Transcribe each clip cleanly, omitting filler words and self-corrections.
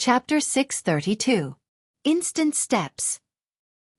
Chapter 632. Instant Steps.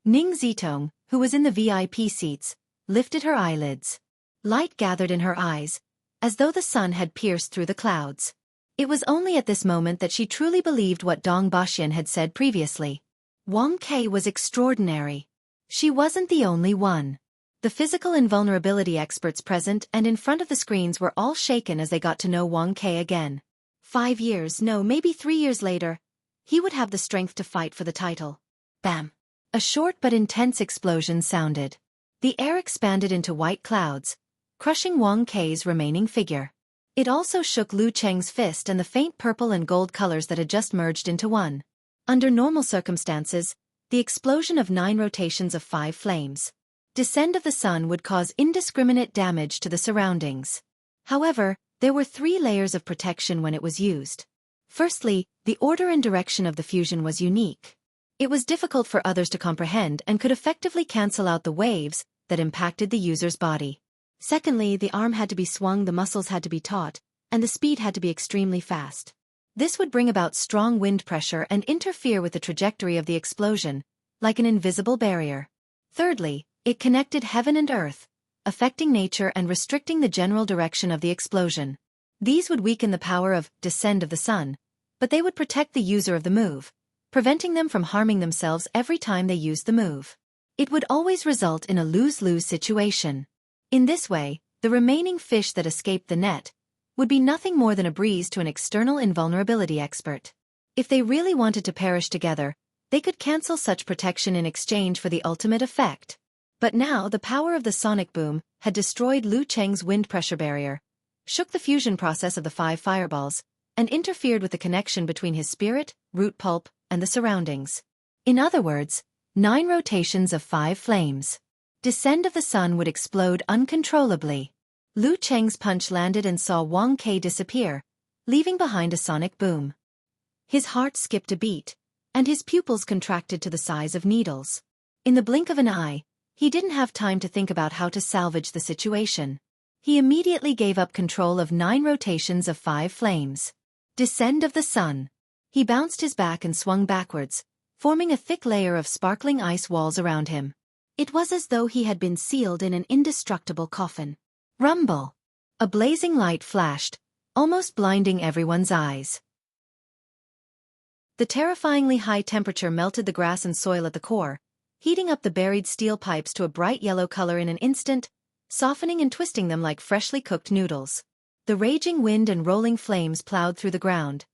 Ning Zitong, who was in the VIP seats, lifted her eyelids. Light gathered in her eyes, as though the sun had pierced through the clouds. It was only at this moment that she truly believed what Dong Baxian had said previously. Wang Ke was extraordinary. She wasn't the only one. The physical invulnerability experts present and in front of the screens were all shaken as they got to know Wang Ke again. 5 years, no, maybe 3 years later, he would have the strength to fight for the title. Bam! A short but intense explosion sounded. The air expanded into white clouds, crushing Wang Ke's remaining figure. It also shook Lu Cheng's fist and the faint purple and gold colors that had just merged into one. Under normal circumstances, the explosion of 9 rotations of 5 flames. Descent of the sun would cause indiscriminate damage to the surroundings. However, there were 3 layers of protection when it was used. Firstly, the order and direction of the fusion was unique. It was difficult for others to comprehend and could effectively cancel out the waves that impacted the user's body. Secondly, the arm had to be swung, the muscles had to be taut, and the speed had to be extremely fast. This would bring about strong wind pressure and interfere with the trajectory of the explosion, like an invisible barrier. Thirdly, it connected heaven and earth, affecting nature and restricting the general direction of the explosion. These would weaken the power of descent of the sun, but they would protect the user of the move, preventing them from harming themselves every time they used the move. It would always result in a lose-lose situation. In this way, the remaining fish that escaped the net would be nothing more than a breeze to an external invulnerability expert. If they really wanted to perish together, they could cancel such protection in exchange for the ultimate effect. But now the power of the sonic boom had destroyed Lu Cheng's wind pressure barrier, shook the fusion process of the 5 fireballs, and interfered with the connection between his spirit, root pulp, and the surroundings. In other words, 9 rotations of 5 flames. Descent of the sun would explode uncontrollably. Lu Cheng's punch landed and saw Wang Ke disappear, leaving behind a sonic boom. His heart skipped a beat, and his pupils contracted to the size of needles. In the blink of an eye, he didn't have time to think about how to salvage the situation. He immediately gave up control of 9 rotations of 5 flames. Descent of the sun. He bounced his back and swung backwards, forming a thick layer of sparkling ice walls around him. It was as though he had been sealed in an indestructible coffin. Rumble! A blazing light flashed, almost blinding everyone's eyes. The terrifyingly high temperature melted the grass and soil at the core, heating up the buried steel pipes to a bright yellow color in an instant, softening and twisting them like freshly cooked noodles. The raging wind and rolling flames plowed through the ground,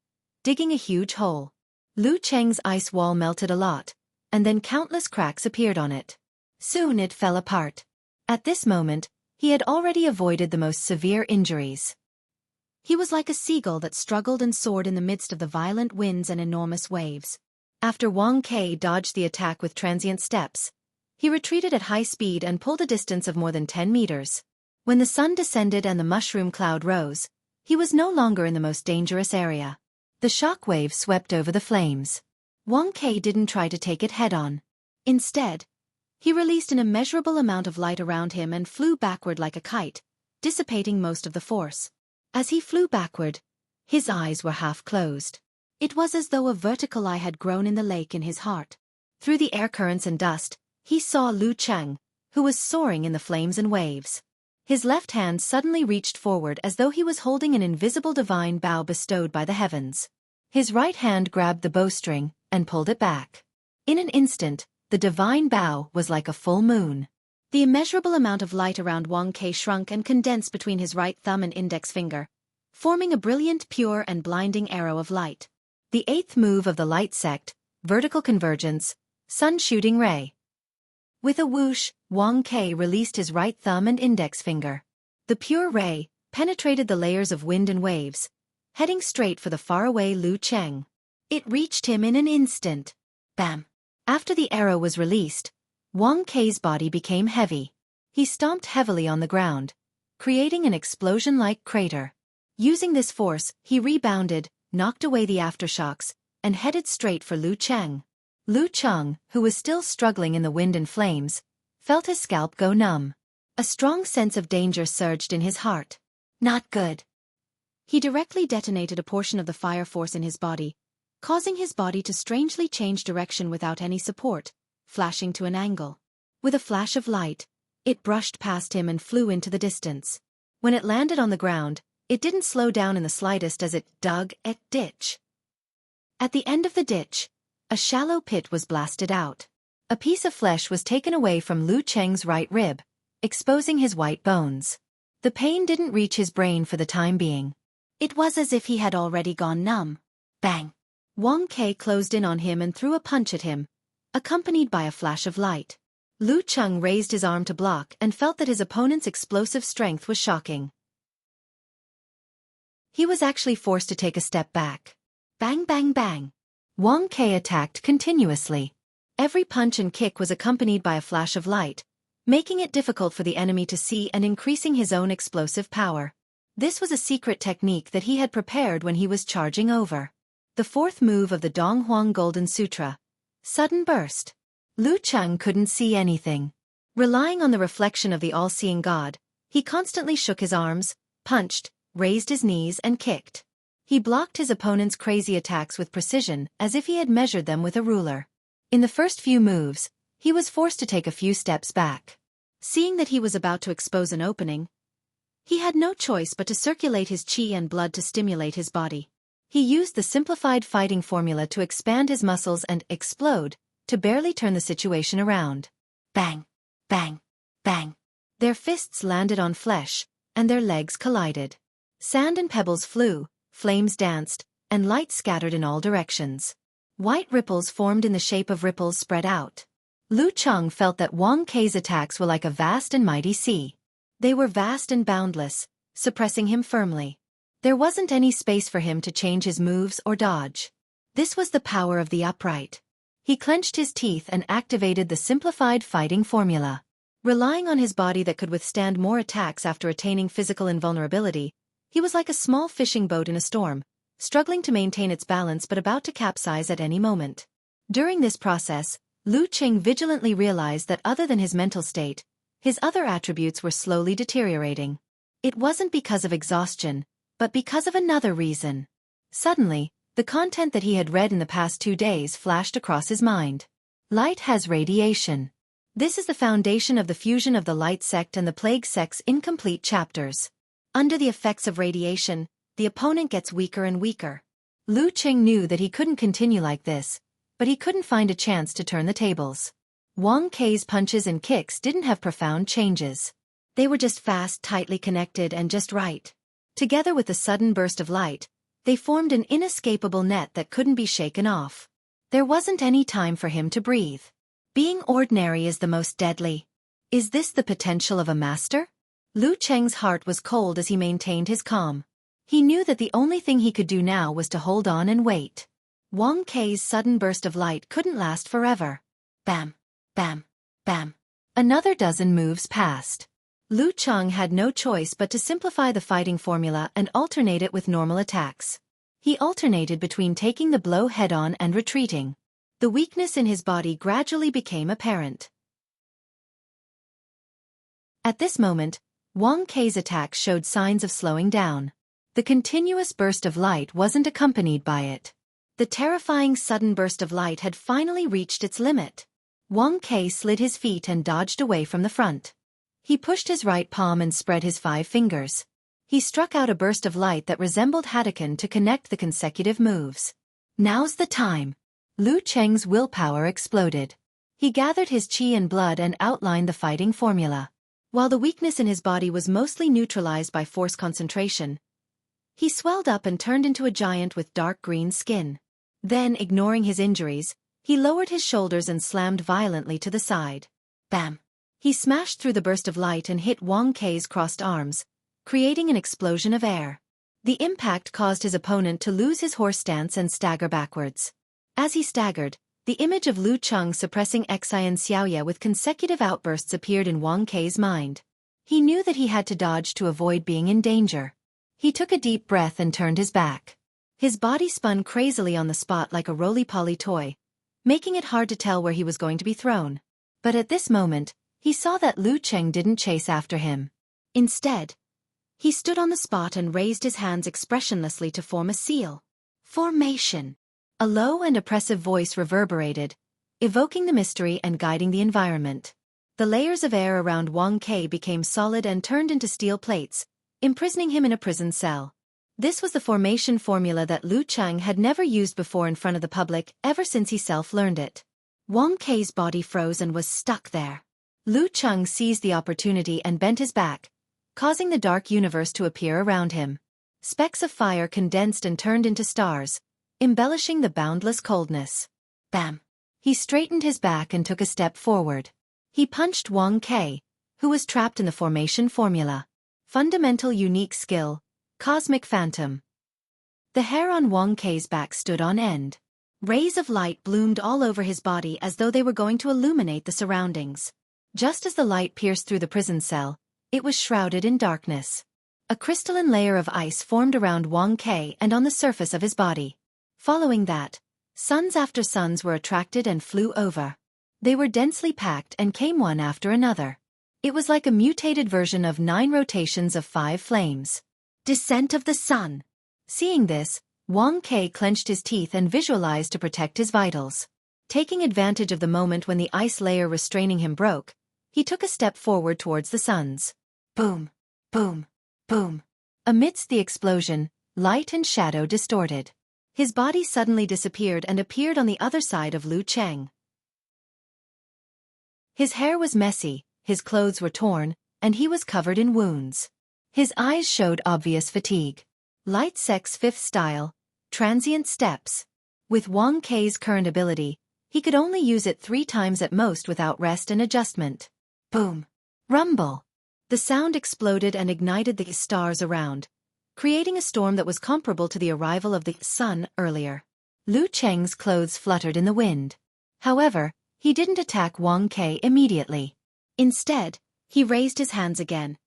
digging a huge hole. Lu Cheng's ice wall melted a lot, and then countless cracks appeared on it. Soon it fell apart. At this moment, he had already avoided the most severe injuries. He was like a seagull that struggled and soared in the midst of the violent winds and enormous waves. After Wang Ke dodged the attack with transient steps, he retreated at high speed and pulled a distance of more than 10 meters. When the sun descended and the mushroom cloud rose, he was no longer in the most dangerous area. The shock wave swept over the flames. Wang Ke didn't try to take it head-on. Instead, he released an immeasurable amount of light around him and flew backward like a kite, dissipating most of the force. As he flew backward, his eyes were half closed. It was as though a vertical eye had grown in the lake in his heart. Through the air currents and dust, he saw Lu Cheng, who was soaring in the flames and waves. His left hand suddenly reached forward as though he was holding an invisible divine bow bestowed by the heavens. His right hand grabbed the bowstring and pulled it back. In an instant, the divine bow was like a full moon. The immeasurable amount of light around Wang Ke shrunk and condensed between his right thumb and index finger, forming a brilliant, pure and blinding arrow of light. The 8th move of the light sect, vertical convergence, sun shooting ray. With a whoosh, Wang Ke released his right thumb and index finger. The pure ray penetrated the layers of wind and waves, heading straight for the faraway Lu Cheng. It reached him in an instant. Bam! After the arrow was released, Wang Ke's body became heavy. He stomped heavily on the ground, creating an explosion-like crater. Using this force, he rebounded, knocked away the aftershocks, and headed straight for Lu Cheng. Lu Cheng, who was still struggling in the wind and flames, felt his scalp go numb. A strong sense of danger surged in his heart. Not good. He directly detonated a portion of the fire force in his body, causing his body to strangely change direction without any support, flashing to an angle. With a flash of light, it brushed past him and flew into the distance. When it landed on the ground, it didn't slow down in the slightest as it dug a ditch. At the end of the ditch, a shallow pit was blasted out. A piece of flesh was taken away from Lu Cheng's right rib, exposing his white bones. The pain didn't reach his brain for the time being. It was as if he had already gone numb. Bang! Wang Kai closed in on him and threw a punch at him, accompanied by a flash of light. Lu Cheng raised his arm to block and felt that his opponent's explosive strength was shocking. He was actually forced to take a step back. Bang bang bang! Wang Kai attacked continuously. Every punch and kick was accompanied by a flash of light, making it difficult for the enemy to see and increasing his own explosive power. This was a secret technique that he had prepared when he was charging over. The fourth move of the Donghuang Golden Sutra. Sudden burst. Lu Cheng couldn't see anything. Relying on the reflection of the all-seeing God, he constantly shook his arms, punched, raised his knees and kicked. He blocked his opponent's crazy attacks with precision as if he had measured them with a ruler. In the first few moves, he was forced to take a few steps back. Seeing that he was about to expose an opening, he had no choice but to circulate his qi and blood to stimulate his body. He used the simplified fighting formula to expand his muscles and explode, to barely turn the situation around. Bang! Bang! Bang! Their fists landed on flesh, and their legs collided. Sand and pebbles flew, flames danced, and light scattered in all directions. White ripples formed in the shape of ripples spread out. Lu Cheng felt that Wang Kai's attacks were like a vast and mighty sea. They were vast and boundless, suppressing him firmly. There wasn't any space for him to change his moves or dodge. This was the power of the upright. He clenched his teeth and activated the simplified fighting formula. Relying on his body that could withstand more attacks after attaining physical invulnerability, he was like a small fishing boat in a storm, struggling to maintain its balance but about to capsize at any moment. During this process, Lu Cheng vigilantly realized that other than his mental state, his other attributes were slowly deteriorating. It wasn't because of exhaustion, but because of another reason. Suddenly, the content that he had read in the past 2 days flashed across his mind. Light has radiation. This is the foundation of the fusion of the Light Sect and the Plague Sect's incomplete chapters. Under the effects of radiation, the opponent gets weaker and weaker. Lu Cheng knew that he couldn't continue like this, but he couldn't find a chance to turn the tables. Wang Kai's punches and kicks didn't have profound changes. They were just fast, tightly connected, and just right. Together with the sudden burst of light, they formed an inescapable net that couldn't be shaken off. There wasn't any time for him to breathe. Being ordinary is the most deadly. Is this the potential of a master? Lu Cheng's heart was cold as he maintained his calm. He knew that the only thing he could do now was to hold on and wait. Wang Kai's sudden burst of light couldn't last forever. Bam! Bam! Bam! Another dozen moves passed. Lu Cheng had no choice but to simplify the fighting formula and alternate it with normal attacks. He alternated between taking the blow head-on and retreating. The weakness in his body gradually became apparent. At this moment, Wang Kai's attack showed signs of slowing down. The continuous burst of light wasn't accompanied by it. The terrifying sudden burst of light had finally reached its limit. Wang Kai slid his feet and dodged away from the front. He pushed his right palm and spread his 5 fingers. He struck out a burst of light that resembled Hadouken to connect the consecutive moves. Now's the time. Lu Cheng's willpower exploded. He gathered his qi and blood and outlined the fighting formula. While the weakness in his body was mostly neutralized by force concentration, he swelled up and turned into a giant with dark green skin. Then, ignoring his injuries, he lowered his shoulders and slammed violently to the side. Bam! He smashed through the burst of light and hit Wang Kai's crossed arms, creating an explosion of air. The impact caused his opponent to lose his horse stance and stagger backwards. As he staggered, the image of Lu Cheng suppressing Xian Xiaoye with consecutive outbursts appeared in Wang Kai's mind. He knew that he had to dodge to avoid being in danger. He took a deep breath and turned his back. His body spun crazily on the spot like a roly-poly toy, making it hard to tell where he was going to be thrown. But at this moment, he saw that Lu Cheng didn't chase after him. Instead, he stood on the spot and raised his hands expressionlessly to form a seal. Formation. A low and oppressive voice reverberated, evoking the mystery and guiding the environment. The layers of air around Wang Ke became solid and turned into steel plates, imprisoning him in a prison cell. This was the formation formula that Lu Cheng had never used before in front of the public ever since he self-learned it. Wang Ke's body froze and was stuck there. Lu Cheng seized the opportunity and bent his back, causing the dark universe to appear around him. Specks of fire condensed and turned into stars, embellishing the boundless coldness. Bam! He straightened his back and took a step forward. He punched Wang Ke, who was trapped in the formation formula. Fundamental unique skill, Cosmic Phantom. The hair on Wang Ke's back stood on end. Rays of light bloomed all over his body as though they were going to illuminate the surroundings. Just as the light pierced through the prison cell, it was shrouded in darkness. A crystalline layer of ice formed around Wang Ke and on the surface of his body. Following that, suns after suns were attracted and flew over. They were densely packed and came one after another. It was like a mutated version of 9 rotations of 5 flames. Descent of the sun. Seeing this, Wang Ke clenched his teeth and visualized to protect his vitals. Taking advantage of the moment when the ice layer restraining him broke, he took a step forward towards the suns. Boom, boom, boom. Amidst the explosion, light and shadow distorted. His body suddenly disappeared and appeared on the other side of Lu Cheng. His hair was messy, his clothes were torn, and he was covered in wounds. His eyes showed obvious fatigue. Light Sex 5th style, transient steps. With Wang Ke's current ability, he could only use it 3 times at most without rest and adjustment. Boom. Rumble. The sound exploded and ignited the stars around, creating a storm that was comparable to the arrival of the sun earlier. Lu Cheng's clothes fluttered in the wind. However, he didn't attack Wang Ke immediately. Instead, he raised his hands again,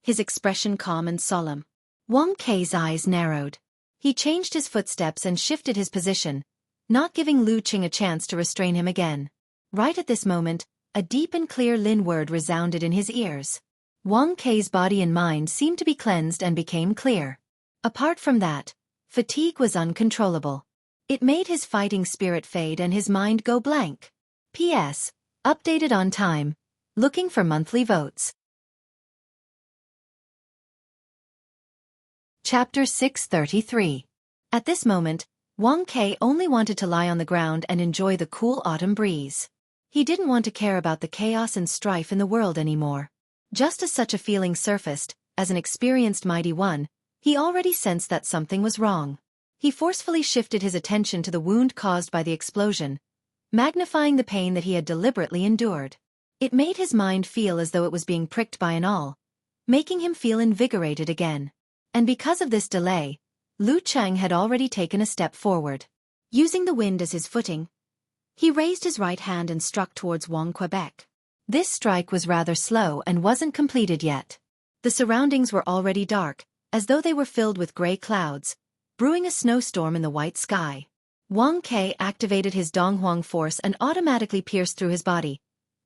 his expression calm and solemn. Wang Ke's eyes narrowed. He changed his footsteps and shifted his position, not giving Lu Cheng a chance to restrain him again. Right at this moment, a deep and clear Lin word resounded in his ears. Wang Ke's body and mind seemed to be cleansed and became clear. Apart from that, fatigue was uncontrollable. It made his fighting spirit fade and his mind go blank. P.S. Updated on time. Looking for monthly votes. Chapter 633. At this moment, Wang Ke only wanted to lie on the ground and enjoy the cool autumn breeze. He didn't want to care about the chaos and strife in the world anymore. Just as such a feeling surfaced, as an experienced mighty one, he already sensed that something was wrong. He forcefully shifted his attention to the wound caused by the explosion, magnifying the pain that he had deliberately endured. It made his mind feel as though it was being pricked by an awl, making him feel invigorated again. And because of this delay, Lu Cheng had already taken a step forward. Using the wind as his footing, he raised his right hand and struck towards Wang Quebec. This strike was rather slow and wasn't completed yet. The surroundings were already dark, as though they were filled with gray clouds, brewing a snowstorm in the white sky. Wang Ke activated his Donghuang force and automatically pierced through his body,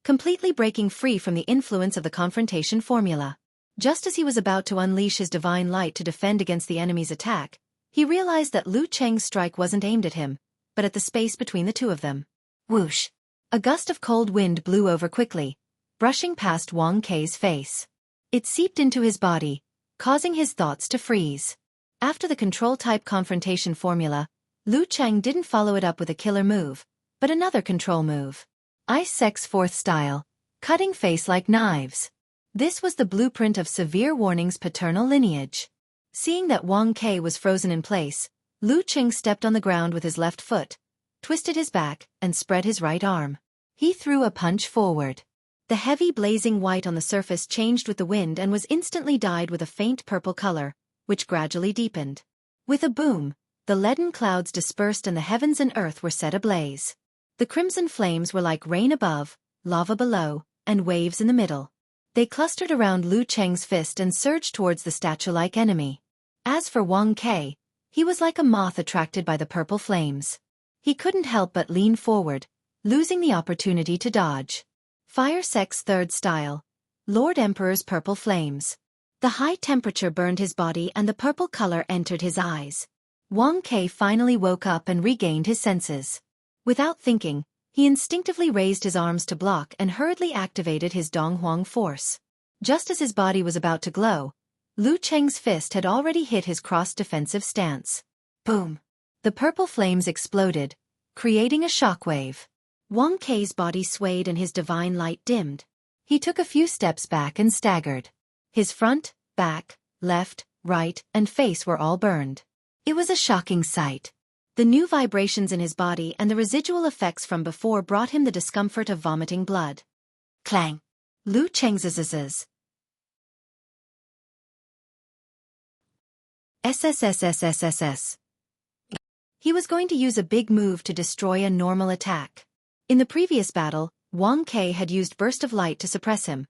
completely breaking free from the influence of the confrontation formula. Just as he was about to unleash his divine light to defend against the enemy's attack, he realized that Lu Cheng's strike wasn't aimed at him, but at the space between the two of them. Whoosh! A gust of cold wind blew over quickly, brushing past Wang Ke's face. It seeped into his body, causing his thoughts to freeze. After the control-type confrontation formula, Lu Cheng didn't follow it up with a killer move, but another control move. Ice Sex 4th style, cutting face like knives. This was the blueprint of Severe Warning's paternal lineage. Seeing that Wang Ke was frozen in place, Lu Cheng stepped on the ground with his left foot, twisted his back, and spread his right arm. He threw a punch forward. The heavy blazing white on the surface changed with the wind and was instantly dyed with a faint purple color, which gradually deepened. With a boom, the leaden clouds dispersed and the heavens and earth were set ablaze. The crimson flames were like rain above, lava below, and waves in the middle. They clustered around Lu Cheng's fist and surged towards the statue-like enemy. As for Wang Ke, he was like a moth attracted by the purple flames. He couldn't help but lean forward, losing the opportunity to dodge. Fire Sex 3rd style, Lord Emperor's purple flames. The high temperature burned his body and the purple color entered his eyes. Wang Ke finally woke up and regained his senses. Without thinking, he instinctively raised his arms to block and hurriedly activated his Donghuang force. Just as his body was about to glow, Lu Cheng's fist had already hit his cross-defensive stance. Boom! The purple flames exploded, creating a shockwave. Wang Ke's body swayed and his divine light dimmed. He took a few steps back and staggered. His front, back, left, right, and face were all burned. It was a shocking sight. The new vibrations in his body and the residual effects from before brought him the discomfort of vomiting blood. Clang! Lu Cheng's SSSSSSS. He was going to use a big move to destroy a normal attack. In the previous battle, Wang Ke had used Burst of Light to suppress him,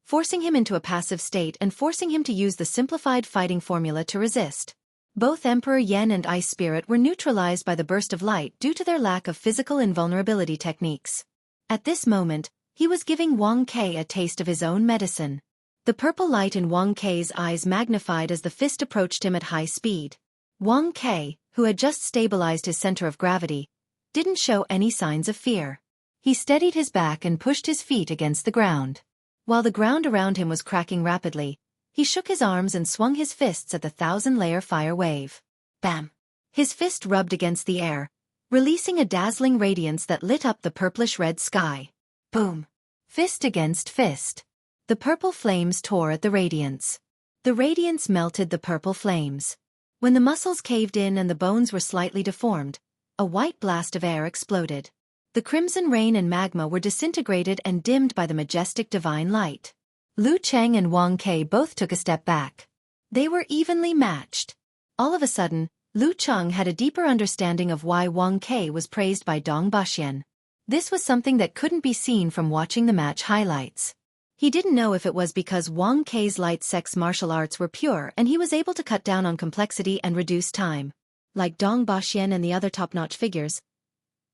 forcing him into a passive state and forcing him to use the simplified fighting formula to resist. Both Emperor Yen and Ice Spirit were neutralized by the Burst of Light due to their lack of physical invulnerability techniques. At this moment, he was giving Wang Ke a taste of his own medicine. The purple light in Wang Ke's eyes magnified as the fist approached him at high speed. Wang Ke, who had just stabilized his center of gravity, didn't show any signs of fear. He steadied his back and pushed his feet against the ground. While the ground around him was cracking rapidly, he shook his arms and swung his fists at the 1,000-layer fire wave. Bam! His fist rubbed against the air, releasing a dazzling radiance that lit up the purplish-red sky. Boom! Fist against fist. The purple flames tore at the radiance. The radiance melted the purple flames. When the muscles caved in and the bones were slightly deformed, a white blast of air exploded. The crimson rain and magma were disintegrated and dimmed by the majestic divine light. Lu Cheng and Wang Ke both took a step back. They were evenly matched. All of a sudden, Lu Cheng had a deeper understanding of why Wang Ke was praised by Dong Baxian. This was something that couldn't be seen from watching the match highlights. He didn't know if it was because Wang Ke's light sex martial arts were pure and he was able to cut down on complexity and reduce time. Like Dong Baxian and the other top-notch figures,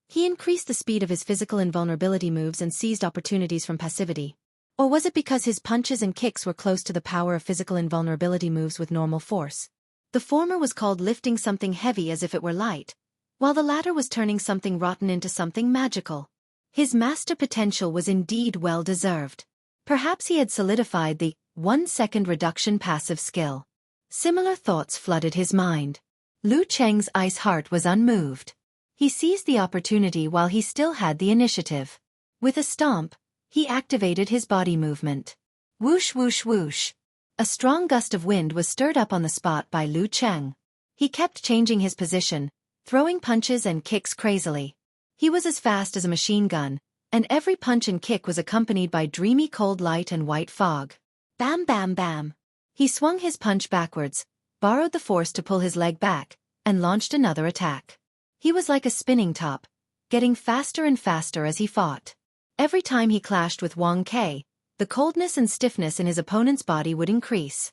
he increased the speed of his physical invulnerability moves and seized opportunities from passivity. Or was it because his punches and kicks were close to the power of physical invulnerability moves with normal force? The former was called lifting something heavy as if it were light, while the latter was turning something rotten into something magical. His master potential was indeed well-deserved. Perhaps he had solidified the 1-second reduction passive skill. Similar thoughts flooded his mind. Lu Cheng's ice heart was unmoved. He seized the opportunity while he still had the initiative. With a stomp, he activated his body movement. Whoosh whoosh whoosh. A strong gust of wind was stirred up on the spot by Lu Cheng. He kept changing his position, throwing punches and kicks crazily. He was as fast as a machine gun, and every punch and kick was accompanied by dreamy cold light and white fog. Bam bam bam. He swung his punch backwards, borrowed the force to pull his leg back, and launched another attack. He was like a spinning top, getting faster and faster as he fought. Every time he clashed with Wang Ke, the coldness and stiffness in his opponent's body would increase.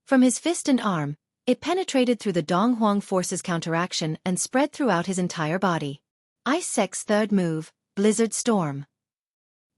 From his fist and arm, it penetrated through the Donghuang force's counteraction and spread throughout his entire body. Ice Sek's third move, Blizzard Storm.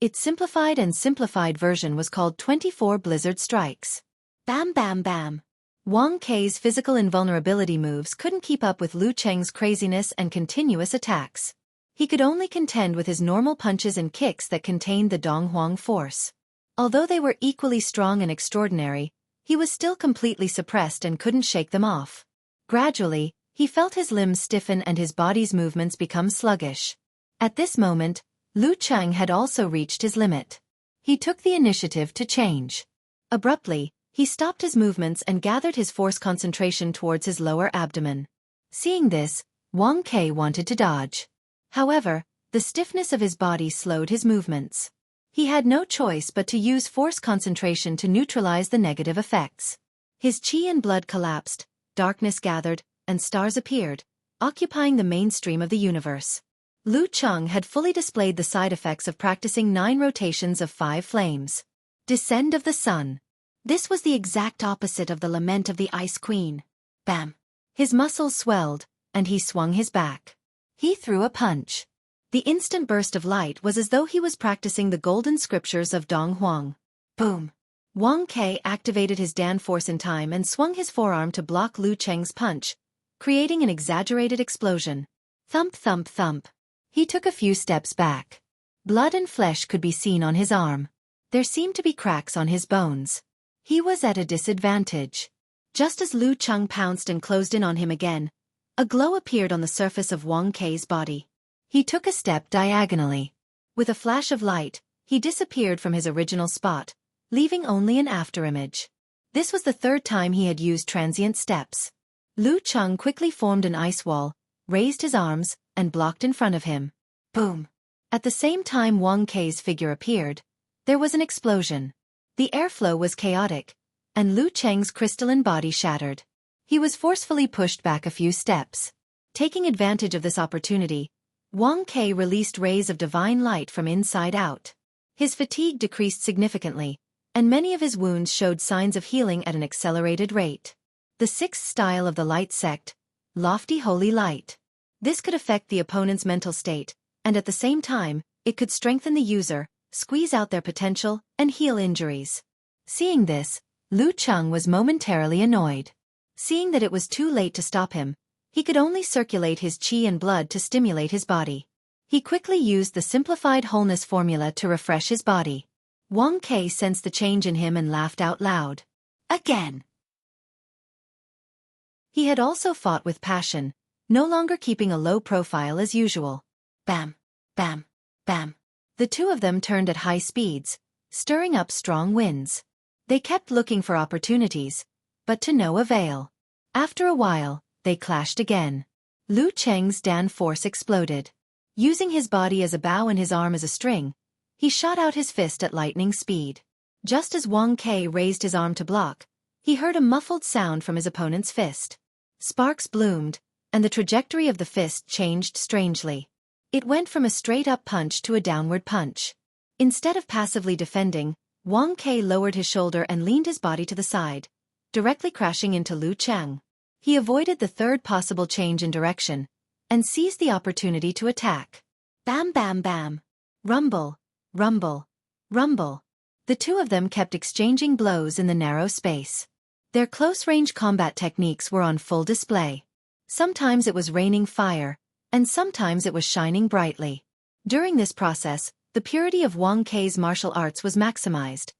Its simplified and simplified version was called 24 Blizzard Strikes. Bam bam bam. Wang Ke's physical invulnerability moves couldn't keep up with Lu Cheng's craziness and continuous attacks. He could only contend with his normal punches and kicks that contained the Donghuang force. Although they were equally strong and extraordinary, he was still completely suppressed and couldn't shake them off. Gradually, he felt his limbs stiffen and his body's movements become sluggish. At this moment, Lu Cheng had also reached his limit. He took the initiative to change. Abruptly, he stopped his movements and gathered his force concentration towards his lower abdomen. Seeing this, Wang Ke wanted to dodge. However, the stiffness of his body slowed his movements. He had no choice but to use force concentration to neutralize the negative effects. His chi and blood collapsed, darkness gathered, and stars appeared, occupying the mainstream of the universe. Lu Cheng had fully displayed the side effects of practicing 9 rotations of 5 flames. Descend of the Sun. This was the exact opposite of the lament of the Ice Queen. Bam! His muscles swelled, and he swung his back. He threw a punch. The instant burst of light was as though he was practicing the golden scriptures of Donghuang. Boom! Wang Kai activated his Dan force in time and swung his forearm to block Lu Cheng's punch, creating an exaggerated explosion. Thump thump thump. He took a few steps back. Blood and flesh could be seen on his arm. There seemed to be cracks on his bones. He was at a disadvantage. Just as Lu Cheng pounced and closed in on him again, a glow appeared on the surface of Wang Kai's body. He took a step diagonally. With a flash of light, he disappeared from his original spot, leaving only an afterimage. This was the third time he had used transient steps. Lu Cheng quickly formed an ice wall, raised his arms, and blocked in front of him. Boom! At the same time Wang Kai's figure appeared, there was an explosion. The airflow was chaotic, and Lu Cheng's crystalline body shattered. He was forcefully pushed back a few steps. Taking advantage of this opportunity, Wang Kai released rays of divine light from inside out. His fatigue decreased significantly, and many of his wounds showed signs of healing at an accelerated rate. The sixth style of the light sect, lofty holy light. This could affect the opponent's mental state, and at the same time, it could strengthen the user, squeeze out their potential, and heal injuries. Seeing this, Lu Cheng was momentarily annoyed. Seeing that it was too late to stop him, he could only circulate his qi and blood to stimulate his body. He quickly used the simplified wholeness formula to refresh his body. Wang Kai sensed the change in him and laughed out loud. Again! He had also fought with passion, no longer keeping a low profile as usual. Bam! Bam! Bam! The two of them turned at high speeds, stirring up strong winds. They kept looking for opportunities, but to no avail. After a while, they clashed again. Lu Cheng's Dan force exploded. Using his body as a bow and his arm as a string, he shot out his fist at lightning speed. Just as Wang Kai raised his arm to block, he heard a muffled sound from his opponent's fist. Sparks bloomed, and the trajectory of the fist changed strangely. It went from a straight-up punch to a downward punch. Instead of passively defending, Wang Kai lowered his shoulder and leaned his body to the side, directly crashing into Lu Cheng. He avoided the third possible change in direction, and seized the opportunity to attack. Bam bam bam. Rumble, rumble, rumble. The two of them kept exchanging blows in the narrow space. Their close-range combat techniques were on full display. Sometimes it was raining fire, and sometimes it was shining brightly. During this process, the purity of Wang Kai's martial arts was maximized,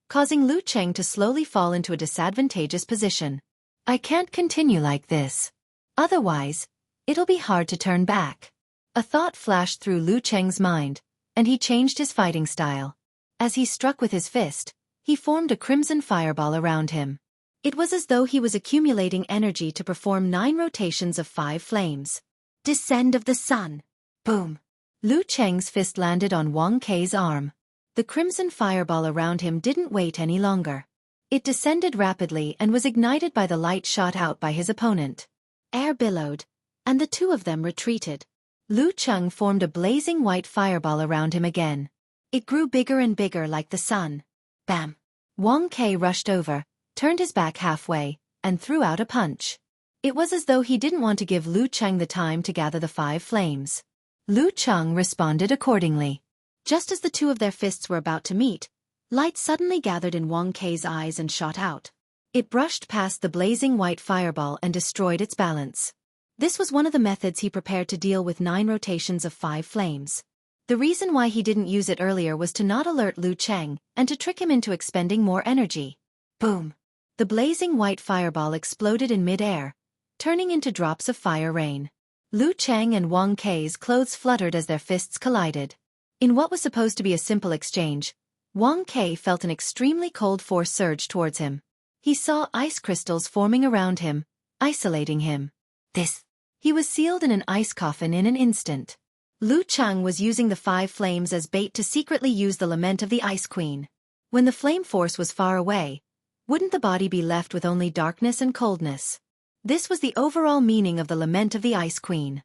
causing Lu Cheng to slowly fall into a disadvantageous position. I can't continue like this. Otherwise, it'll be hard to turn back. A thought flashed through Lu Cheng's mind, and he changed his fighting style. As he struck with his fist, he formed a crimson fireball around him. It was as though he was accumulating energy to perform 9 rotations of 5 flames. Descend of the sun. Boom. Lu Cheng's fist landed on Wang Kai's arm. The crimson fireball around him didn't wait any longer. It descended rapidly and was ignited by the light shot out by his opponent. Air billowed, and the two of them retreated. Lu Cheng formed a blazing white fireball around him again. It grew bigger and bigger like the sun. Bam! Wang Kai rushed over, turned his back halfway, and threw out a punch. It was as though he didn't want to give Lu Cheng the time to gather the 5 flames. Lu Cheng responded accordingly. Just as the two of their fists were about to meet, light suddenly gathered in Wang Kai's eyes and shot out. It brushed past the blazing white fireball and destroyed its balance. This was one of the methods he prepared to deal with 9 rotations of 5 flames. The reason why he didn't use it earlier was to not alert Lu Cheng and to trick him into expending more energy. Boom! The blazing white fireball exploded in mid-air, turning into drops of fire rain. Lu Cheng and Wang Kai's clothes fluttered as their fists collided. In what was supposed to be a simple exchange, Wang Kai felt an extremely cold force surge towards him. He saw ice crystals forming around him, isolating him. He was sealed in an ice coffin in an instant. Lu Cheng was using the 5 flames as bait to secretly use the lament of the Ice Queen. When the flame force was far away, wouldn't the body be left with only darkness and coldness? This was the overall meaning of the lament of the Ice Queen.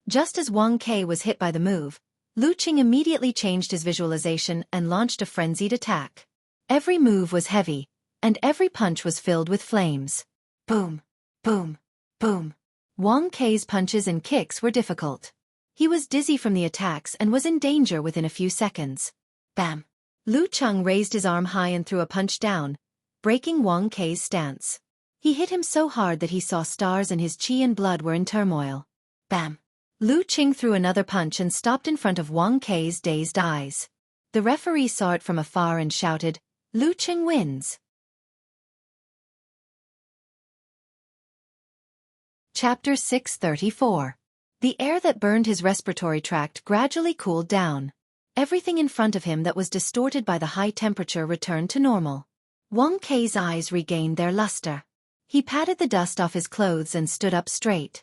Just as Wang Kai was hit by the move, Lu Cheng immediately changed his visualization and launched a frenzied attack. Every move was heavy, and every punch was filled with flames. Boom, boom, boom. Wang Kai's punches and kicks were difficult. He was dizzy from the attacks and was in danger within a few seconds. Bam, Lu Cheng raised his arm high and threw a punch down, breaking Wang Kei's stance. He hit him so hard that he saw stars and his qi and blood were in turmoil. Bam! Lu Cheng threw another punch and stopped in front of Wang Kei's dazed eyes. The referee saw it from afar and shouted, "Lu Cheng wins." Chapter 634. The air that burned his respiratory tract gradually cooled down. Everything in front of him that was distorted by the high temperature returned to normal. Wang Kei's eyes regained their luster. He patted the dust off his clothes and stood up straight.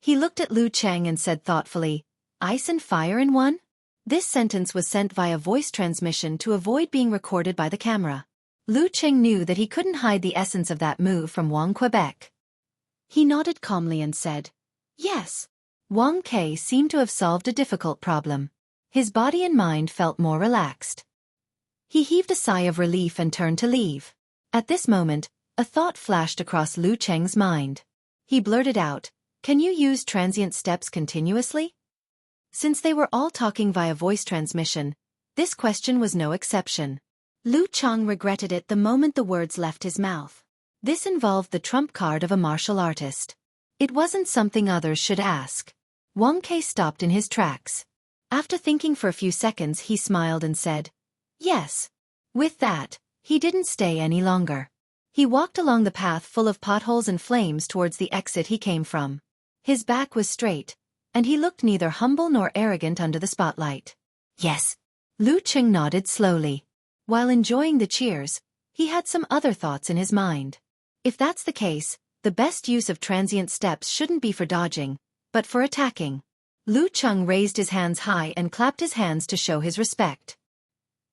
He looked at Lu Cheng and said thoughtfully, "Ice and fire in one?" This sentence was sent via voice transmission to avoid being recorded by the camera. Lu Cheng knew that he couldn't hide the essence of that move from Wang Quebec. He nodded calmly and said, "Yes." Wang Kei seemed to have solved a difficult problem. His body and mind felt more relaxed. He heaved a sigh of relief and turned to leave. At this moment, a thought flashed across Lu Cheng's mind. He blurted out, "Can you use transient steps continuously?" Since they were all talking via voice transmission, this question was no exception. Lu Cheng regretted it the moment the words left his mouth. This involved the trump card of a martial artist. It wasn't something others should ask. Wang Kei stopped in his tracks. After thinking for a few seconds, he smiled and said, "Yes." With that, he didn't stay any longer. He walked along the path full of potholes and flames towards the exit he came from. His back was straight, and he looked neither humble nor arrogant under the spotlight. "Yes." Lu Cheng nodded slowly. While enjoying the cheers, he had some other thoughts in his mind. If that's the case, the best use of transient steps shouldn't be for dodging, but for attacking. Lu Cheng raised his hands high and clapped his hands to show his respect.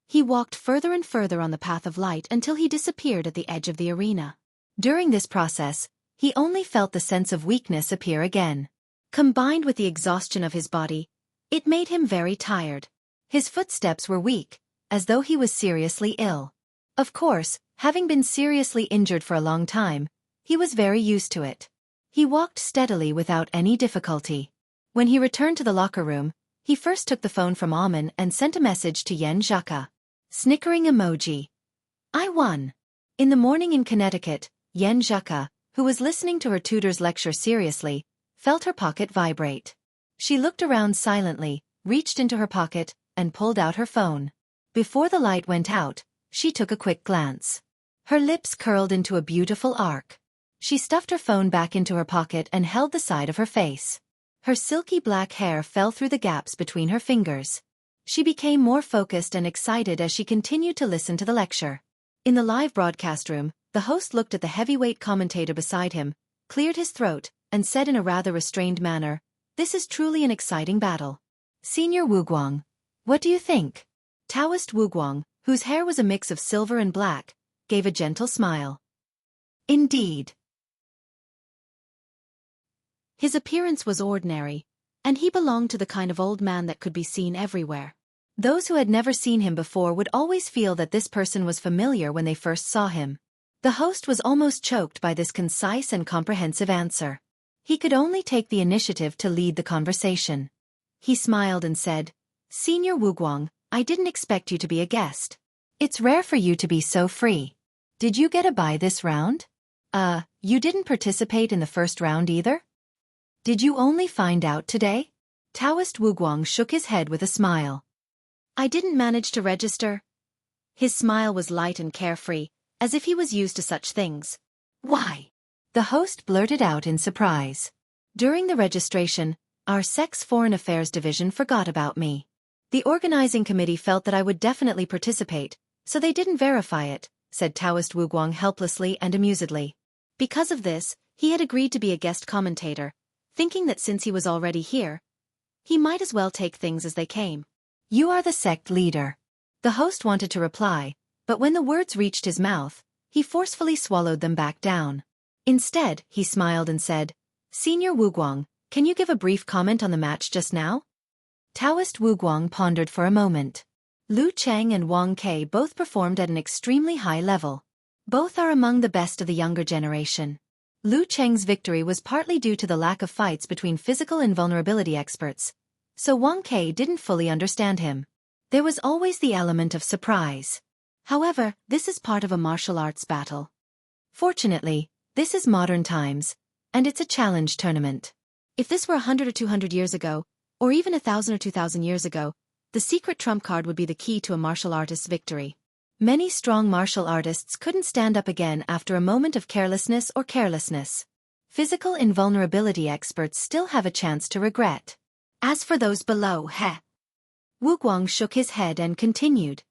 He walked further and further on the path of light until he disappeared at the edge of the arena. During this process, he only felt the sense of weakness appear again. Combined with the exhaustion of his body, it made him very tired. His footsteps were weak, as though he was seriously ill. Of course, having been seriously injured for a long time, he was very used to it. He walked steadily without any difficulty. When he returned to the locker room, he first took the phone from Amen and sent a message to Yen Zhaka. Snickering emoji. "I won." In the morning in Connecticut, Yen Zhaka, who was listening to her tutor's lecture seriously, felt her pocket vibrate. She looked around silently, reached into her pocket, and pulled out her phone. Before the light went out, she took a quick glance. Her lips curled into a beautiful arc. She stuffed her phone back into her pocket and held the side of her face. Her silky black hair fell through the gaps between her fingers. She became more focused and excited as she continued to listen to the lecture. In the live broadcast room, the host looked at the heavyweight commentator beside him, cleared his throat, and said in a rather restrained manner, "This is truly an exciting battle. Senior Wuguang, what do you think?" Taoist Wuguang, whose hair was a mix of silver and black, gave a gentle smile. "Indeed." His appearance was ordinary, and he belonged to the kind of old man that could be seen everywhere. Those who had never seen him before would always feel that this person was familiar when they first saw him. The host was almost choked by this concise and comprehensive answer. He could only take the initiative to lead the conversation. He smiled and said, "Senior Wuguang, I didn't expect you to be a guest. It's rare for you to be so free. Did you get a bye this round? You didn't participate in the first round either? Did you only find out today?" Taoist Wuguang shook his head with a smile. "I didn't manage to register." His smile was light and carefree, as if he was used to such things. "Why?" the host blurted out in surprise. "During the registration, our Sex Foreign Affairs Division forgot about me. The organizing committee felt that I would definitely participate, so they didn't verify it," said Taoist Wuguang helplessly and amusedly. Because of this, he had agreed to be a guest commentator, thinking that since he was already here, he might as well take things as they came. "You are the sect leader." The host wanted to reply, but when the words reached his mouth, he forcefully swallowed them back down. Instead, he smiled and said, "Senior Wuguang, can you give a brief comment on the match just now?" Taoist Wuguang pondered for a moment. Lu Cheng and Wang Kei both performed at an extremely high level. Both are among the best of the younger generation. Lu Cheng's victory was partly due to the lack of fights between physical invulnerability experts, so Wang Kei didn't fully understand him. There was always the element of surprise. However, this is part of a martial arts battle. Fortunately, this is modern times, and it's a challenge tournament. If this were 100 or 200 years ago, or even 1,000 or 2,000 years ago, the secret trump card would be the key to a martial artist's victory. Many strong martial artists couldn't stand up again after a moment of carelessness or carelessness. Physical invulnerability experts still have a chance to regret. As for those below, Wu Guang shook his head and continued.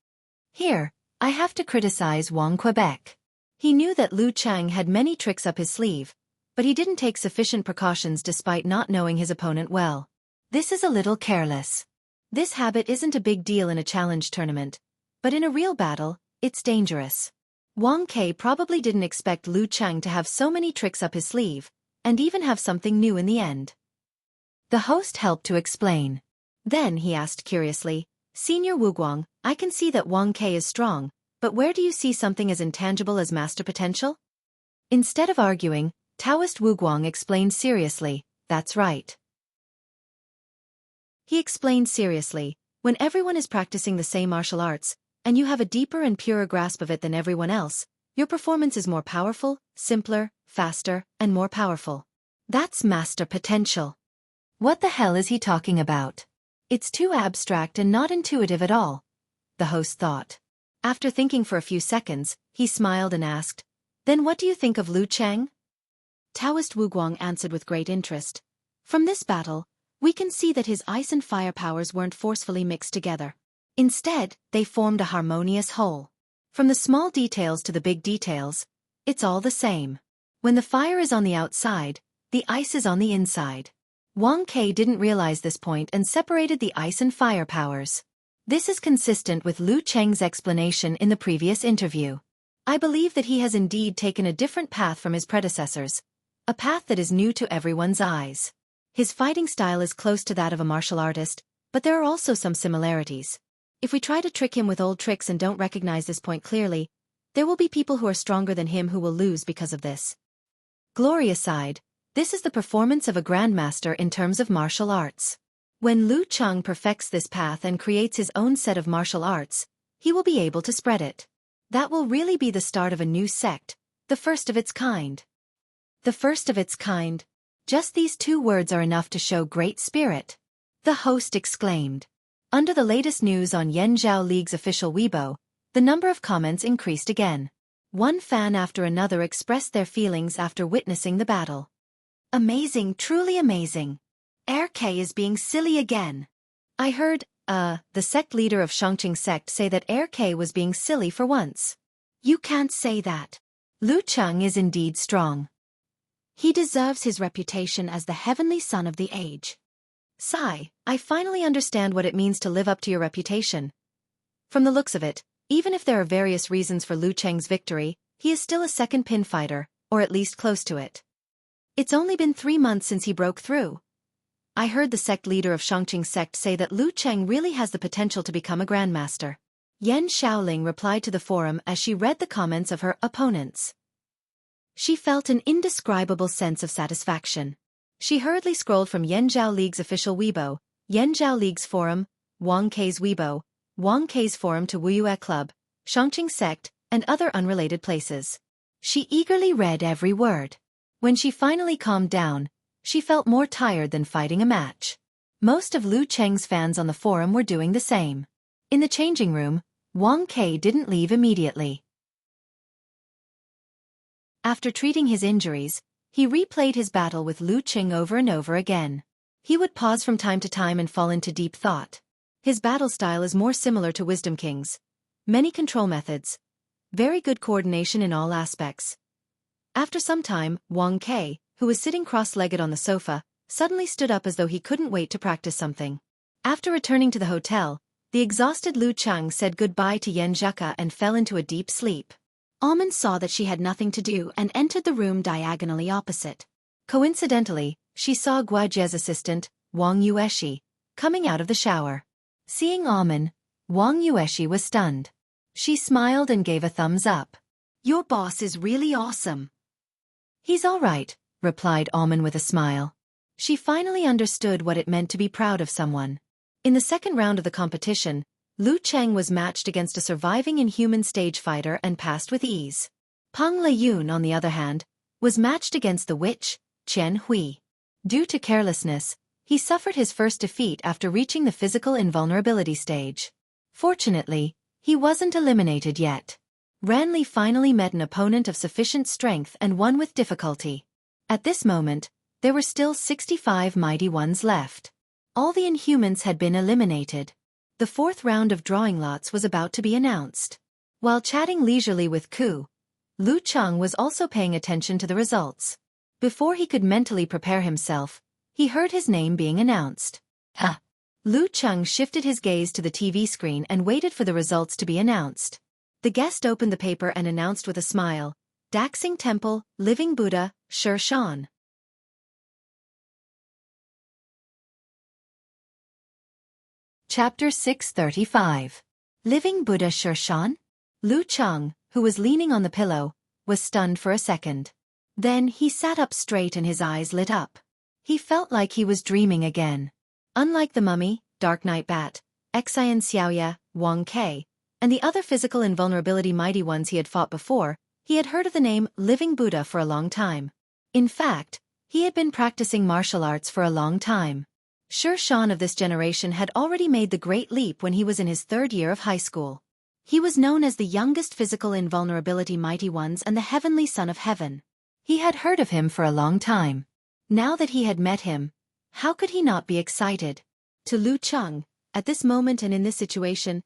Here, I have to criticize Wang Quebec. He knew that Lu Chang had many tricks up his sleeve, but he didn't take sufficient precautions despite not knowing his opponent well. This is a little careless. This habit isn't a big deal in a challenge tournament, but in a real battle, it's dangerous. Wang Ke probably didn't expect Lu Chang to have so many tricks up his sleeve, and even have something new in the end. The host helped to explain. Then he asked curiously, Senior Wu Guang, I can see that Wang Ke is strong, but where do you see something as intangible as master potential? Instead of arguing, Taoist Wu Guang explained seriously, that's right. He explained seriously, when everyone is practicing the same martial arts, and you have a deeper and purer grasp of it than everyone else, your performance is more powerful, simpler, faster, and more powerful. That's master potential. What the hell is he talking about? It's too abstract and not intuitive at all, the host thought. After thinking for a few seconds, he smiled and asked, Then what do you think of Lu Chang? Taoist Wu Guang answered with great interest. From this battle, we can see that his ice and fire powers weren't forcefully mixed together. Instead, they formed a harmonious whole. From the small details to the big details, it's all the same. When the fire is on the outside, the ice is on the inside. Wang Ke didn't realize this point and separated the ice and fire powers. This is consistent with Lu Cheng's explanation in the previous interview. I believe that he has indeed taken a different path from his predecessors, a path that is new to everyone's eyes. His fighting style is close to that of a martial artist, but there are also some similarities. If we try to trick him with old tricks and don't recognize this point clearly, there will be people who are stronger than him who will lose because of this. Glory aside, this is the performance of a grandmaster in terms of martial arts. When Lu Chang perfects this path and creates his own set of martial arts, he will be able to spread it. That will really be the start of a new sect, the first of its kind. The first of its kind. Just these two words are enough to show great spirit. The host exclaimed. Under the latest news on Yanzhao League's official Weibo, the number of comments increased again. One fan after another expressed their feelings after witnessing the battle. Amazing, truly amazing. RK is being silly again. I heard, the sect leader of Shangqing sect say that RK was being silly for once. You can't say that. Lu Chang is indeed strong. He deserves his reputation as the heavenly son of the age. Sigh, I finally understand what it means to live up to your reputation. From the looks of it, even if there are various reasons for Lu Cheng's victory, he is still a second pin fighter, or at least close to it. It's only been 3 months since he broke through. I heard the sect leader of Shangqing sect say that Lu Cheng really has the potential to become a grandmaster. Yan Xiaoling replied to the forum as she read the comments of her opponents. She felt an indescribable sense of satisfaction. She hurriedly scrolled from Yanzhao League's official Weibo, Yanzhao League's forum, Wang Ke's Weibo, Wang Ke's forum to Wuyue Club, Shangqing sect, and other unrelated places. She eagerly read every word. When she finally calmed down, she felt more tired than fighting a match. Most of Lu Cheng's fans on the forum were doing the same. In the changing room, Wang Ke didn't leave immediately. After treating his injuries, he replayed his battle with Lu Cheng over and over again. He would pause from time to time and fall into deep thought. His battle style is more similar to Wisdom King's. Many control methods. Very good coordination in all aspects. After some time, Wang Ke, who was sitting cross-legged on the sofa, suddenly stood up as though he couldn't wait to practice something. After returning to the hotel, the exhausted Lu Chang said goodbye to Yan Zhaka and fell into a deep sleep. Almond saw that she had nothing to do and entered the room diagonally opposite. Coincidentally, she saw Guajie's assistant, Wang Yueshi, coming out of the shower. Seeing Almond, Wang Yueshi was stunned. She smiled and gave a thumbs up. Your boss is really awesome. He's all right, replied Almond with a smile. She finally understood what it meant to be proud of someone. In the second round of the competition, Lu Cheng was matched against a surviving inhuman stage fighter and passed with ease. Peng Liyun, on the other hand, was matched against the witch, Qian Hui. Due to carelessness, he suffered his first defeat after reaching the physical invulnerability stage. Fortunately, he wasn't eliminated yet. Ranli finally met an opponent of sufficient strength and won with difficulty. At this moment, there were still 65 mighty ones left. All the Inhumans had been eliminated. The fourth round of drawing lots was about to be announced. While chatting leisurely with Ku, Lu Cheng was also paying attention to the results. Before he could mentally prepare himself, he heard his name being announced. Lu Cheng shifted his gaze to the TV screen and waited for the results to be announced. The guest opened the paper and announced with a smile, Daxing Temple, Living Buddha, Xiaofan. Chapter 635. Living Buddha Xiaofan? Lu Cheng, who was leaning on the pillow, was stunned for a second. Then he sat up straight and his eyes lit up. He felt like he was dreaming again. Unlike the Mummy, Dark Knight Bat, Xian Xiaoya, Wang Ke, and the other physical invulnerability mighty ones he had fought before, he had heard of the name Living Buddha for a long time. In fact, he had been practicing martial arts for a long time. Xiaofan of this generation had already made the great leap when he was in his third year of high school. He was known as the youngest physical invulnerability mighty ones and the heavenly son of heaven. He had heard of him for a long time. Now that he had met him, how could he not be excited? To Lu Cheng, at this moment and in this situation,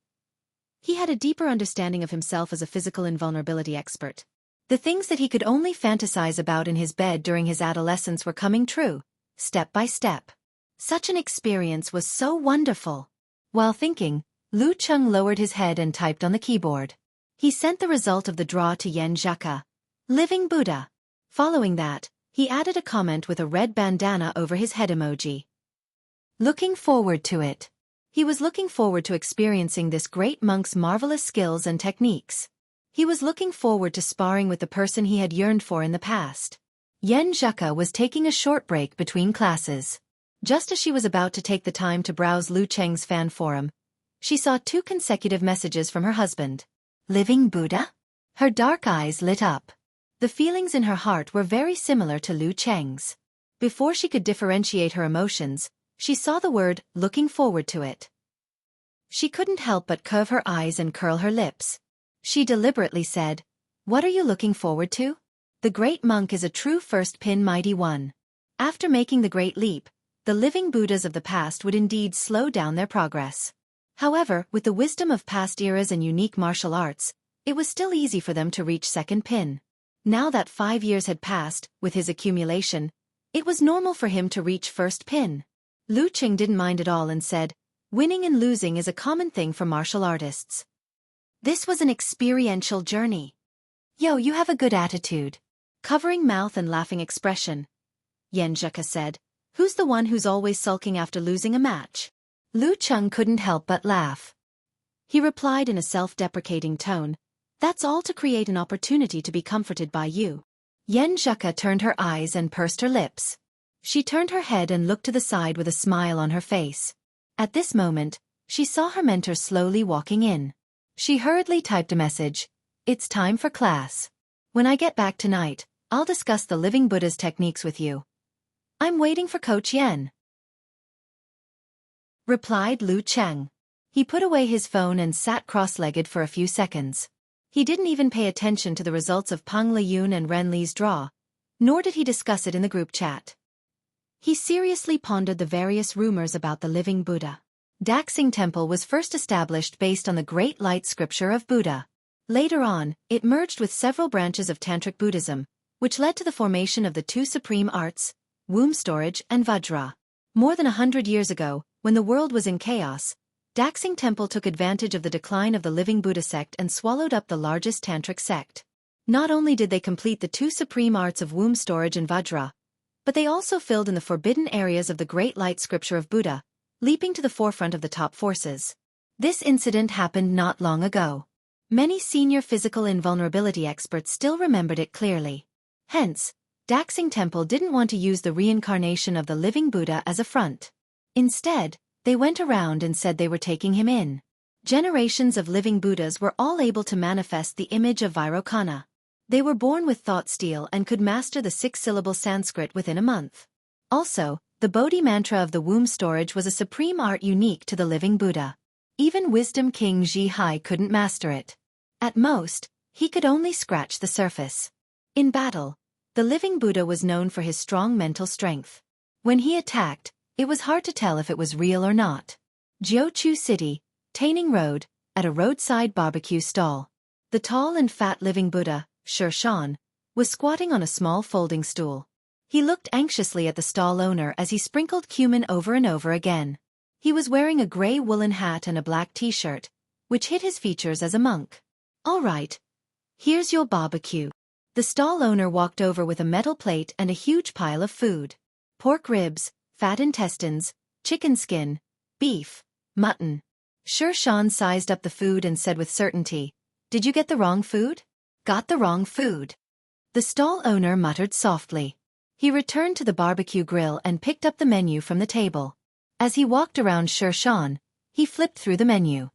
he had a deeper understanding of himself as a physical invulnerability expert. The things that he could only fantasize about in his bed during his adolescence were coming true, step by step. Such an experience was so wonderful. While thinking, Lu Cheng lowered his head and typed on the keyboard. He sent the result of the draw to Yen Zhaka, Living Buddha. Following that, he added a comment with a red bandana over his head emoji. Looking forward to it. He was looking forward to experiencing this great monk's marvelous skills and techniques. He was looking forward to sparring with the person he had yearned for in the past. Yen Zhaka was taking a short break between classes. Just as she was about to take the time to browse Lu Cheng's fan forum, she saw 2 consecutive messages from her husband. Living Buddha? Her dark eyes lit up. The feelings in her heart were very similar to Lu Cheng's. Before she could differentiate her emotions, she saw the word, looking forward to it. She couldn't help but curve her eyes and curl her lips. She deliberately said, What are you looking forward to? The great monk is a true first pin mighty one. After making the great leap, the living Buddhas of the past would indeed slow down their progress. However, with the wisdom of past eras and unique martial arts, it was still easy for them to reach second pin. Now that 5 years had passed, with his accumulation, it was normal for him to reach first pin. Lu Cheng didn't mind at all and said, Winning and losing is a common thing for martial artists. This was an experiential journey. Yo, you have a good attitude. Covering mouth and laughing expression. Yen Zhaka said, Who's the one who's always sulking after losing a match? Lu Cheng couldn't help but laugh. He replied in a self-deprecating tone, That's all to create an opportunity to be comforted by you. Yen Zhaka turned her eyes and pursed her lips. She turned her head and looked to the side with a smile on her face. At this moment, she saw her mentor slowly walking in. She hurriedly typed a message, It's time for class. When I get back tonight, I'll discuss the Living Buddha's techniques with you. I'm waiting for Coach Yen, replied Lu Cheng. He put away his phone and sat cross-legged for a few seconds. He didn't even pay attention to the results of Peng Liyun and Ren Li's draw, nor did he discuss it in the group chat. He seriously pondered the various rumors about the Living Buddha. Daxing Temple was first established based on the Great Light Scripture of Buddha. Later on, it merged with several branches of Tantric Buddhism, which led to the formation of the 2 supreme arts, womb storage and Vajra. More than 100 years ago, when the world was in chaos, Daxing Temple took advantage of the decline of the Living Buddha sect and swallowed up the largest Tantric sect. Not only did they complete the 2 supreme arts of womb storage and Vajra, but they also filled in the forbidden areas of the Great Light Scripture of Buddha, leaping to the forefront of the top forces. This incident happened not long ago. Many senior physical invulnerability experts still remembered it clearly. Hence, Daxing Temple didn't want to use the reincarnation of the Living Buddha as a front. Instead, they went around and said they were taking him in. Generations of living Buddhas were all able to manifest the image of Vairocana. They were born with thought steel and could master the 6-syllable Sanskrit within a month. Also, the Bodhi mantra of the womb storage was a supreme art unique to the living Buddha. Even Wisdom King Zhi couldn't master it. At most, he could only scratch the surface. In battle, the living Buddha was known for his strong mental strength. When he attacked, it was hard to tell if it was real or not. Jiuqiu City, Taining Road, at a roadside barbecue stall. The tall and fat living Buddha, Xiaofan, was squatting on a small folding stool. He looked anxiously at the stall owner as he sprinkled cumin over and over again. He was wearing a gray woolen hat and a black t-shirt, which hid his features as a monk. "All right. Here's your barbecue." The stall owner walked over with a metal plate and a huge pile of food. Pork ribs, fat intestines, chicken skin, beef, mutton. Xiaofan sized up the food and said with certainty, "Did you get the wrong food?" "Got the wrong food." The stall owner muttered softly. He returned to the barbecue grill and picked up the menu from the table. As he walked around Xiaofan, he flipped through the menu.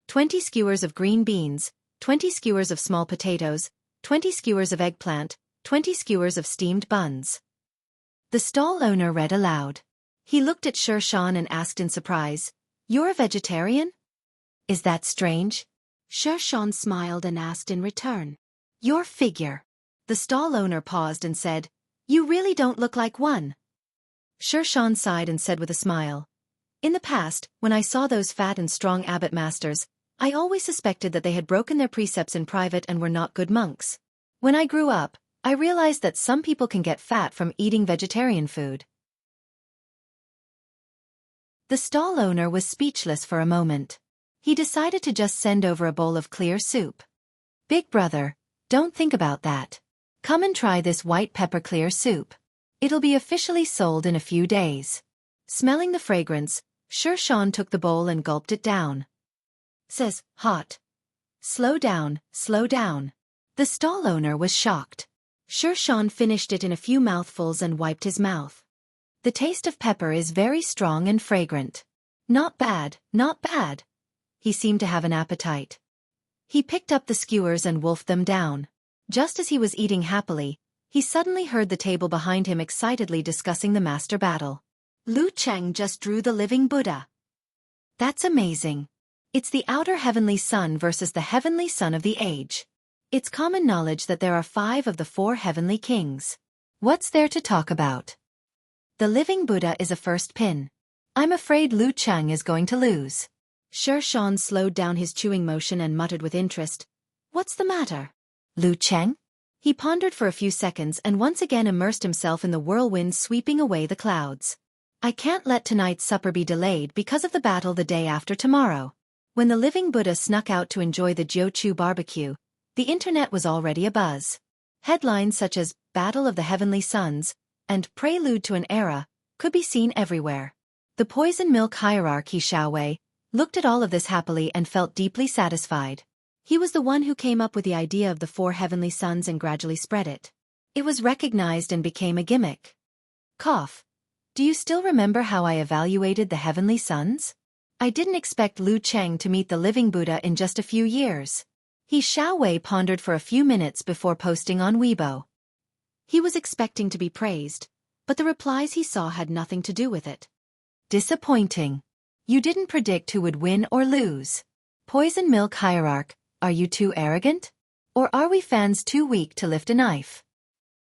20 skewers of green beans, 20 skewers of small potatoes, 20 skewers of eggplant, 20 skewers of steamed buns. The stall owner read aloud. He looked at Xiaofan and asked in surprise, "You're a vegetarian? Is that strange?" Xiaofan smiled and asked in return, "Your figure." The stall owner paused and said, "You really don't look like one." Xiaofan sighed and said with a smile, "In the past, when I saw those fat and strong abbot masters, I always suspected that they had broken their precepts in private and were not good monks. When I grew up, I realized that some people can get fat from eating vegetarian food." The stall owner was speechless for a moment. He decided to just send over a bowl of clear soup. "Big brother, don't think about that. Come and try this white pepper clear soup. It'll be officially sold in a few days." Smelling the fragrance, Xiaofan took the bowl and gulped it down. "Says, hot. Slow down, slow down." The stall owner was shocked. Xiaofan finished it in a few mouthfuls and wiped his mouth. "The taste of pepper is very strong and fragrant. Not bad, not bad." He seemed to have an appetite. He picked up the skewers and wolfed them down. Just as he was eating happily, he suddenly heard the table behind him excitedly discussing the master battle. "Lu Cheng just drew the living Buddha. That's amazing. It's the outer heavenly sun versus the heavenly sun of the age. It's common knowledge that there are 5 of the 4 heavenly kings. What's there to talk about? The living Buddha is a first pin. I'm afraid Lu Cheng is going to lose." Xiaofan slowed down his chewing motion and muttered with interest, "What's the matter? Lu Cheng?" He pondered for a few seconds and once again immersed himself in the whirlwind sweeping away the clouds. "I can't let tonight's supper be delayed because of the battle the day after tomorrow." When the living Buddha snuck out to enjoy the Jiuqiu barbecue, the internet was already abuzz. Headlines such as "Battle of the Heavenly Suns" and "Prelude to an Era" could be seen everywhere. The poison milk hierarchy Xiaowei looked at all of this happily and felt deeply satisfied. He was the one who came up with the idea of the 4 heavenly suns and gradually spread it. It was recognized and became a gimmick. Cough. "Do you still remember how I evaluated the heavenly suns? I didn't expect Lu Cheng to meet the living Buddha in just a few years." Xiaowei pondered for a few minutes before posting on Weibo. He was expecting to be praised, but the replies he saw had nothing to do with it. "Disappointing. You didn't predict who would win or lose. Poison milk hierarch, are you too arrogant? Or are we fans too weak to lift a knife?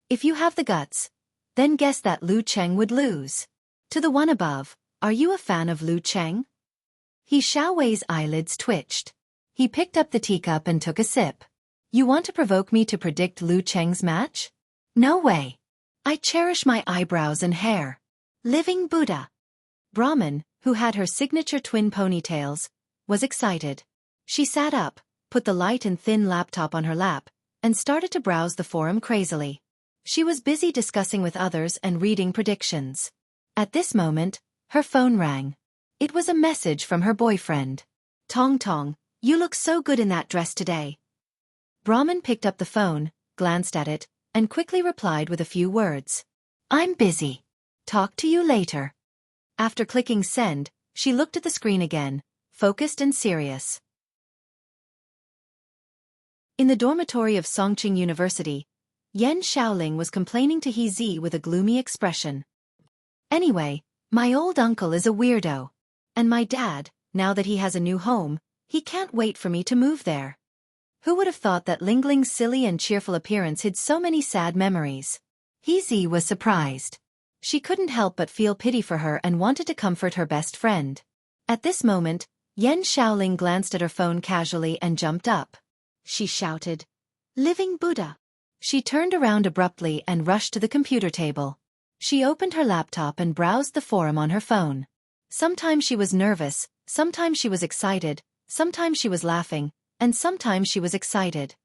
If you have the guts, then guess that Lu Cheng would lose." To the one above, "Are you a fan of Lu Cheng?" Xiaowei's eyelids twitched. He picked up the teacup and took a sip. "You want to provoke me to predict Lu Cheng's match? No way. I cherish my eyebrows and hair." Living Buddha. Brahmin, who had her signature twin ponytails, was excited. She sat up, put the light and thin laptop on her lap, and started to browse the forum crazily. She was busy discussing with others and reading predictions. At this moment, her phone rang. It was a message from her boyfriend. "Tong Tong, you look so good in that dress today." Brahmin picked up the phone, glanced at it, and quickly replied with a few words. "I'm busy. Talk to you later." After clicking send, she looked at the screen again, focused and serious. In the dormitory of Songqing University, Yan Xiaoling was complaining to He Zi with a gloomy expression. Anyway, my old uncle is a weirdo. And my dad, now that he has a new home, he can't wait for me to move there. Who would have thought that Lingling's silly and cheerful appearance hid so many sad memories? He Zi was surprised. She couldn't help but feel pity for her and wanted to comfort her best friend. At this moment, Yan Xiaoling glanced at her phone casually and jumped up. She shouted, "Living Buddha!" She turned around abruptly and rushed to the computer table. She opened her laptop and browsed the forum on her phone. Sometimes she was nervous, sometimes she was excited, sometimes she was laughing, and sometimes she was excited.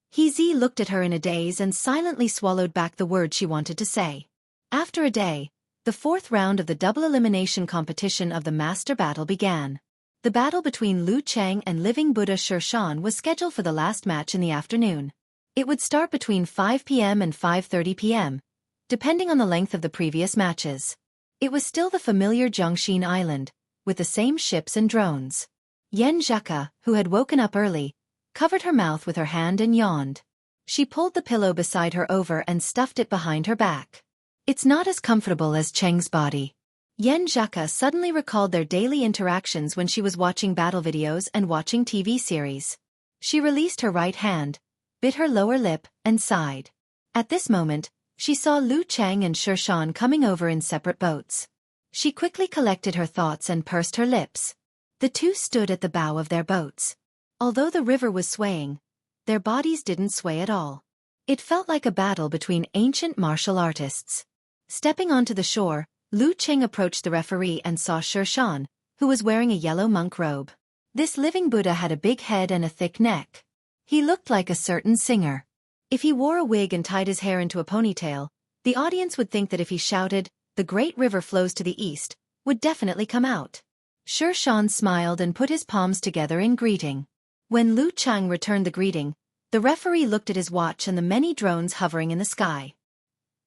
He Zi looked at her in a daze and silently swallowed back the words she wanted to say. After a day, the fourth round of the double elimination competition of the Master Battle began. The battle between Lu Cheng and Living Buddha Xiaofan was scheduled for the last match in the afternoon. It would start between 5 p.m. and 5:30 p.m., depending on the length of the previous matches. It was still the familiar Zhongxin Island, with the same ships and drones. Yan Zhaka, who had woken up early, covered her mouth with her hand and yawned. She pulled the pillow beside her over and stuffed it behind her back. It's not as comfortable as Cheng's body. Yan Zhaka suddenly recalled their daily interactions when she was watching battle videos and watching TV series. She released her right hand, bit her lower lip, and sighed. At this moment, she saw Lu Cheng and Xiaofan coming over in separate boats. She quickly collected her thoughts and pursed her lips. The two stood at the bow of their boats. Although the river was swaying, their bodies didn't sway at all. It felt like a battle between ancient martial artists. Stepping onto the shore, Lu Cheng approached the referee and saw Xiaofan, who was wearing a yellow monk robe. This living Buddha had a big head and a thick neck. He looked like a certain singer. If he wore a wig and tied his hair into a ponytail, the audience would think that if he shouted, "The great river flows to the east," would definitely come out. Xiaofan smiled and put his palms together in greeting. When Lu Cheng returned the greeting, the referee looked at his watch and the many drones hovering in the sky.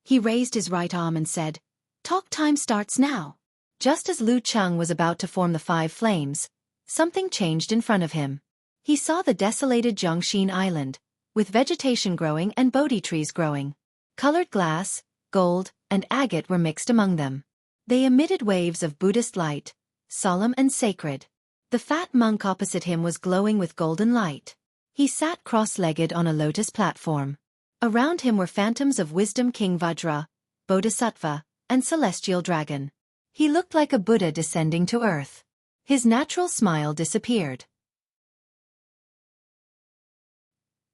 He raised his right arm and said, "Talk time starts now." Just as Lu Cheng was about to form the 5 flames, something changed in front of him. He saw the desolated Zhongxin Island, with vegetation growing and Bodhi trees growing. Colored glass, gold, and agate were mixed among them. They emitted waves of Buddhist light, solemn and sacred. The fat monk opposite him was glowing with golden light. He sat cross-legged on a lotus platform. Around him were phantoms of wisdom King Vajra, Bodhisattva, and celestial dragon. He looked like a Buddha descending to earth. His natural smile disappeared.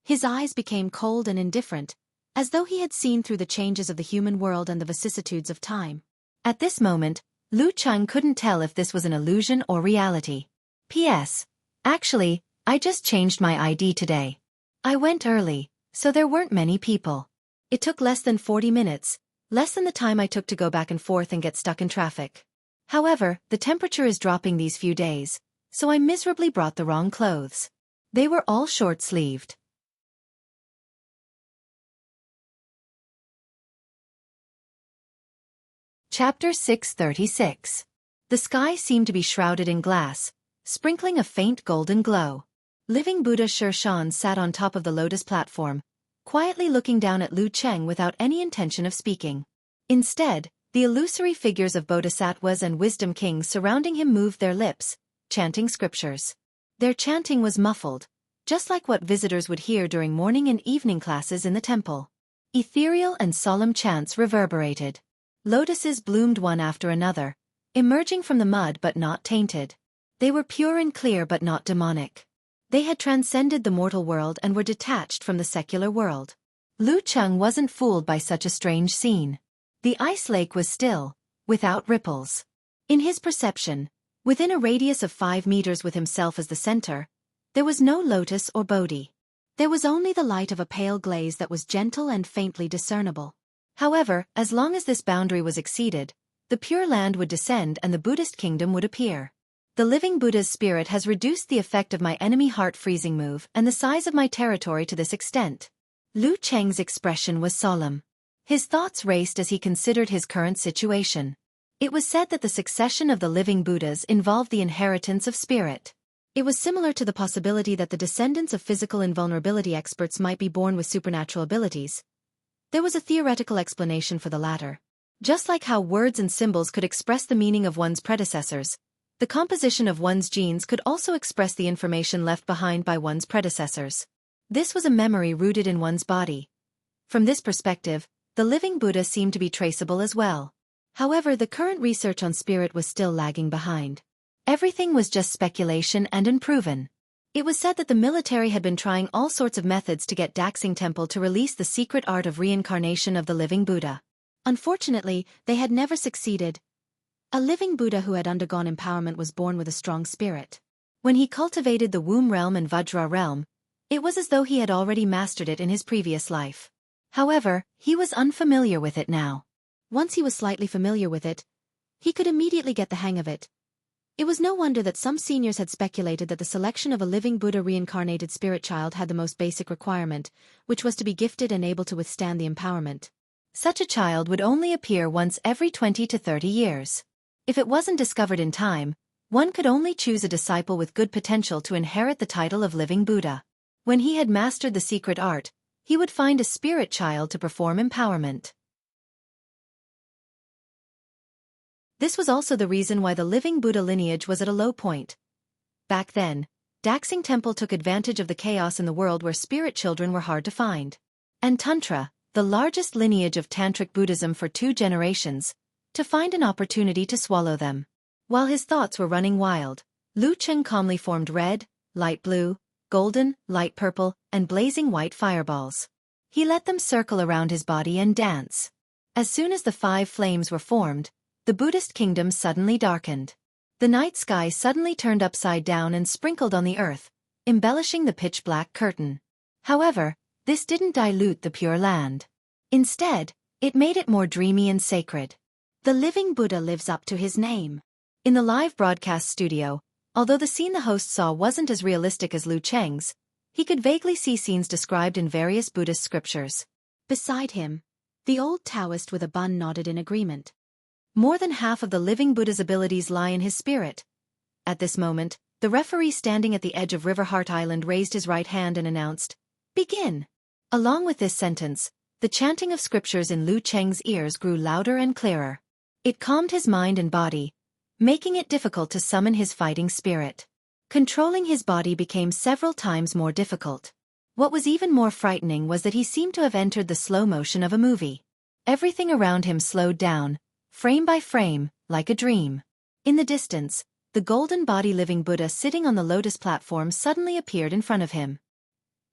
His eyes became cold and indifferent, as though he had seen through the changes of the human world and the vicissitudes of time. At this moment, Lu Cheng couldn't tell if this was an illusion or reality. P.S. Actually, I just changed my ID today. I went early, so there weren't many people. It took less than 40 minutes, less than the time I took to go back and forth and get stuck in traffic. However, the temperature is dropping these few days, so I miserably brought the wrong clothes. They were all short-sleeved. Chapter 636. The sky seemed to be shrouded in glass, sprinkling a faint golden glow. Living Buddha Xiaofan sat on top of the lotus platform, quietly looking down at Lu Cheng without any intention of speaking. Instead, the illusory figures of bodhisattvas and wisdom kings surrounding him moved their lips, chanting scriptures. Their chanting was muffled, just like what visitors would hear during morning and evening classes in the temple. Ethereal and solemn chants reverberated. Lotuses bloomed one after another, emerging from the mud but not tainted. They were pure and clear but not demonic. They had transcended the mortal world and were detached from the secular world. Lu Cheng wasn't fooled by such a strange scene. The ice lake was still, without ripples. In his perception, within a radius of 5 meters with himself as the center, there was no lotus or bodhi. There was only the light of a pale glaze that was gentle and faintly discernible. However, as long as this boundary was exceeded, the Pure Land would descend and the Buddhist kingdom would appear. The living Buddha's spirit has reduced the effect of my enemy heart freezing move and the size of my territory to this extent. Lu Cheng's expression was solemn. His thoughts raced as he considered his current situation. It was said that the succession of the living Buddhas involved the inheritance of spirit. It was similar to the possibility that the descendants of physical invulnerability experts might be born with supernatural abilities. There was a theoretical explanation for the latter. Just like how words and symbols could express the meaning of one's predecessors, the composition of one's genes could also express the information left behind by one's predecessors. This was a memory rooted in one's body. From this perspective, the living Buddha seemed to be traceable as well. However, the current research on spirit was still lagging behind. Everything was just speculation and unproven. It was said that the military had been trying all sorts of methods to get Daxing Temple to release the secret art of reincarnation of the living Buddha. Unfortunately, they had never succeeded. A living Buddha who had undergone empowerment was born with a strong spirit. When he cultivated the womb realm and Vajra realm, it was as though he had already mastered it in his previous life. However, he was unfamiliar with it now. Once he was slightly familiar with it, he could immediately get the hang of it. It was no wonder that some seniors had speculated that the selection of a living Buddha reincarnated spirit child had the most basic requirement, which was to be gifted and able to withstand the empowerment. Such a child would only appear once every 20 to 30 years. If it wasn't discovered in time, one could only choose a disciple with good potential to inherit the title of living Buddha. When he had mastered the secret art, he would find a spirit child to perform empowerment. This was also the reason why the living Buddha lineage was at a low point. Back then, Daxing Temple took advantage of the chaos in the world where spirit children were hard to find. And Tantra, the largest lineage of Tantric Buddhism for 2 generations, to find an opportunity to swallow them. While his thoughts were running wild, Lu Cheng calmly formed red, light blue, golden, light purple, and blazing white fireballs. He let them circle around his body and dance. As soon as the 5 flames were formed, the Buddhist kingdom suddenly darkened. The night sky suddenly turned upside down and sprinkled on the earth, embellishing the pitch-black curtain. However, this didn't dilute the pure land. Instead, it made it more dreamy and sacred. The living Buddha lives up to his name. In the live broadcast studio, although the scene the host saw wasn't as realistic as Lu Cheng's, he could vaguely see scenes described in various Buddhist scriptures. Beside him, the old Taoist with a bun nodded in agreement. More than half of the living Buddha's abilities lie in his spirit. At this moment, the referee standing at the edge of Riverheart Island raised his right hand and announced, "Begin." Along with this sentence, the chanting of scriptures in Lu Cheng's ears grew louder and clearer. It calmed his mind and body, making it difficult to summon his fighting spirit. Controlling his body became several times more difficult. What was even more frightening was that he seemed to have entered the slow motion of a movie. Everything around him slowed down, frame by frame, like a dream. In the distance, the golden body living Buddha sitting on the lotus platform suddenly appeared in front of him.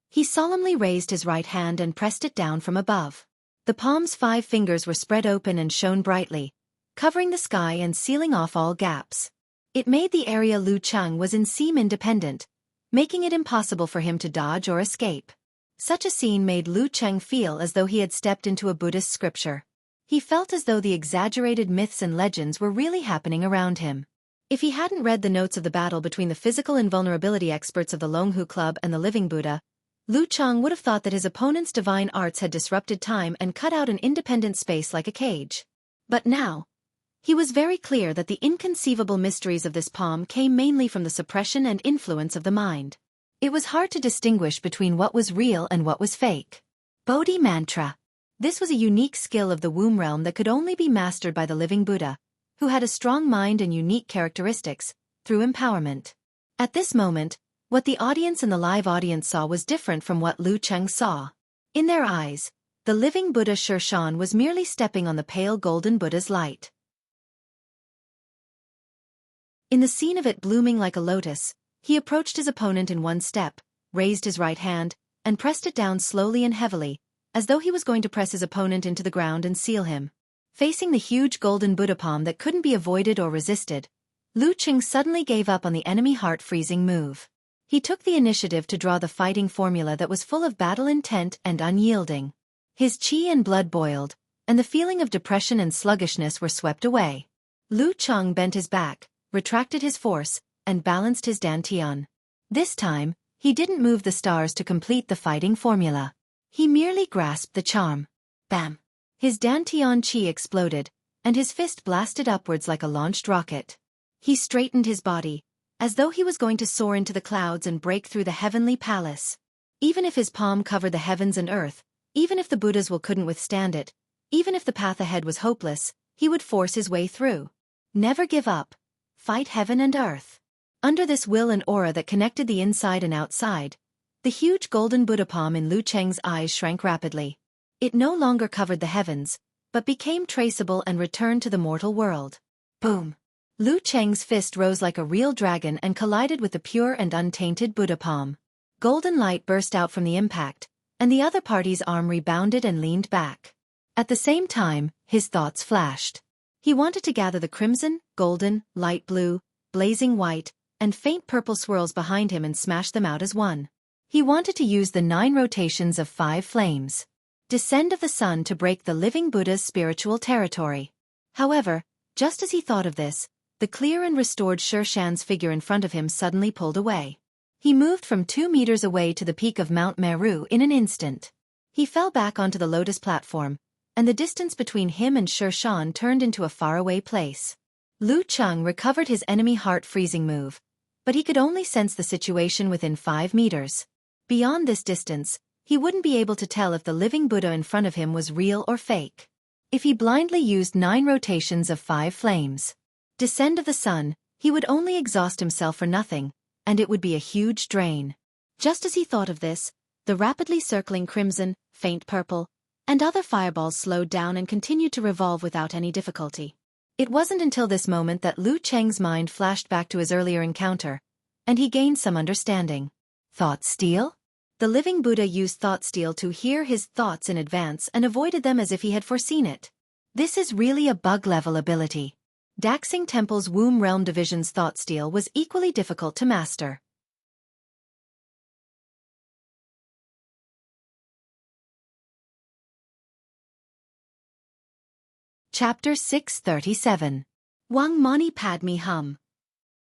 He solemnly raised his right hand and pressed it down from above. The palm's 5 fingers were spread open and shone brightly, covering the sky and sealing off all gaps. It made the area Lu Cheng was in seem independent, making it impossible for him to dodge or escape. Such a scene made Lu Cheng feel as though he had stepped into a Buddhist scripture. He felt as though the exaggerated myths and legends were really happening around him. If he hadn't read the notes of the battle between the physical invulnerability experts of the Longhu Club and the living Buddha, Lu Cheng would have thought that his opponent's divine arts had disrupted time and cut out an independent space like a cage. But now, he was very clear that the inconceivable mysteries of this palm came mainly from the suppression and influence of the mind. It was hard to distinguish between what was real and what was fake. Bodhi Mantra. This was a unique skill of the womb realm that could only be mastered by the living Buddha, who had a strong mind and unique characteristics, through empowerment. At this moment, what the audience and the live audience saw was different from what Lu Cheng saw. In their eyes, the living Buddha Xiaofan was merely stepping on the pale golden Buddha's light. In the scene of it blooming like a lotus, he approached his opponent in one step, raised his right hand, and pressed it down slowly and heavily, as though he was going to press his opponent into the ground and seal him. Facing the huge golden Buddha palm that couldn't be avoided or resisted, Lu Cheng suddenly gave up on the enemy heart-freezing move. He took the initiative to draw the fighting formula that was full of battle intent and unyielding. His chi and blood boiled, and the feeling of depression and sluggishness were swept away. Lu Cheng bent his back, retracted his force, and balanced his dantian. This time, he didn't move the stars to complete the fighting formula. He merely grasped the charm. Bam! His dantian chi exploded, and his fist blasted upwards like a launched rocket. He straightened his body, as though he was going to soar into the clouds and break through the heavenly palace. Even if his palm covered the heavens and earth, even if the Buddha's will couldn't withstand it, even if the path ahead was hopeless, he would force his way through. Never give up. Fight heaven and earth. Under this will and aura that connected the inside and outside, the huge golden Buddha palm in Lu Cheng's eyes shrank rapidly. It no longer covered the heavens, but became traceable and returned to the mortal world. Boom! Lu Cheng's fist rose like a real dragon and collided with the pure and untainted Buddha palm. Golden light burst out from the impact, and the other party's arm rebounded and leaned back. At the same time, his thoughts flashed. He wanted to gather the crimson, golden, light blue, blazing white, and faint purple swirls behind him and smash them out as one. He wanted to use the 9 rotations of 5 flames. Descend of the sun to break the living Buddha's spiritual territory. However, just as he thought of this, the clear and restored Xiaofan's figure in front of him suddenly pulled away. He moved from 2 meters away to the peak of Mount Meru in an instant. He fell back onto the lotus platform, and the distance between him and Xiaofan turned into a faraway place. Lu Cheng recovered his enemy heart-freezing move, but he could only sense the situation within 5 meters. Beyond this distance, he wouldn't be able to tell if the living Buddha in front of him was real or fake. If he blindly used 9 rotations of 5 flames, descend of the sun, he would only exhaust himself for nothing, and it would be a huge drain. Just as he thought of this, the rapidly circling crimson, faint purple, and other fireballs slowed down and continued to revolve without any difficulty. It wasn't until this moment that Lu Cheng's mind flashed back to his earlier encounter, and he gained some understanding. Thought steal? The living Buddha used thought steal to hear his thoughts in advance and avoided them as if he had foreseen it. This is really a bug-level ability. Daxing Temple's Womb Realm Division's thought steal was equally difficult to master. Chapter 637. Wang Mani Padme Hum.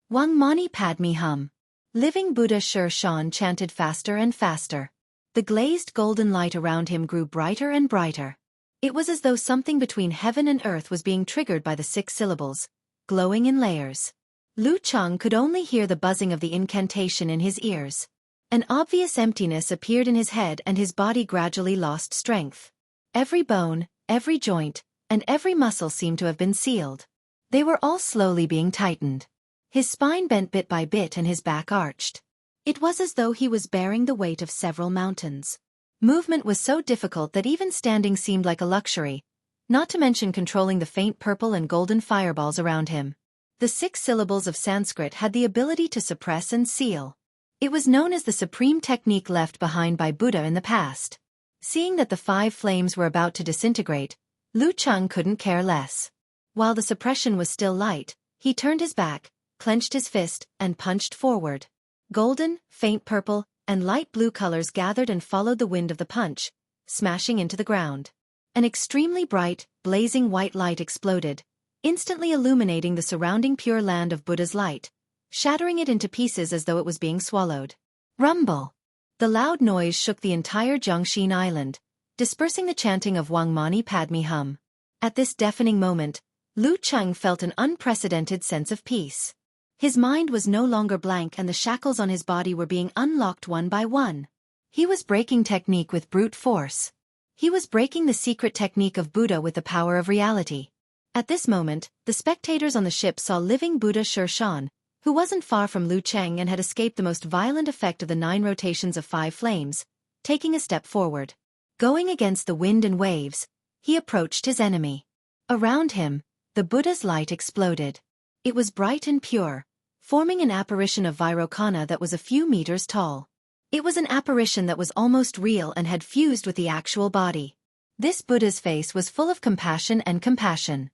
Wang Mani Padme Hum. Living Buddha Xiaofan chanted faster and faster. The glazed golden light around him grew brighter and brighter. It was as though something between heaven and earth was being triggered by the 6 syllables, glowing in layers. Lu Cheng could only hear the buzzing of the incantation in his ears. An obvious emptiness appeared in his head and his body gradually lost strength. Every bone, every joint, and every muscle seemed to have been sealed. They were all slowly being tightened. His spine bent bit by bit and his back arched. It was as though he was bearing the weight of several mountains. Movement was so difficult that even standing seemed like a luxury, not to mention controlling the faint purple and golden fireballs around him. The 6 syllables of Sanskrit had the ability to suppress and seal. It was known as the supreme technique left behind by Buddha in the past. Seeing that the 5 flames were about to disintegrate, Lu Cheng couldn't care less. While the suppression was still light, he turned his back, clenched his fist, and punched forward. Golden, faint purple, and light blue colors gathered and followed the wind of the punch, smashing into the ground. An extremely bright, blazing white light exploded, instantly illuminating the surrounding pure land of Buddha's light, shattering it into pieces as though it was being swallowed. Rumble! The loud noise shook the entire Jiangxin island, dispersing the chanting of Wang Mani Padme Hum. At this deafening moment, Lu Cheng felt an unprecedented sense of peace. His mind was no longer blank and the shackles on his body were being unlocked one by one. He was breaking technique with brute force. He was breaking the secret technique of Buddha with the power of reality. At this moment, the spectators on the ship saw living Buddha Xiaofan, who wasn't far from Lu Cheng and had escaped the most violent effect of the 9 rotations of 5 flames, taking a step forward. Going against the wind and waves, he approached his enemy. Around him, the Buddha's light exploded. It was bright and pure, forming an apparition of Vairocana that was a few meters tall. It was an apparition that was almost real and had fused with the actual body. This Buddha's face was full of compassion and compassion.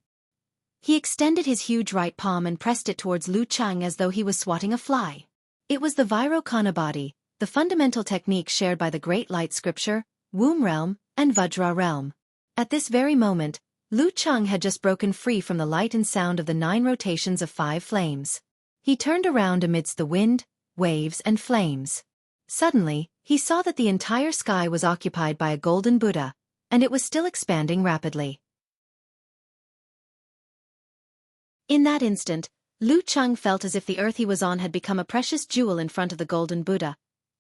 He extended his huge right palm and pressed it towards Lu Cheng as though he was swatting a fly. It was the Vairocana body, the fundamental technique shared by the Great Light Scripture, Womb Realm, and Vajra Realm. At this very moment, Lu Cheng had just broken free from the light and sound of the 9 rotations of 5 flames. He turned around amidst the wind, waves, and flames. Suddenly, he saw that the entire sky was occupied by a golden Buddha, and it was still expanding rapidly. In that instant, Lu Cheng felt as if the earth he was on had become a precious jewel in front of the golden Buddha,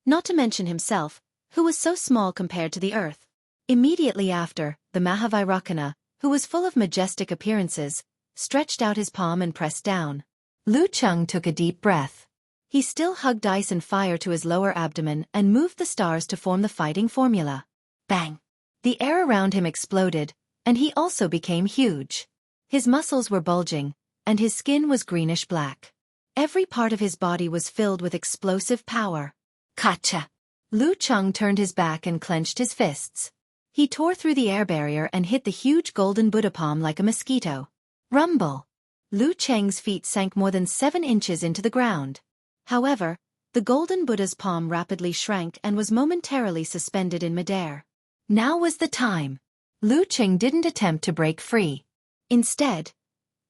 not to mention himself, who was so small compared to the earth. Immediately after, the Mahavairakana, who was full of majestic appearances, stretched out his palm and pressed down. Lu Cheng took a deep breath. He still hugged ice and fire to his lower abdomen and moved the stars to form the fighting formula. Bang! The air around him exploded, and he also became huge. His muscles were bulging, and his skin was greenish-black. Every part of his body was filled with explosive power. Kacha! Lu Cheng turned his back and clenched his fists. He tore through the air barrier and hit the huge golden Buddha palm like a mosquito. Rumble! Lu Cheng's feet sank more than 7 inches into the ground. However, the golden Buddha's palm rapidly shrank and was momentarily suspended in midair. Now was the time. Lu Cheng didn't attempt to break free. Instead,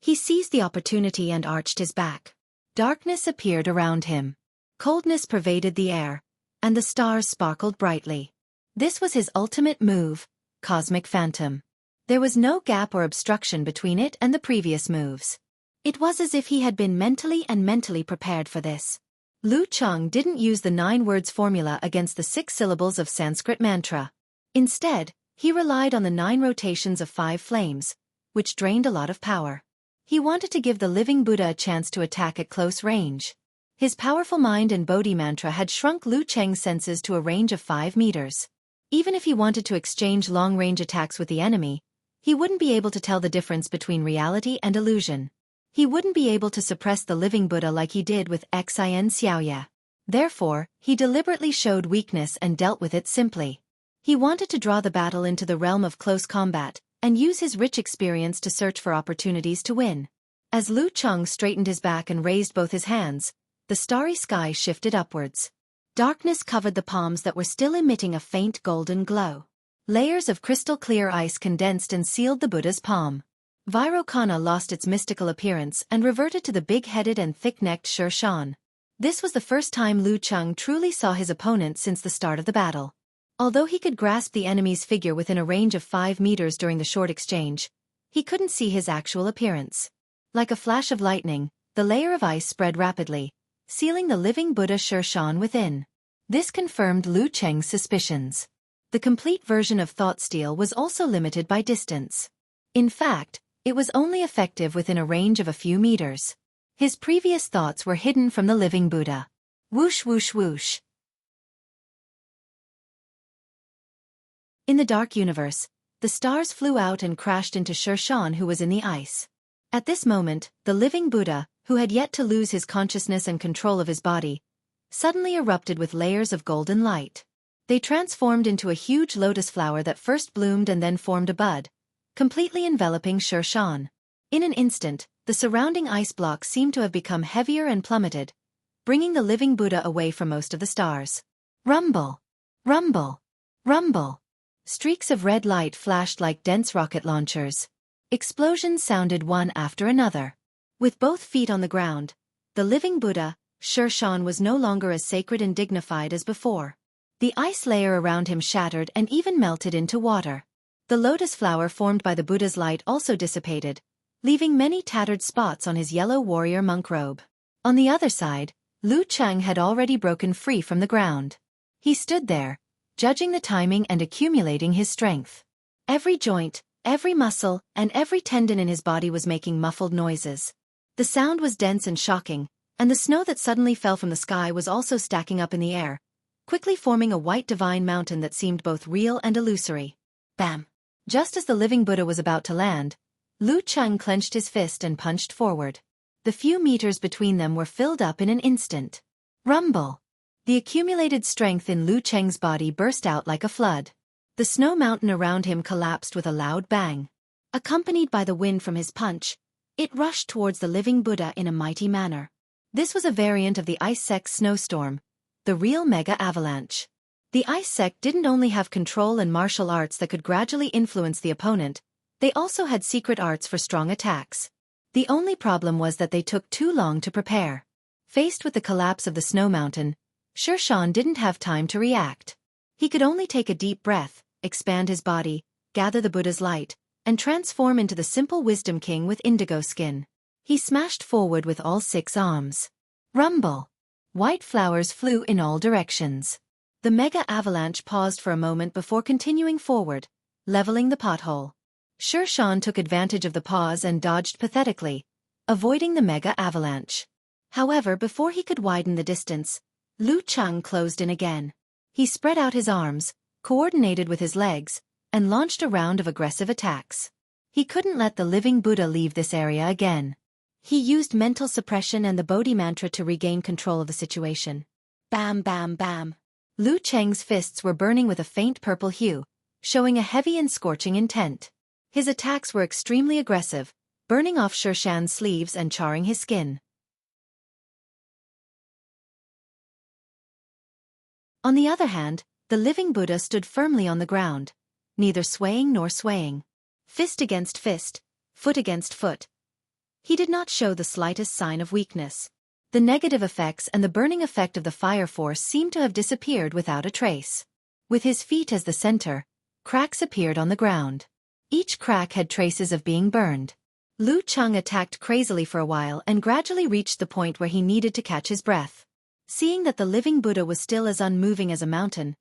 he seized the opportunity and arched his back. Darkness appeared around him. Coldness pervaded the air, and the stars sparkled brightly. This was his ultimate move, Cosmic Phantom. There was no gap or obstruction between it and the previous moves. It was as if he had been mentally prepared for this. Lu Cheng didn't use the 9 words formula against the 6 syllables of Sanskrit mantra. Instead, he relied on the 9 rotations of 5 flames, which drained a lot of power. He wanted to give the living Buddha a chance to attack at close range. His powerful mind and Bodhi mantra had shrunk Lu Cheng's senses to a range of 5 meters. Even if he wanted to exchange long-range attacks with the enemy, he wouldn't be able to tell the difference between reality and illusion. He wouldn't be able to suppress the living Buddha like he did with Xin Xiaoya. Therefore, he deliberately showed weakness and dealt with it simply. He wanted to draw the battle into the realm of close combat, and use his rich experience to search for opportunities to win. As Lu Cheng straightened his back and raised both his hands, the starry sky shifted upwards. Darkness covered the palms that were still emitting a faint golden glow. Layers of crystal-clear ice condensed and sealed the Buddha's palm. Vairocana lost its mystical appearance and reverted to the big-headed and thick-necked Xiaofan. This was the first time Lu Cheng truly saw his opponent since the start of the battle. Although he could grasp the enemy's figure within a range of 5 meters during the short exchange, he couldn't see his actual appearance. Like a flash of lightning, the layer of ice spread rapidly, sealing the living Buddha Xiaofan within. This confirmed Lu Cheng's suspicions. The complete version of Thought Steel was also limited by distance. In fact, it was only effective within a range of a few meters. His previous thoughts were hidden from the living Buddha. Whoosh whoosh whoosh. In the dark universe, the stars flew out and crashed into Xiaofan, who was in the ice. At this moment, the living Buddha, who had yet to lose his consciousness and control of his body, suddenly erupted with layers of golden light. They transformed into a huge lotus flower that first bloomed and then formed a bud, completely enveloping Xiaofan. In an instant, the surrounding ice blocks seemed to have become heavier and plummeted, bringing the living Buddha away from most of the stars. Rumble! Rumble! Rumble! Streaks of red light flashed like dense rocket launchers. Explosions sounded one after another. With both feet on the ground, the living Buddha, Xiaofan, was no longer as sacred and dignified as before. The ice layer around him shattered and even melted into water. The lotus flower formed by the Buddha's light also dissipated, leaving many tattered spots on his yellow warrior monk robe. On the other side, Lu Cheng had already broken free from the ground. He stood there, judging the timing and accumulating his strength. Every joint, every muscle, and every tendon in his body was making muffled noises. The sound was dense and shocking, and the snow that suddenly fell from the sky was also stacking up in the air, quickly forming a white divine mountain that seemed both real and illusory. Bam! Just as the living Buddha was about to land, Lu Cheng clenched his fist and punched forward. The few meters between them were filled up in an instant. Rumble! The accumulated strength in Lu Cheng's body burst out like a flood. The snow mountain around him collapsed with a loud bang. Accompanied by the wind from his punch, it rushed towards the living Buddha in a mighty manner. This was a variant of the ice sect's snowstorm, the real mega avalanche. The ice sect didn't only have control and martial arts that could gradually influence the opponent, they also had secret arts for strong attacks. The only problem was that they took too long to prepare. Faced with the collapse of the snow mountain, Xiaofan didn't have time to react. He could only take a deep breath, expand his body, gather the Buddha's light, and transform into the simple wisdom king with indigo skin. He smashed forward with all 6 arms. Rumble! White flowers flew in all directions. The mega avalanche paused for a moment before continuing forward, leveling the pothole. Xiaofan took advantage of the pause and dodged pathetically, avoiding the mega avalanche. However, before he could widen the distance, Lu Cheng closed in again. He spread out his arms, coordinated with his legs, and launched a round of aggressive attacks. He couldn't let the living Buddha leave this area again. He used mental suppression and the Bodhi mantra to regain control of the situation. Bam bam bam. Lu Cheng's fists were burning with a faint purple hue, showing a heavy and scorching intent. His attacks were extremely aggressive, burning off Xiaofan's sleeves and charring his skin. On the other hand, the living Buddha stood firmly on the ground, neither swaying nor swaying. Fist against fist, foot against foot. He did not show the slightest sign of weakness. The negative effects and the burning effect of the fire force seemed to have disappeared without a trace. With his feet as the center, cracks appeared on the ground. Each crack had traces of being burned. Lu Cheng attacked crazily for a while and gradually reached the point where he needed to catch his breath. Seeing that the living Buddha was still as unmoving as a mountain,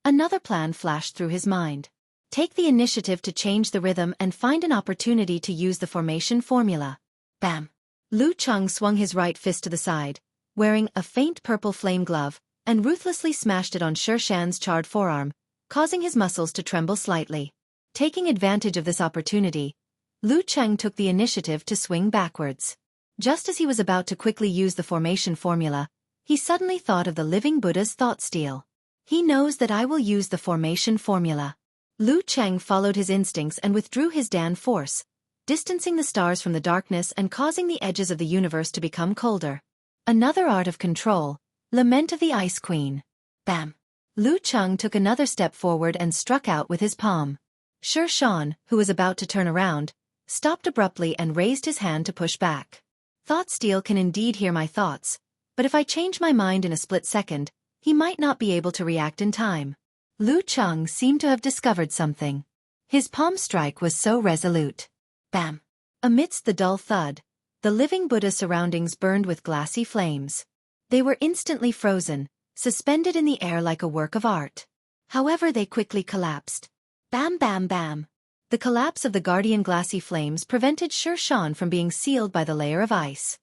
another plan flashed through his mind. Take the initiative to change the rhythm and find an opportunity to use the formation formula. Bam! Lu Cheng swung his right fist to the side, wearing a faint purple flame glove, and ruthlessly smashed it on Xiaofan's charred forearm, causing his muscles to tremble slightly. Taking advantage of this opportunity, Lu Cheng took the initiative to swing backwards. Just as he was about to quickly use the formation formula, he suddenly thought of the living Buddha's thought steal. He knows that I will use the formation formula. Lu Cheng followed his instincts and withdrew his Dan force, distancing the stars from the darkness and causing the edges of the universe to become colder. Another art of control, Lament of the Ice Queen. Bam! Lu Cheng took another step forward and struck out with his palm. Xiaofan, who was about to turn around, stopped abruptly and raised his hand to push back. Thought steal can indeed hear my thoughts, but if I change my mind in a split second, he might not be able to react in time. Lu Cheng seemed to have discovered something. His palm strike was so resolute. Bam! Amidst the dull thud, the living Buddha's surroundings burned with glassy flames. They were instantly frozen, suspended in the air like a work of art. However, they quickly collapsed. Bam bam bam! The collapse of the guardian glassy flames prevented Xiaofan from being sealed by the layer of ice.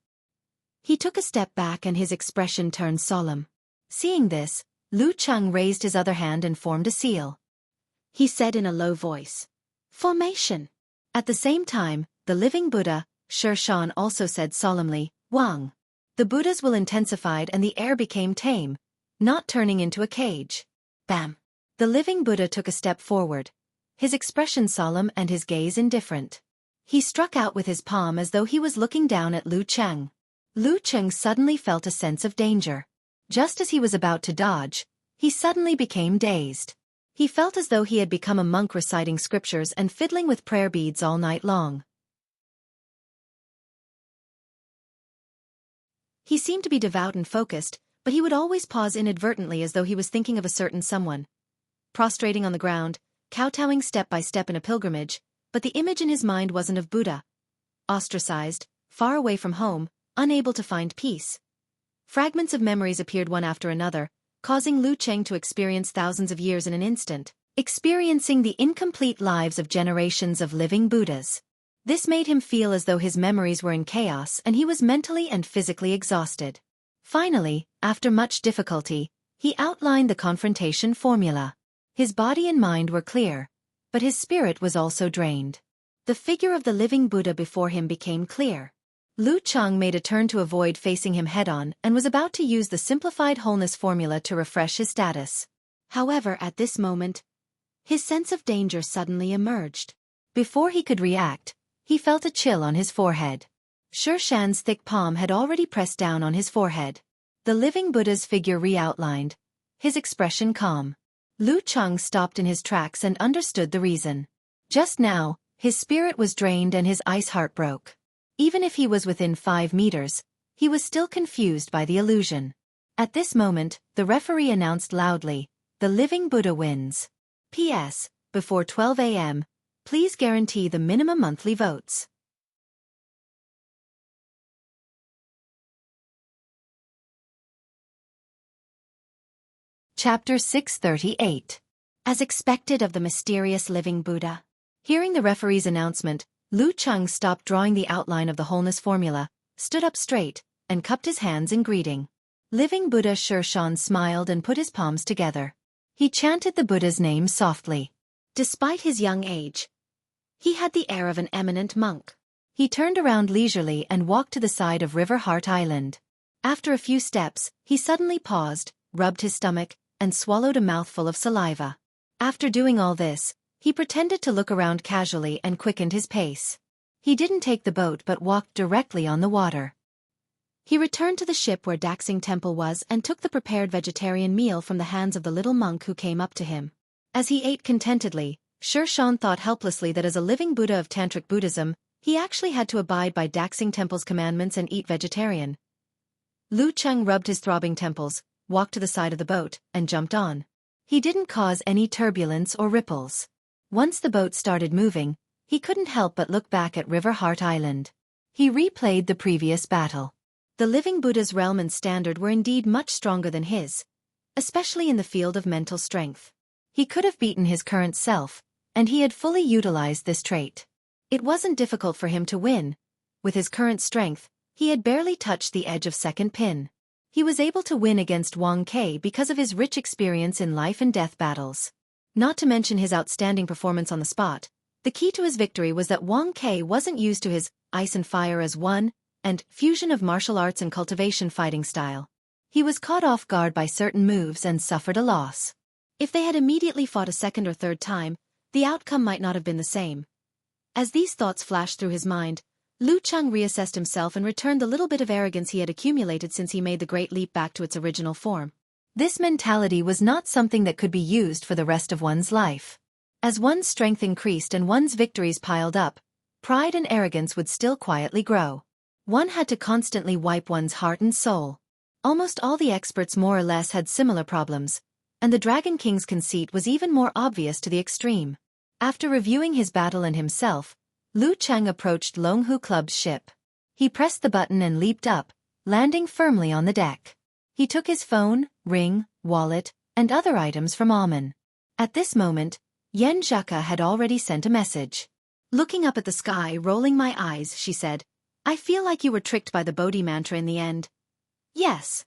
He took a step back and his expression turned solemn. Seeing this, Lu Cheng raised his other hand and formed a seal. He said in a low voice, "Formation." At the same time, the living Buddha, Xiaofan, also said solemnly, "Wang." The Buddha's will intensified and the air became tame, not turning into a cage. Bam! The living Buddha took a step forward, his expression solemn and his gaze indifferent. He struck out with his palm as though he was looking down at Lu Cheng. Lu Cheng suddenly felt a sense of danger. Just as he was about to dodge, he suddenly became dazed. He felt as though he had become a monk reciting scriptures and fiddling with prayer beads all night long. He seemed to be devout and focused, but he would always pause inadvertently as though he was thinking of a certain someone. Prostrating on the ground, kowtowing step by step in a pilgrimage, but the image in his mind wasn't of Buddha. Ostracized, far away from home, unable to find peace. Fragments of memories appeared one after another, causing Lu Cheng to experience thousands of years in an instant, experiencing the incomplete lives of generations of living Buddhas. This made him feel as though his memories were in chaos and he was mentally and physically exhausted. Finally, after much difficulty, he outlined the confrontation formula. His body and mind were clear, but his spirit was also drained. The figure of the living Buddha before him became clear. Lu Cheng made a turn to avoid facing him head-on and was about to use the simplified wholeness formula to refresh his status. However, at this moment, his sense of danger suddenly emerged. Before he could react, he felt a chill on his forehead. Xiaofan's thick palm had already pressed down on his forehead. The living Buddha's figure re-outlined, his expression calm. Lu Cheng stopped in his tracks and understood the reason. Just now, his spirit was drained and his ice heart broke. Even if he was within 5 meters, he was still confused by the illusion. At this moment, the referee announced loudly, "The living Buddha wins. P.S. Before 12 a.m., please guarantee the minimum monthly votes." Chapter 638. As expected of the mysterious living Buddha. Hearing the referee's announcement, Lu Cheng stopped drawing the outline of the wholeness formula, stood up straight, and cupped his hands in greeting. Living Buddha Xiaofan smiled and put his palms together. He chanted the Buddha's name softly. Despite his young age, he had the air of an eminent monk. He turned around leisurely and walked to the side of River Heart Island. After a few steps, he suddenly paused, rubbed his stomach, and swallowed a mouthful of saliva. After doing all this, he pretended to look around casually and quickened his pace. He didn't take the boat but walked directly on the water. He returned to the ship where Daxing Temple was and took the prepared vegetarian meal from the hands of the little monk who came up to him. As he ate contentedly, Xiaofan thought helplessly that as a living Buddha of Tantric Buddhism, he actually had to abide by Daxing Temple's commandments and eat vegetarian. Lu Cheng rubbed his throbbing temples, walked to the side of the boat, and jumped on. He didn't cause any turbulence or ripples. Once the boat started moving, he couldn't help but look back at River Heart Island. He replayed the previous battle. The living Buddha's realm and standard were indeed much stronger than his, especially in the field of mental strength. He could have beaten his current self, and he had fully utilized this trait. It wasn't difficult for him to win. With his current strength, he had barely touched the edge of second pin. He was able to win against Wang Kai because of his rich experience in life and death battles. Not to mention his outstanding performance on the spot, the key to his victory was that Wang Kai wasn't used to his ice and fire as one, and fusion of martial arts and cultivation fighting style. He was caught off guard by certain moves and suffered a loss. If they had immediately fought a second or third time, the outcome might not have been the same. As these thoughts flashed through his mind, Lu Cheng reassessed himself and returned the little bit of arrogance he had accumulated since he made the great leap back to its original form. This mentality was not something that could be used for the rest of one's life. As one's strength increased and one's victories piled up, pride and arrogance would still quietly grow. One had to constantly wipe one's heart and soul. Almost all the experts more or less had similar problems, and the Dragon King's conceit was even more obvious to the extreme. After reviewing his battle and himself, Lu Cheng approached Long Hu Club's ship. He pressed the button and leaped up, landing firmly on the deck. He took his phone, ring, wallet, and other items from Amen. At this moment, Yen Zhaka had already sent a message. Looking up at the sky, rolling my eyes, she said, "I feel like you were tricked by the Bodhi mantra in the end." "Yes."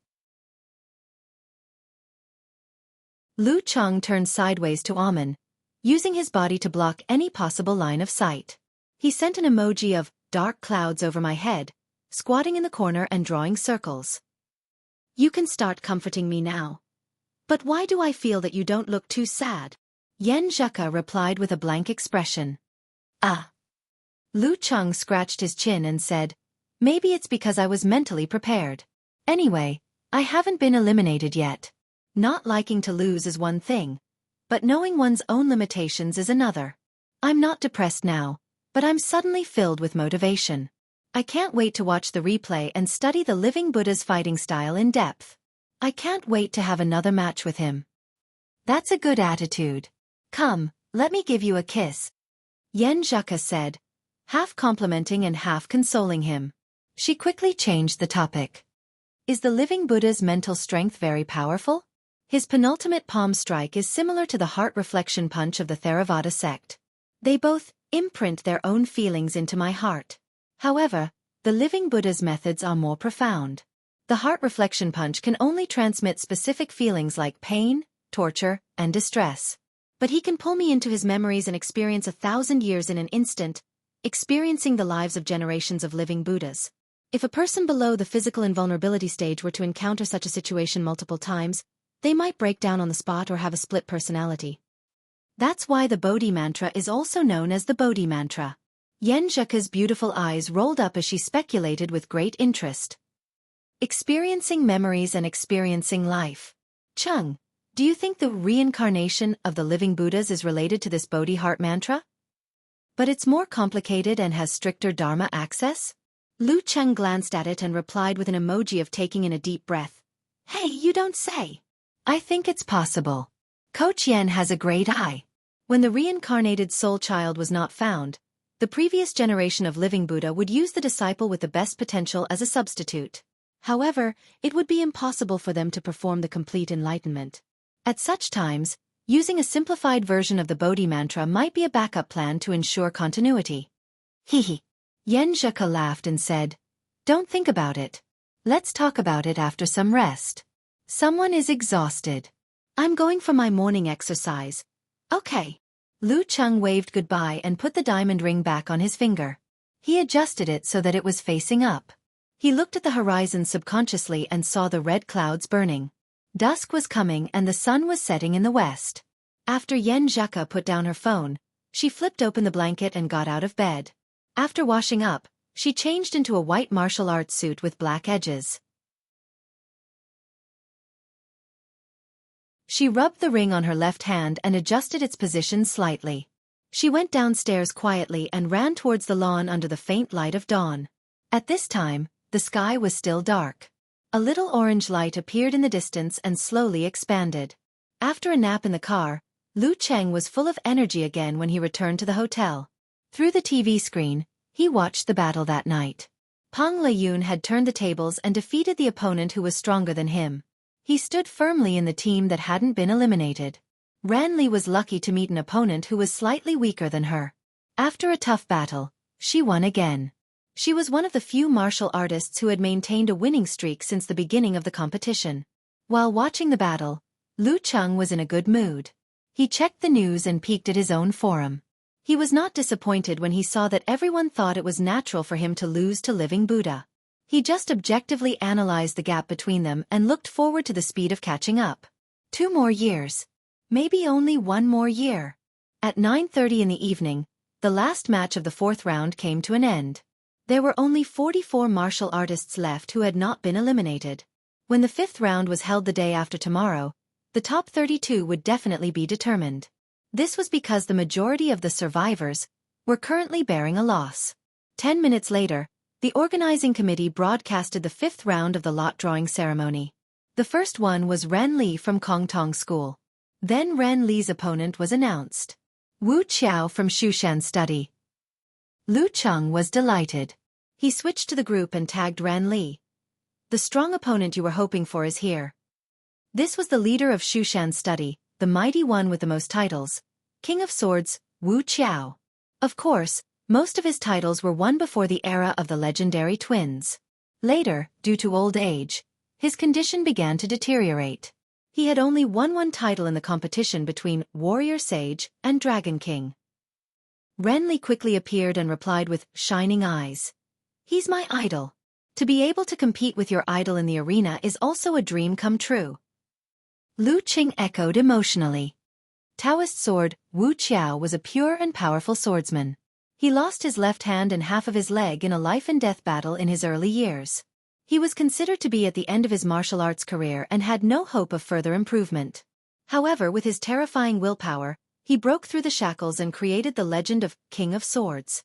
Lu Cheng turned sideways to Amen, using his body to block any possible line of sight. He sent an emoji of dark clouds over my head, squatting in the corner and drawing circles. "You can start comforting me now. But why do I feel that you don't look too sad?" Yen Zhaka replied with a blank expression. "Ah." Lu Cheng scratched his chin and said, "Maybe it's because I was mentally prepared. Anyway, I haven't been eliminated yet. Not liking to lose is one thing, but knowing one's own limitations is another. I'm not depressed now, but I'm suddenly filled with motivation. I can't wait to watch the replay and study the living Buddha's fighting style in depth. I can't wait to have another match with him." "That's a good attitude. Come, let me give you a kiss," Yen Zhaka said, half complimenting and half consoling him. She quickly changed the topic. "Is the living Buddha's mental strength very powerful? His penultimate palm strike is similar to the heart reflection punch of the Theravada sect. They both imprint their own feelings into my heart. However, the living Buddha's methods are more profound. The heart reflection punch can only transmit specific feelings like pain, torture, and distress. But he can pull me into his memories and experience 1,000 years in an instant, experiencing the lives of generations of living Buddhas. If a person below the physical invulnerability stage were to encounter such a situation multiple times, they might break down on the spot or have a split personality. That's why the Bodhi mantra is also known as the Bodhi mantra." Yen Zhaka's beautiful eyes rolled up as she speculated with great interest. "Experiencing memories and experiencing life. Cheng, do you think the reincarnation of the living Buddhas is related to this Bodhi heart mantra? But it's more complicated and has stricter Dharma access?" Lu Cheng glanced at it and replied with an emoji of taking in a deep breath. "Hey, you don't say." "I think it's possible. Coach Yen has a great eye." When the reincarnated soul child was not found, the previous generation of living Buddha would use the disciple with the best potential as a substitute. However, it would be impossible for them to perform the complete enlightenment. At such times, using a simplified version of the Bodhi mantra might be a backup plan to ensure continuity. Hehe. Yen Zheke laughed and said, "Don't think about it. Let's talk about it after some rest. Someone is exhausted. I'm going for my morning exercise." Okay. Lu Cheng waved goodbye and put the diamond ring back on his finger. He adjusted it so that it was facing up. He looked at the horizon subconsciously and saw the red clouds burning. Dusk was coming and the sun was setting in the west. After Yen Zheke put down her phone, she flipped open the blanket and got out of bed. After washing up, she changed into a white martial arts suit with black edges. She rubbed the ring on her left hand and adjusted its position slightly. She went downstairs quietly and ran towards the lawn under the faint light of dawn. At this time, the sky was still dark. A little orange light appeared in the distance and slowly expanded. After a nap in the car, Lu Cheng was full of energy again when he returned to the hotel. Through the TV screen, he watched the battle that night. Peng Liyun had turned the tables and defeated the opponent who was stronger than him. He stood firmly in the team that hadn't been eliminated. Ran Li was lucky to meet an opponent who was slightly weaker than her. After a tough battle, she won again. She was one of the few martial artists who had maintained a winning streak since the beginning of the competition. While watching the battle, Lu Cheng was in a good mood. He checked the news and peeked at his own forum. He was not disappointed when he saw that everyone thought it was natural for him to lose to Living Buddha. He just objectively analyzed the gap between them and looked forward to the speed of catching up. 2 more years. Maybe only 1 more year. At 9:30 in the evening, the last match of the 4th round came to an end. There were only 44 martial artists left who had not been eliminated. When the 5th round was held the day after tomorrow, the top 32 would definitely be determined. This was because the majority of the survivors were currently bearing a loss. 10 minutes later, the organizing committee broadcasted the 5th round of the lot drawing ceremony. The first one was Ren Li from Kongtong School. Then Ren Li's opponent was announced. Wuxia from Shushan Study. Lu Cheng was delighted. He switched to the group and tagged Ren Li. "The strong opponent you were hoping for is here." This was the leader of Shushan Study, the mighty one with the most titles, King of Swords, Wu Qiao. Of course, most of his titles were won before the era of the legendary twins. Later, due to old age, his condition began to deteriorate. He had only won 1 title in the competition between Warrior Sage and Dragon King. Ren Li quickly appeared and replied with shining eyes. "He's my idol. To be able to compete with your idol in the arena is also a dream come true." Lu Cheng echoed emotionally. Taoist sword, Wu Qiao was a pure and powerful swordsman. He lost his left hand and half of his leg in a life-and-death battle in his early years. He was considered to be at the end of his martial arts career and had no hope of further improvement. However, with his terrifying willpower, he broke through the shackles and created the legend of King of Swords.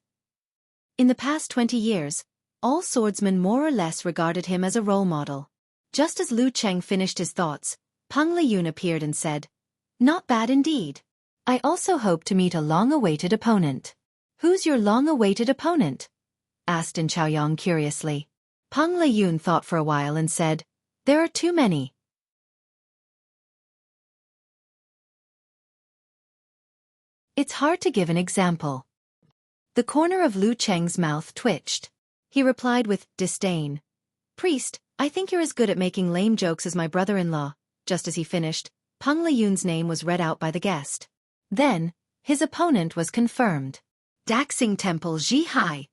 In the past 20 years, all swordsmen more or less regarded him as a role model. Just as Lu Cheng finished his thoughts, Peng Liyun appeared and said, "Not bad indeed. I also hope to meet a long-awaited opponent." "Who's your long-awaited opponent?" asked In Chaoyong curiously. Peng Liyun thought for a while and said, "There are too many." It's hard to give an example. The corner of Lu Cheng's mouth twitched. He replied with disdain, "Priest, I think you're as good at making lame jokes as my brother-in-law." Just as he finished, Peng Liyun's name was read out by the guest. Then, his opponent was confirmed. Daxing Temple Ji Hai.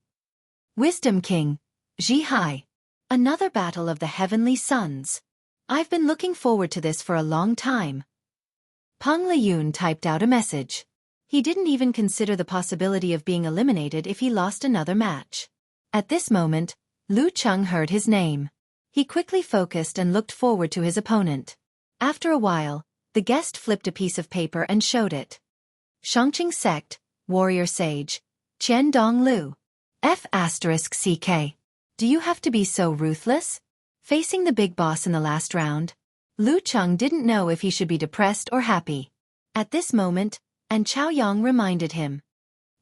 Wisdom King, Ji Hai. Another battle of the heavenly sons. I've been looking forward to this for a long time. Peng Liyun typed out a message. He didn't even consider the possibility of being eliminated if he lost another match. At this moment, Lu Cheng heard his name. He quickly focused and looked forward to his opponent. After a while, the guest flipped a piece of paper and showed it. Shangqing Sect, Warrior Sage, Qian Dong Lu. F***CK. Do you have to be so ruthless? Facing the big boss in the last round, Lu Cheng didn't know if he should be depressed or happy. At this moment, An Chaoyong reminded him.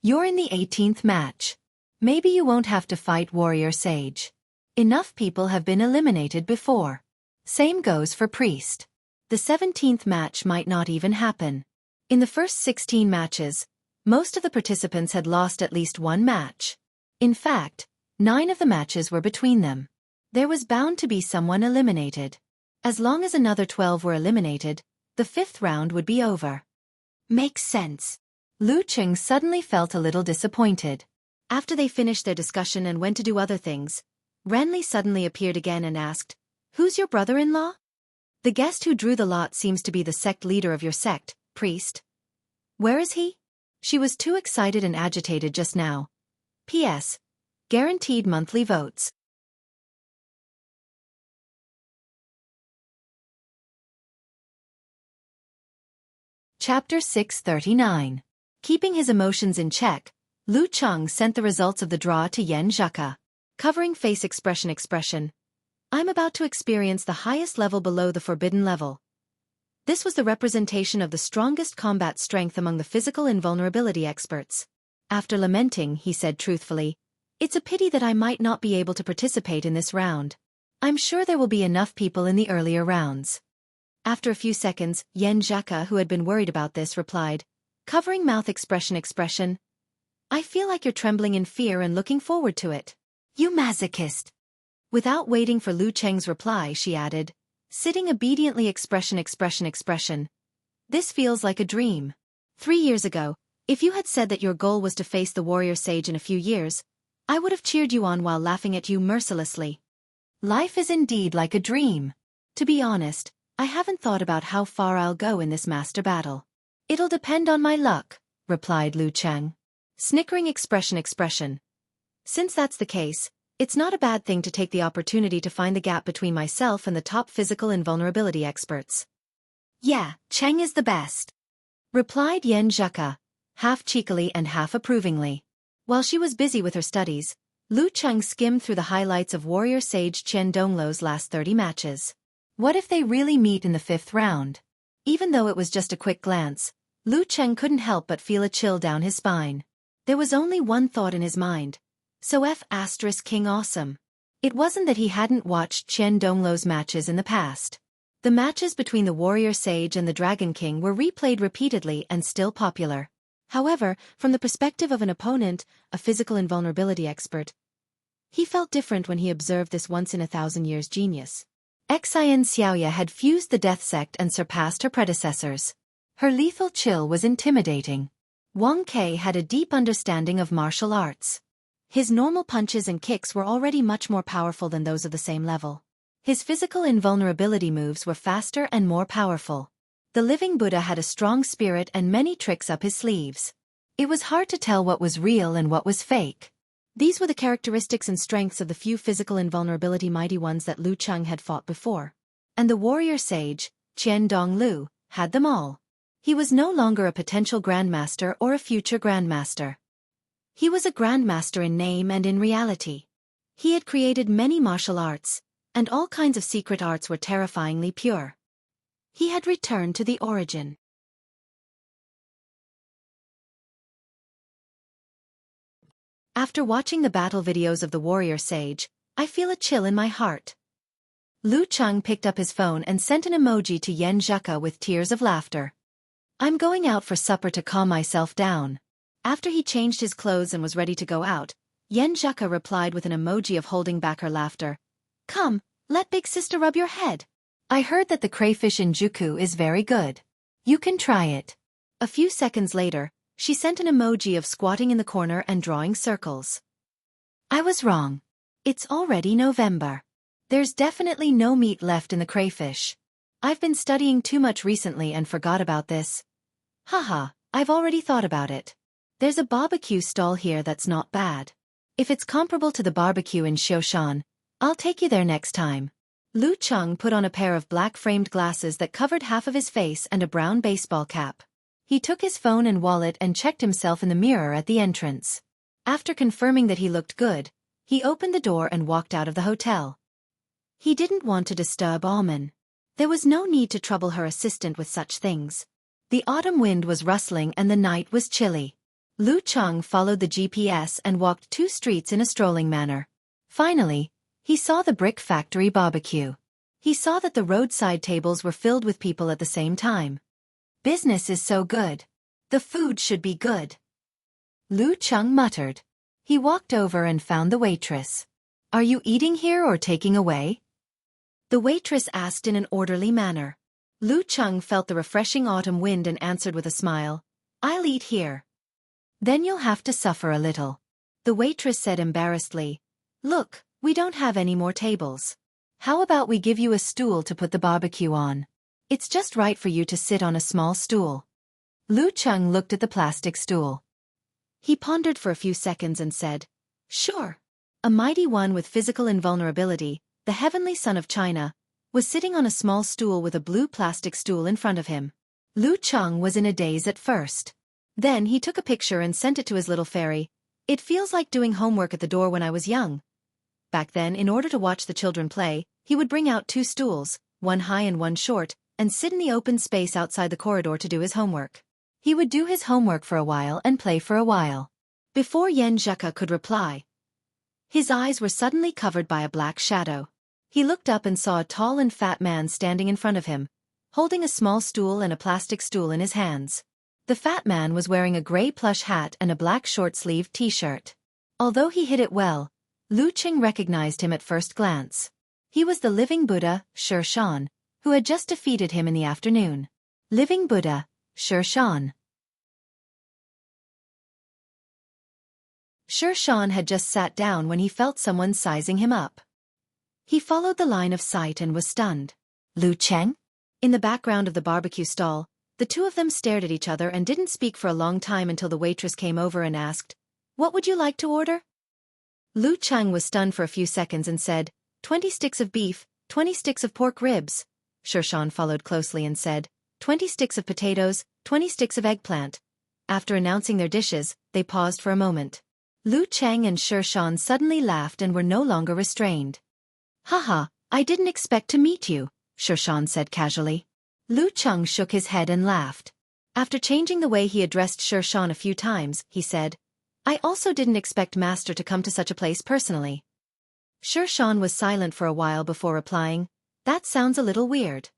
"You're in the 18th match. Maybe you won't have to fight Warrior Sage. Enough people have been eliminated before. Same goes for Priest." The 17th match might not even happen. In the first 16 matches, most of the participants had lost at least one match. In fact, 9 of the matches were between them. There was bound to be someone eliminated. As long as another 12 were eliminated, the 5th round would be over. Makes sense. Lu Cheng suddenly felt a little disappointed. After they finished their discussion and went to do other things, Renly suddenly appeared again and asked, "Who's your brother-in-law?" "The guest who drew the lot seems to be the sect leader of your sect, priest." "Where is he?" She was too excited and agitated just now. P.S. Guaranteed monthly votes. Chapter 639. Keeping his emotions in check, Lu Cheng sent the results of the draw to Yen Zhaka. Covering face expression. "I'm about to experience the highest level below the forbidden level." This was the representation of the strongest combat strength among the physical invulnerability experts. After lamenting, he said truthfully, "It's a pity that I might not be able to participate in this round. I'm sure there will be enough people in the earlier rounds." After a few seconds, Yen Zhaka, who had been worried about this, replied, covering mouth expression, "I feel like you're trembling in fear and looking forward to it. You masochist." Without waiting for Lu Cheng's reply, she added, sitting obediently expression. "This feels like a dream. 3 years ago, if you had said that your goal was to face the warrior sage in a few years, I would have cheered you on while laughing at you mercilessly. Life is indeed like a dream. To be honest, I haven't thought about how far I'll go in this master battle." "It'll depend on my luck," replied Lu Cheng. Snickering expression. "Since that's the case, it's not a bad thing to take the opportunity to find the gap between myself and the top physical invulnerability experts." "Yeah, Cheng is the best," replied Yen Zhaka, half cheekily and half approvingly. While she was busy with her studies, Lu Cheng skimmed through the highlights of warrior sage Chen Dongluo's last 30 matches. What if they really meet in the 5th round? Even though it was just a quick glance, Lu Cheng couldn't help but feel a chill down his spine. There was only one thought in his mind. So King awesome. It wasn't that he hadn't watched Chen Dongluo's matches in the past. The matches between the warrior sage and the Dragon King were replayed repeatedly and still popular. However, from the perspective of an opponent, a physical invulnerability expert, he felt different when he observed this once-in-a-thousand-years genius. Xian Xiaoya had fused the death sect and surpassed her predecessors. Her lethal chill was intimidating. Wang Ke had a deep understanding of martial arts. His normal punches and kicks were already much more powerful than those of the same level. His physical invulnerability moves were faster and more powerful. The living Buddha had a strong spirit and many tricks up his sleeves. It was hard to tell what was real and what was fake. These were the characteristics and strengths of the few physical invulnerability mighty ones that Lu Cheng had fought before. And the warrior sage, Chen Donglu, had them all. He was no longer a potential grandmaster or a future grandmaster. He was a grandmaster in name and in reality. He had created many martial arts, and all kinds of secret arts were terrifyingly pure. He had returned to the origin. After watching the battle videos of the warrior sage, I feel a chill in my heart. Lu Cheng picked up his phone and sent an emoji to Yen Zhaka with tears of laughter. "I'm going out for supper to calm myself down." After he changed his clothes and was ready to go out, Yen Zhaka replied with an emoji of holding back her laughter. "Come, let big sister rub your head. I heard that the crayfish in Juku is very good. You can try it." A few seconds later, she sent an emoji of squatting in the corner and drawing circles. "I was wrong. It's already November. There's definitely no meat left in the crayfish. I've been studying too much recently and forgot about this. Haha, I've already thought about it. There's a barbecue stall here that's not bad. If it's comparable to the barbecue in Xiaofan, I'll take you there next time." Lu Cheng put on a pair of black-framed glasses that covered half of his face and a brown baseball cap. He took his phone and wallet and checked himself in the mirror at the entrance. After confirming that he looked good, he opened the door and walked out of the hotel. He didn't want to disturb Alman. There was no need to trouble her assistant with such things. The autumn wind was rustling and the night was chilly. Lu Cheng followed the GPS and walked 2 streets in a strolling manner. Finally, he saw the brick factory barbecue. He saw that the roadside tables were filled with people at the same time. Business is so good. The food should be good. Lu Cheng muttered. He walked over and found the waitress. Are you eating here or taking away? The waitress asked in an orderly manner. Lu Cheng felt the refreshing autumn wind and answered with a smile. I'll eat here. Then you'll have to suffer a little. The waitress said embarrassedly. Look, we don't have any more tables. How about we give you a stool to put the barbecue on? It's just right for you to sit on a small stool. Lu Cheng looked at the plastic stool. He pondered for a few seconds and said, Sure. A mighty one with physical invulnerability, the heavenly son of China, was sitting on a small stool with a blue plastic stool in front of him. Lu Cheng was in a daze at first. Then he took a picture and sent it to his little fairy. It feels like doing homework at the door when I was young. Back then, in order to watch the children play, he would bring out 2 stools, one high and one short, and sit in the open space outside the corridor to do his homework. He would do his homework for a while and play for a while. Before Yen Zheka could reply, his eyes were suddenly covered by a black shadow. He looked up and saw a tall and fat man standing in front of him, holding a small stool and a plastic stool in his hands. The fat man was wearing a gray plush hat and a black short-sleeved t-shirt. Although he hid it well, Lu Cheng recognized him at first glance. He was the living Buddha, Xiaofan, who had just defeated him in the afternoon. Living Buddha, Xiaofan. Xiaofan had just sat down when he felt someone sizing him up. He followed the line of sight and was stunned. Lu Cheng? In the background of the barbecue stall, the two of them stared at each other and didn't speak for a long time until the waitress came over and asked, What would you like to order? Lu Cheng was stunned for a few seconds and said, 20 sticks of beef, 20 sticks of pork ribs. Xiaofan followed closely and said, 20 sticks of potatoes, 20 sticks of eggplant. After announcing their dishes, they paused for a moment. Lu Cheng and Xiaofan suddenly laughed and were no longer restrained. Haha, I didn't expect to meet you, Xiaofan said casually. Lu Cheng shook his head and laughed. After changing the way he addressed Xiaofan a few times, he said, I also didn't expect Master to come to such a place personally. Xiaofan was silent for a while before replying, That sounds a little weird.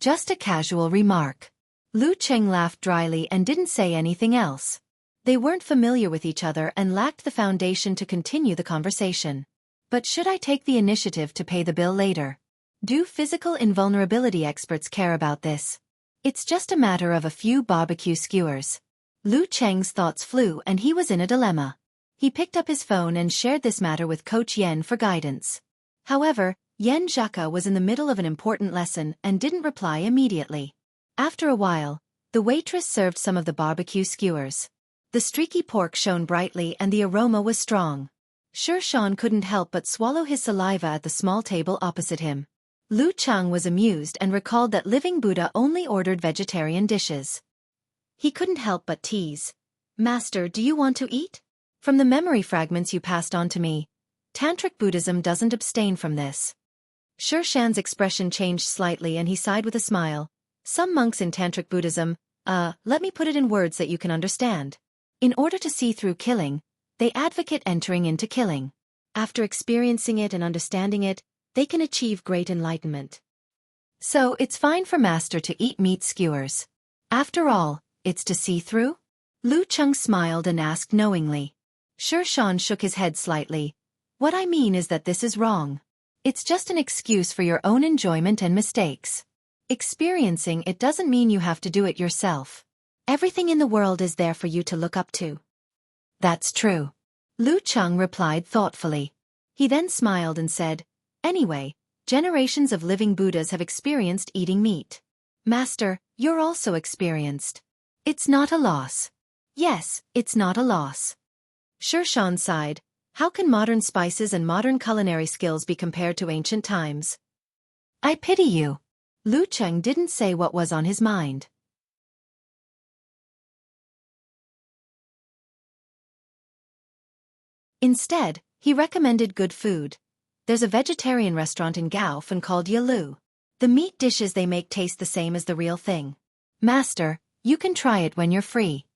Just a casual remark. Lu Cheng laughed dryly and didn't say anything else. They weren't familiar with each other and lacked the foundation to continue the conversation. But should I take the initiative to pay the bill later? Do physical invulnerability experts care about this? It's just a matter of a few barbecue skewers. Lu Cheng's thoughts flew and he was in a dilemma. He picked up his phone and shared this matter with Coach Yen for guidance. However, Yen Zheka was in the middle of an important lesson and didn't reply immediately. After a while, the waitress served some of the barbecue skewers. The streaky pork shone brightly and the aroma was strong. Xiaofan couldn't help but swallow his saliva at the small table opposite him. Lu Cheng was amused and recalled that Living Buddha only ordered vegetarian dishes. He couldn't help but tease. Master, do you want to eat? From the memory fragments you passed on to me, Tantric Buddhism doesn't abstain from this. Xiaofan's expression changed slightly and he sighed with a smile. Some monks in Tantric Buddhism, let me put it in words that you can understand. In order to see through killing, they advocate entering into killing. After experiencing it and understanding it, they can achieve great enlightenment. So it's fine for Master to eat meat skewers. After all, it's to see through? Lu Cheng smiled and asked knowingly. Xiaofan shook his head slightly. What I mean is that this is wrong. It's just an excuse for your own enjoyment and mistakes. Experiencing it doesn't mean you have to do it yourself. Everything in the world is there for you to look up to. That's true. Lu Cheng replied thoughtfully. He then smiled and said, Anyway, generations of living Buddhas have experienced eating meat. Master, you're also experienced. It's not a loss. Yes, it's not a loss. Xiaofan sighed. How can modern spices and modern culinary skills be compared to ancient times? I pity you. Lu Cheng didn't say what was on his mind. Instead, he recommended good food. There's a vegetarian restaurant in Xiaofan called Yalu. The meat dishes they make taste the same as the real thing. Master, you can try it when you're free.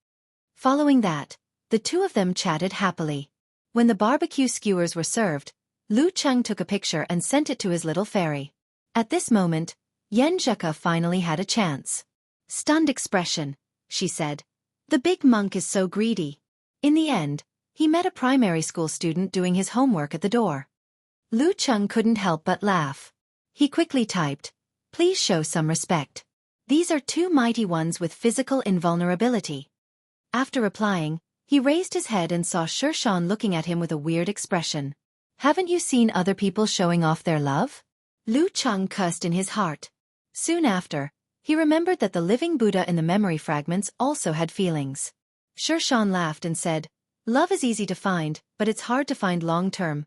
Following that, the two of them chatted happily. When the barbecue skewers were served, Lu Cheng took a picture and sent it to his little fairy. At this moment, Yen Zheka finally had a chance. Stunned expression, she said. The big monk is so greedy. In the end, he met a primary school student doing his homework at the door. Lu Cheng couldn't help but laugh. He quickly typed, "Please show some respect. These are two mighty ones with physical invulnerability." After replying, he raised his head and saw Xiaofan looking at him with a weird expression. "Haven't you seen other people showing off their love?" Lu Cheng cursed in his heart. Soon after, he remembered that the living Buddha in the memory fragments also had feelings. Xiaofan laughed and said, "Love is easy to find, but it's hard to find long-term.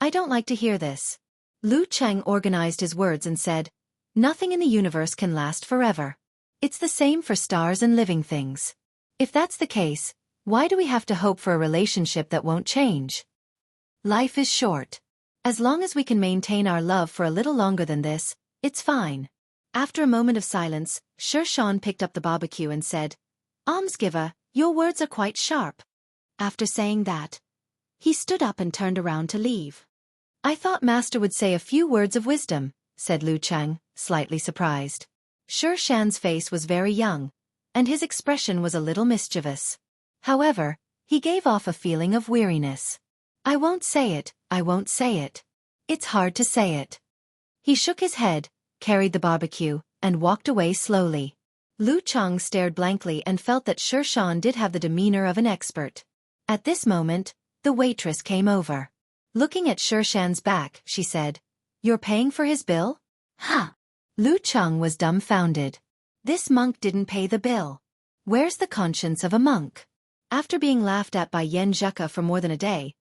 I don't like to hear this." Lu Cheng organized his words and said, "Nothing in the universe can last forever. It's the same for stars and living things. If that's the case, why do we have to hope for a relationship that won't change? Life is short. As long as we can maintain our love for a little longer than this, it's fine." After a moment of silence, Xiaofan picked up the barbecue and said, "Almsgiver, your words are quite sharp." After saying that, he stood up and turned around to leave. "I thought Master would say a few words of wisdom," said Lu Cheng, slightly surprised. Xiaofan's face was very young, and his expression was a little mischievous. However, he gave off a feeling of weariness. "I won't say it, I won't say it. It's hard to say it." He shook his head, carried the barbecue, and walked away slowly. Lu Cheng stared blankly and felt that Xiaofan did have the demeanor of an expert. At this moment, the waitress came over. Looking at Xiaofan's back, she said, "You're paying for his bill?" "Huh." Lu Cheng was dumbfounded. This monk didn't pay the bill. Where's the conscience of a monk? After being laughed at by Yen Zheka for more than a day,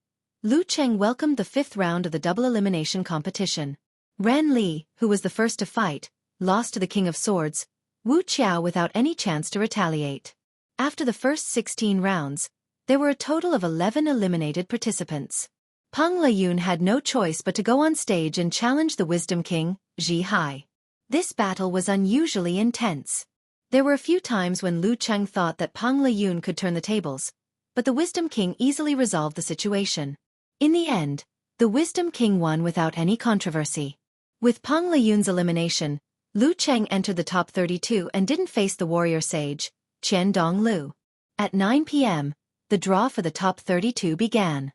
Lu Cheng welcomed the 5th round of the double elimination competition. Ren Li, who was the first to fight, lost to the King of Swords, Wuxia, without any chance to retaliate. After the first 16 rounds, there were a total of 11 eliminated participants. Peng Liyun had no choice but to go on stage and challenge the Wisdom King, Zhi Hai. This battle was unusually intense. There were a few times when Lu Cheng thought that Peng Liyun could turn the tables, but the Wisdom King easily resolved the situation. In the end, the Wisdom King won without any controversy. With Peng Liyun's elimination, Lu Cheng entered the top 32 and didn't face the warrior sage, Qian Dong Lu. At 9 p.m., the draw for the top 32 began.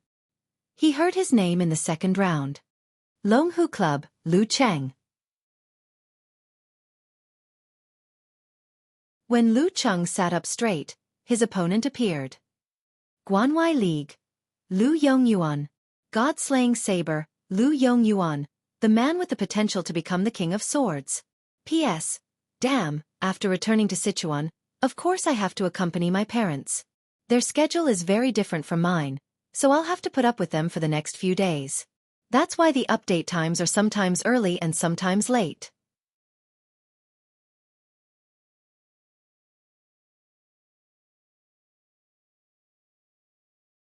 He heard his name in the second round. Longhu Club, Lu Cheng. When Lu Cheng sat up straight, his opponent appeared. Guanwai League, Lu Yongyuan. God-slaying saber, Lu Yongyuan, the man with the potential to become the King of Swords. P.S. Damn, after returning to Sichuan, of course I have to accompany my parents. Their schedule is very different from mine, so I'll have to put up with them for the next few days. That's why the update times are sometimes early and sometimes late.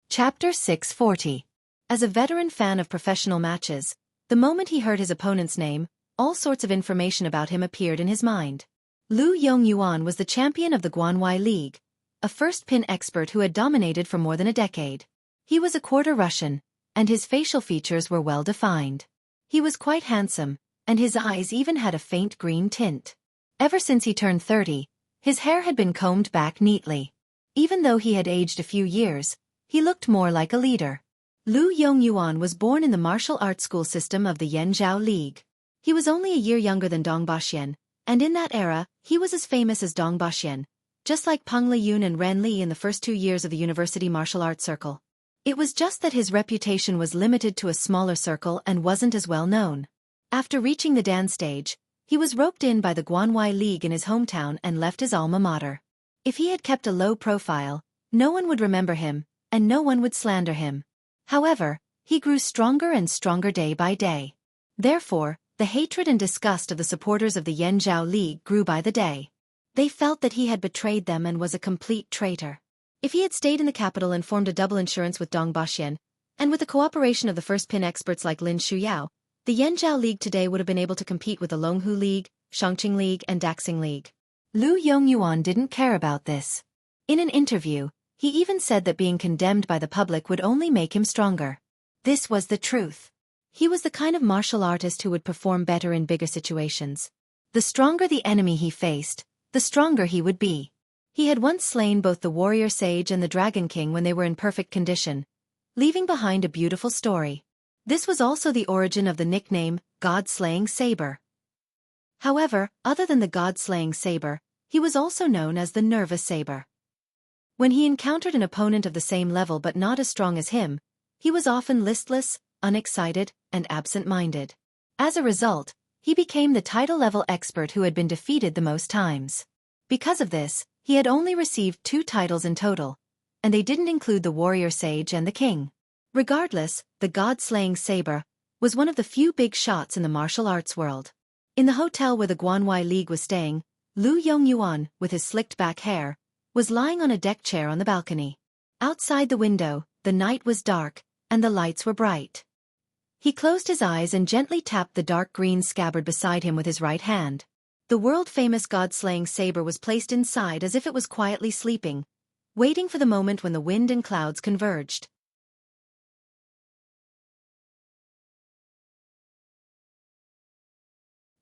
Chapter 640. As a veteran fan of professional matches, the moment he heard his opponent's name, all sorts of information about him appeared in his mind. Lu Yongyuan was the champion of the Guanwai League, a first pin expert who had dominated for more than a decade. He was a quarter Russian, and his facial features were well defined. He was quite handsome, and his eyes even had a faint green tint. Ever since he turned 30, his hair had been combed back neatly. Even though he had aged a few years, he looked more like a leader. Lu Yongyuan was born in the martial arts school system of the Yanzhou League. He was only a year younger than Dong Baxian, and in that era, he was as famous as Dong Baxian, just like Peng Liyun and Ren Li in the first 2 years of the university martial arts circle. It was just that his reputation was limited to a smaller circle and wasn't as well known. After reaching the Dan stage, he was roped in by the Guanwai League in his hometown and left his alma mater. If he had kept a low profile, no one would remember him, and no one would slander him. However, he grew stronger and stronger day by day. Therefore, the hatred and disgust of the supporters of the Yanzhou League grew by the day. They felt that he had betrayed them and was a complete traitor. If he had stayed in the capital and formed a double insurance with Dong Baxian, and with the cooperation of the first pin experts like Lin Shuyao, the Yanzhou League today would have been able to compete with the Longhu League, Shangqing League and Daxing League. Lu Yongyuan didn't care about this. In an interview, he even said that being condemned by the public would only make him stronger. This was the truth. He was the kind of martial artist who would perform better in bigger situations. The stronger the enemy he faced, the stronger he would be. He had once slain both the warrior sage and the dragon king when they were in perfect condition, leaving behind a beautiful story. This was also the origin of the nickname, God-slaying saber. However, other than the God-slaying saber, he was also known as the nervous saber. When he encountered an opponent of the same level but not as strong as him, he was often listless, unexcited, and absent-minded. As a result, he became the title-level expert who had been defeated the most times. Because of this, he had only received 2 titles in total, and they didn't include the warrior sage and the king. Regardless, the God-slaying saber was one of the few big shots in the martial arts world. In the hotel where the Guanwei League was staying, Lu Yongyuan, with his slicked-back hair, was lying on a deck chair on the balcony. Outside the window, the night was dark, and the lights were bright. He closed his eyes and gently tapped the dark green scabbard beside him with his right hand. The world-famous God-slaying saber was placed inside as if it was quietly sleeping, waiting for the moment when the wind and clouds converged.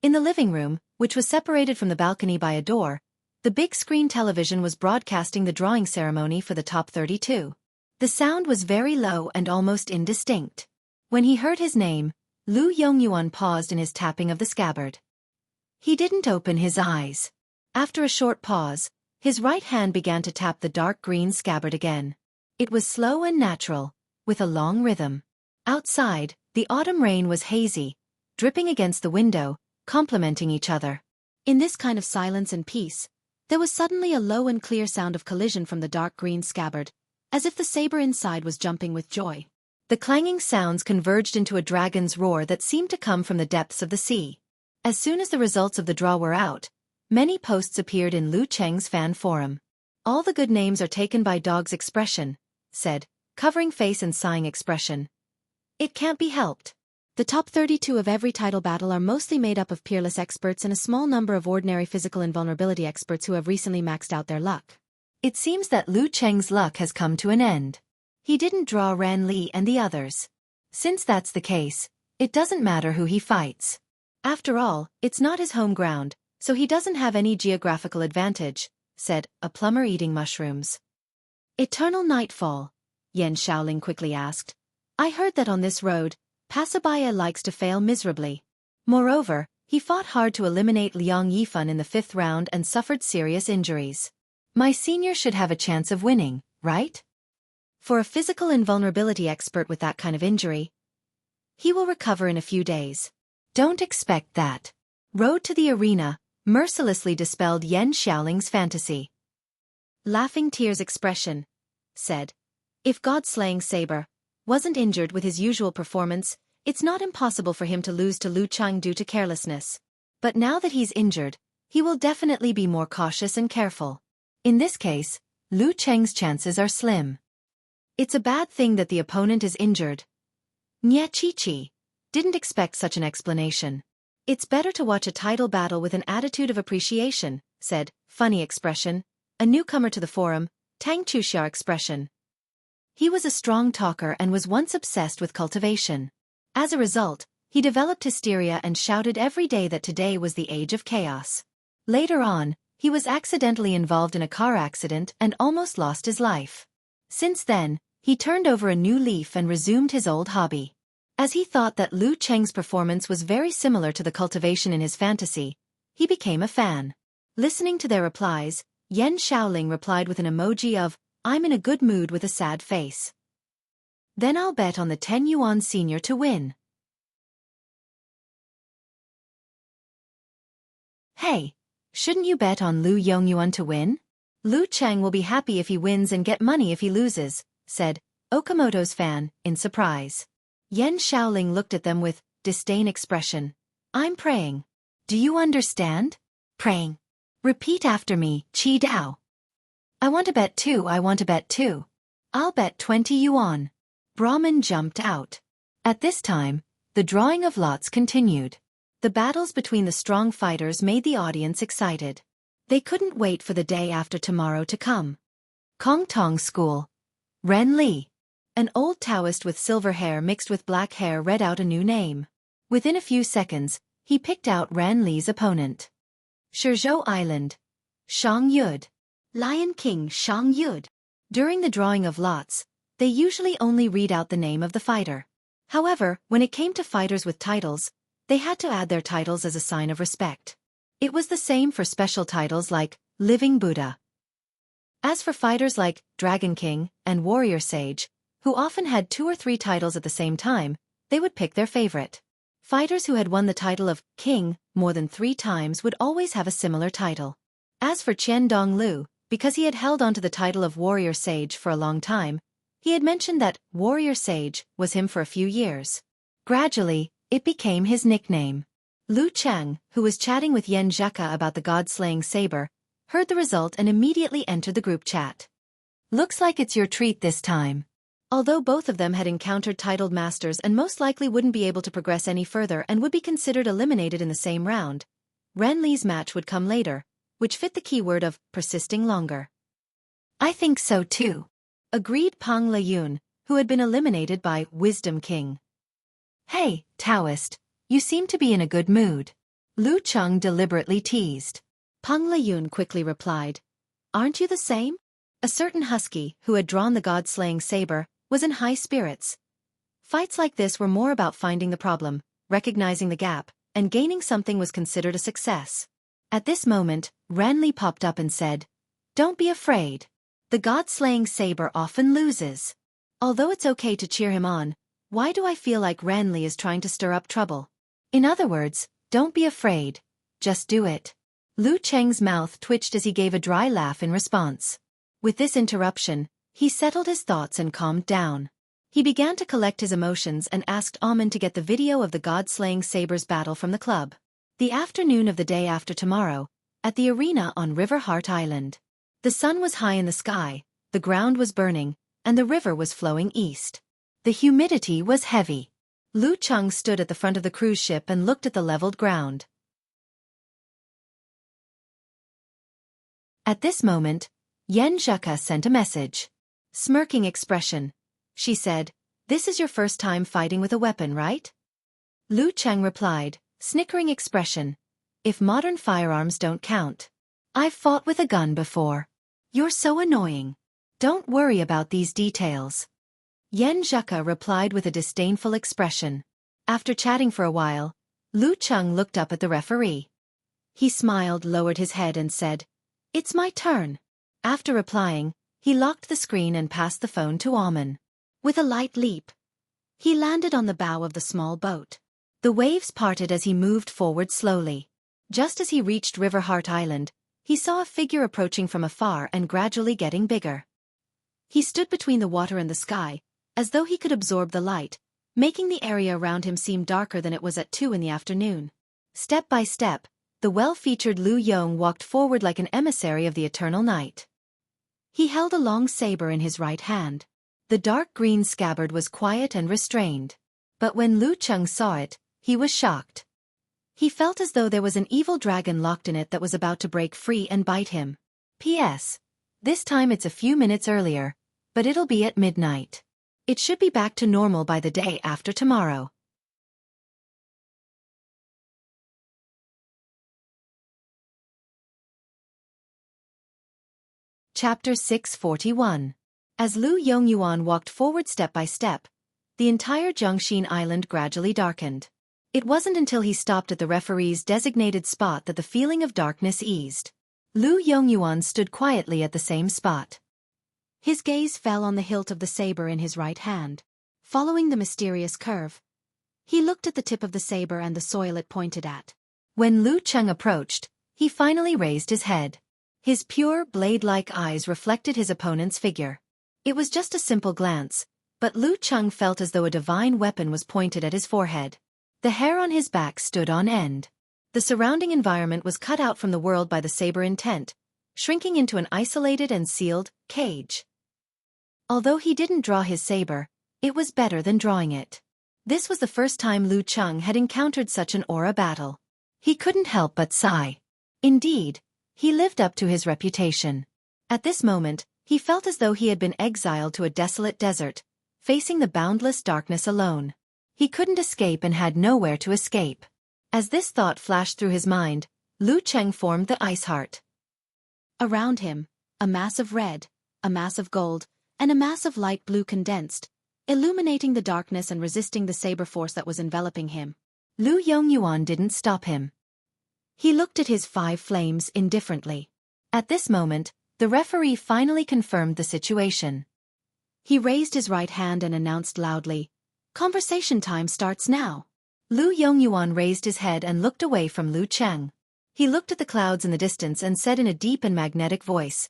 In the living room, which was separated from the balcony by a door, the big screen television was broadcasting the drawing ceremony for the top 32. The sound was very low and almost indistinct. When he heard his name, Lu Yongyuan paused in his tapping of the scabbard. He didn't open his eyes. After a short pause, his right hand began to tap the dark green scabbard again. It was slow and natural, with a long rhythm. Outside, the autumn rain was hazy, dripping against the window, complementing each other. In this kind of silence and peace, there was suddenly a low and clear sound of collision from the dark green scabbard, as if the saber inside was jumping with joy. The clanging sounds converged into a dragon's roar that seemed to come from the depths of the sea. As soon as the results of the draw were out, many posts appeared in Lu Cheng's fan forum. All the good names are taken by Dog's expression, said, covering face and sighing expression. It can't be helped. The top 32 of every title battle are mostly made up of peerless experts and a small number of ordinary physical invulnerability experts who have recently maxed out their luck. It seems that Lu Cheng's luck has come to an end. He didn't draw Ran Li and the others. Since that's the case, it doesn't matter who he fights. After all, it's not his home ground, so he doesn't have any geographical advantage, said a plumber eating mushrooms. Eternal nightfall, Yan Shaoling quickly asked. I heard that on this road, passerby likes to fail miserably. Moreover, he fought hard to eliminate Liang Yifan in the 5th round and suffered serious injuries. My senior should have a chance of winning, right? For a physical invulnerability expert with that kind of injury, he will recover in a few days. Don't expect that. Road to the arena mercilessly dispelled Yan Xiaoling's fantasy. Laughing tears expression, said. If God-slaying saber wasn't injured with his usual performance, it's not impossible for him to lose to Lu Cheng due to carelessness. But now that he's injured, he will definitely be more cautious and careful. In this case, Lu Cheng's chances are slim. It's a bad thing that the opponent is injured. Nye Chi didn't expect such an explanation. It's better to watch a title battle with an attitude of appreciation, said, funny expression, a newcomer to the forum, Tang Chuxia expression. He was a strong talker and was once obsessed with cultivation. As a result, he developed hysteria and shouted every day that today was the age of chaos. Later on, he was accidentally involved in a car accident and almost lost his life. Since then, he turned over a new leaf and resumed his old hobby. As he thought that Lu Cheng's performance was very similar to the cultivation in his fantasy, he became a fan. Listening to their replies, Yan Shaoling replied with an emoji of, I'm in a good mood with a sad face. Then I'll bet on the 10 yuan senior to win. Hey, shouldn't you bet on Lu Yongyuan to win? Lu Cheng will be happy if he wins and get money if he loses, said Okamoto's fan, in surprise. Yan Shaoling looked at them with disdain expression. I'm praying. Do you understand? Praying. Repeat after me, Qi Dao. I want to bet too, I want to bet too. I'll bet 20 yuan. Brahmin jumped out. At this time, the drawing of lots continued. The battles between the strong fighters made the audience excited. They couldn't wait for the day after tomorrow to come. Kong Tong School. Ren Li. An old Taoist with silver hair mixed with black hair read out a new name. Within a few seconds, he picked out Ran Li's opponent. Shizhou Island. Shang Yud. Lion King Shang Yud. During the drawing of lots, they usually only read out the name of the fighter. However, when it came to fighters with titles, they had to add their titles as a sign of respect. It was the same for special titles like Living Buddha. As for fighters like Dragon King and Warrior Sage, who often had 2 or 3 titles at the same time, they would pick their favorite. Fighters who had won the title of King more than 3 times would always have a similar title. As for Qian Donglu, because he had held onto the title of Warrior Sage for a long time, he had mentioned that Warrior Sage was him for a few years. Gradually, it became his nickname. Lu Cheng, who was chatting with Yen Zheka about the god-slaying saber, heard the result and immediately entered the group chat. Looks like it's your treat this time. Although both of them had encountered titled masters and most likely wouldn't be able to progress any further and would be considered eliminated in the same round, Ran Li's match would come later, which fit the keyword of persisting longer. I think so too, agreed Pang Leyun, who had been eliminated by Wisdom King. Hey, Taoist, you seem to be in a good mood. Lu Cheng deliberately teased. Pang Leyun quickly replied, Aren't you the same? A certain husky, who had drawn the god-slaying saber, was in high spirits. Fights like this were more about finding the problem, recognizing the gap, and gaining something was considered a success. At this moment, Ran Li popped up and said, Don't be afraid. The god-slaying saber often loses. Although it's okay to cheer him on, why do I feel like Ran Li is trying to stir up trouble? In other words, don't be afraid. Just do it. Lu Cheng's mouth twitched as he gave a dry laugh in response. With this interruption, he settled his thoughts and calmed down. He began to collect his emotions and asked Amen to get the video of the god-slaying saber's battle from the club. The afternoon of the day after tomorrow, at the arena on River Heart Island. The sun was high in the sky, the ground was burning, and the river was flowing east. The humidity was heavy. Lu Cheng stood at the front of the cruise ship and looked at the leveled ground. At this moment, Yen Zheka sent a message. Smirking expression. She said, This is your first time fighting with a weapon, right? Lu Cheng replied, snickering expression. If modern firearms don't count. I've fought with a gun before. You're so annoying. Don't worry about these details. Yen Zheka replied with a disdainful expression. After chatting for a while, Lu Cheng looked up at the referee. He smiled, lowered his head and said, It's my turn. After replying, he locked the screen and passed the phone to Amen. With a light leap, he landed on the bow of the small boat. The waves parted as he moved forward slowly. Just as he reached River Heart Island, he saw a figure approaching from afar and gradually getting bigger. He stood between the water and the sky, as though he could absorb the light, making the area around him seem darker than it was at 2 in the afternoon. Step by step, the well-featured Lu Yong walked forward like an emissary of the eternal night. He held a long saber in his right hand. The dark green scabbard was quiet and restrained. But when Lu Cheng saw it, he was shocked. He felt as though there was an evil dragon locked in it that was about to break free and bite him. P.S. This time it's a few minutes earlier, but it'll be at midnight. It should be back to normal by the day after tomorrow. Chapter 641. As Lu Yongyuan walked forward step by step, the entire Jiangxin Island gradually darkened. It wasn't until he stopped at the referee's designated spot that the feeling of darkness eased. Lu Yongyuan stood quietly at the same spot. His gaze fell on the hilt of the saber in his right hand. Following the mysterious curve, he looked at the tip of the saber and the soil it pointed at. When Lu Cheng approached, he finally raised his head. His pure, blade-like eyes reflected his opponent's figure. It was just a simple glance, but Lu Cheng felt as though a divine weapon was pointed at his forehead. The hair on his back stood on end. The surrounding environment was cut out from the world by the saber intent, shrinking into an isolated and sealed cage. Although he didn't draw his saber, it was better than drawing it. This was the first time Lu Cheng had encountered such an aura battle. He couldn't help but sigh. Indeed, he lived up to his reputation. At this moment, he felt as though he had been exiled to a desolate desert, facing the boundless darkness alone. He couldn't escape and had nowhere to escape. As this thought flashed through his mind, Lu Cheng formed the ice heart. Around him, a mass of red, a mass of gold, and a mass of light blue condensed, illuminating the darkness and resisting the saber force that was enveloping him. Lu Yongyuan didn't stop him. He looked at his 5 flames indifferently. At this moment, the referee finally confirmed the situation. He raised his right hand and announced loudly, "Conversation time starts now." Lu Yongyuan raised his head and looked away from Lu Cheng. He looked at the clouds in the distance and said in a deep and magnetic voice,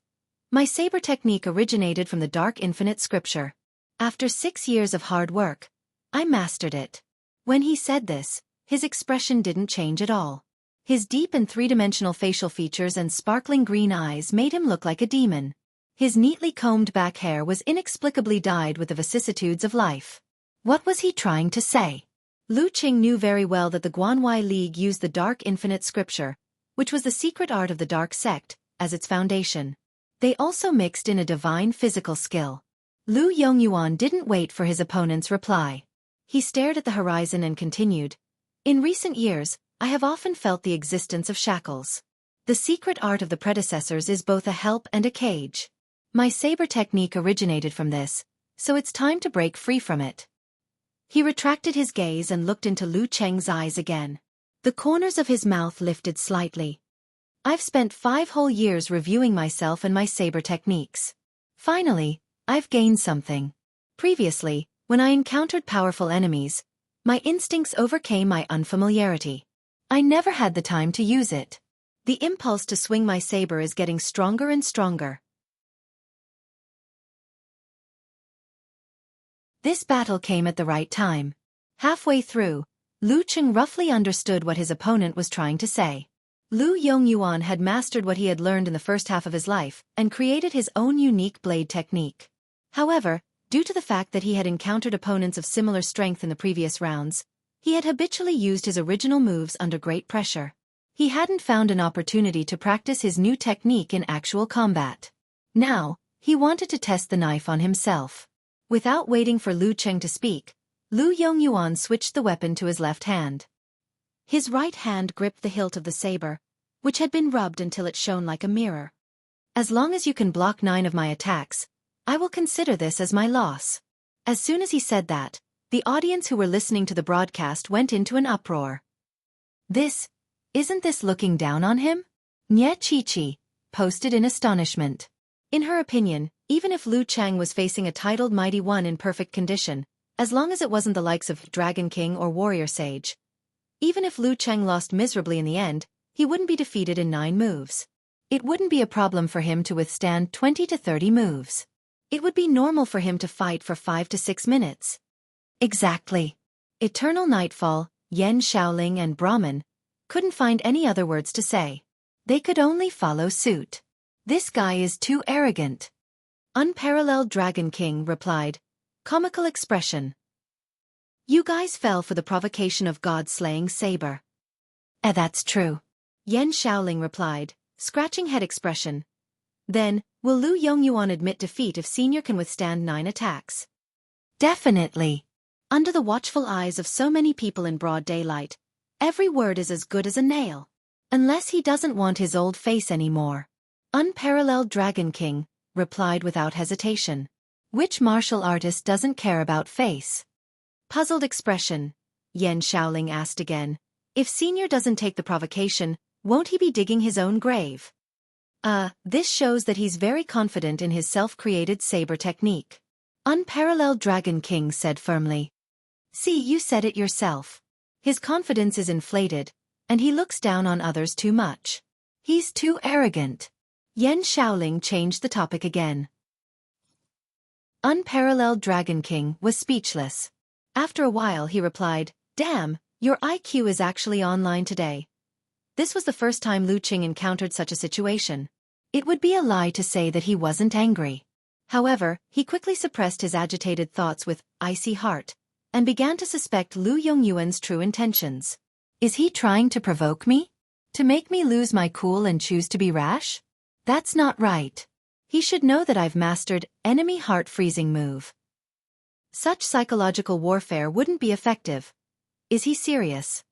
"My saber technique originated from the dark infinite scripture. After 6 years of hard work, I mastered it." When he said this, his expression didn't change at all. His deep and 3-dimensional facial features and sparkling green eyes made him look like a demon. His neatly combed back hair was inexplicably dyed with the vicissitudes of life. What was he trying to say? Lu Qing knew very well that the Guanwei League used the dark infinite scripture, which was the secret art of the dark sect, as its foundation. They also mixed in a divine physical skill. Lu Yongyuan didn't wait for his opponent's reply. He stared at the horizon and continued, "In recent years, I have often felt the existence of shackles. The secret art of the predecessors is both a help and a cage. My saber technique originated from this, so it's time to break free from it." He retracted his gaze and looked into Lu Cheng's eyes again. The corners of his mouth lifted slightly. "I've spent 5 whole years reviewing myself and my saber techniques. Finally, I've gained something. Previously, when I encountered powerful enemies, my instincts overcame my unfamiliarity. I never had the time to use it. The impulse to swing my saber is getting stronger and stronger. This battle came at the right time. Halfway through, Lu Cheng roughly understood what his opponent was trying to say. Lu Yongyuan had mastered what he had learned in the first half of his life and created his own unique blade technique. However, due to the fact that he had encountered opponents of similar strength in the previous rounds, he had habitually used his original moves under great pressure. He hadn't found an opportunity to practice his new technique in actual combat. Now, he wanted to test the knife on himself. Without waiting for Lu Cheng to speak, Lu Yongyuan switched the weapon to his left hand. His right hand gripped the hilt of the saber, which had been rubbed until it shone like a mirror. "As long as you can block 9 of my attacks, I will consider this as my loss." As soon as he said that, the audience who were listening to the broadcast went into an uproar. Isn't this looking down on him?" Nye Chi-Chi posted in astonishment. In her opinion, even if Lu Cheng was facing a titled Mighty One in perfect condition, as long as it wasn't the likes of Dragon King or Warrior Sage, even if Lu Cheng lost miserably in the end, he wouldn't be defeated in 9 moves. It wouldn't be a problem for him to withstand 20 to 30 moves. It would be normal for him to fight for 5 to 6 minutes. Exactly. Eternal Nightfall, Yen Shaoling and Brahman couldn't find any other words to say. They could only follow suit. "This guy is too arrogant." Unparalleled Dragon King replied, comical expression. "You guys fell for the provocation of God-slaying saber." That's true." Yen Shaoling replied, scratching head expression. "Then, will Lu Yongyuan admit defeat if Senior can withstand 9 attacks?" "Definitely." Under the watchful eyes of so many people in broad daylight, every word is as good as a nail. Unless he doesn't want his old face anymore. Unparalleled Dragon King replied without hesitation. "Which martial artist doesn't care about face?" Puzzled expression, Yen Shaoling asked again. "If Senior doesn't take the provocation, won't he be digging his own grave?" This shows that he's very confident in his self-created saber technique." Unparalleled Dragon King said firmly. "See, you said it yourself. His confidence is inflated, and he looks down on others too much. He's too arrogant." Yen Shaoling changed the topic again. Unparalleled Dragon King was speechless. After a while he replied, "Damn, your IQ is actually online today." This was the first time Lu Qing encountered such a situation. It would be a lie to say that he wasn't angry. However, he quickly suppressed his agitated thoughts with icy heart, and began to suspect Lu Yongyuan's true intentions. Is he trying to provoke me? To make me lose my cool and choose to be rash? That's not right. He should know that I've mastered enemy heart-freezing move. Such psychological warfare wouldn't be effective. Is he serious?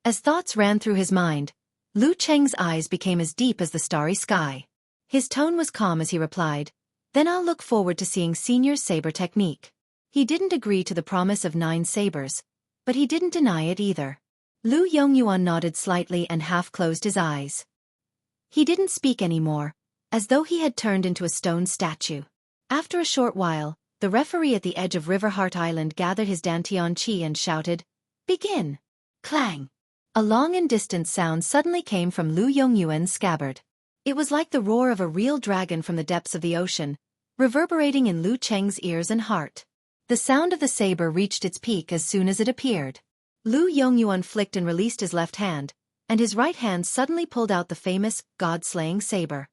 As thoughts ran through his mind, Lu Cheng's eyes became as deep as the starry sky. His tone was calm as he replied, "Then I'll look forward to seeing Senior's saber technique." He didn't agree to the promise of 9 sabers, but he didn't deny it either. Lu Yongyuan nodded slightly and half-closed his eyes. He didn't speak anymore, as though he had turned into a stone statue. After a short while, the referee at the edge of Riverheart Island gathered his Dantian Qi and shouted, "Begin!" Clang! A long and distant sound suddenly came from Lu Yongyuan's scabbard. It was like the roar of a real dragon from the depths of the ocean, reverberating in Lu Cheng's ears and heart. The sound of the saber reached its peak as soon as it appeared. Lu Yongyuan flicked and released his left hand, and his right hand suddenly pulled out the famous, god-slaying saber.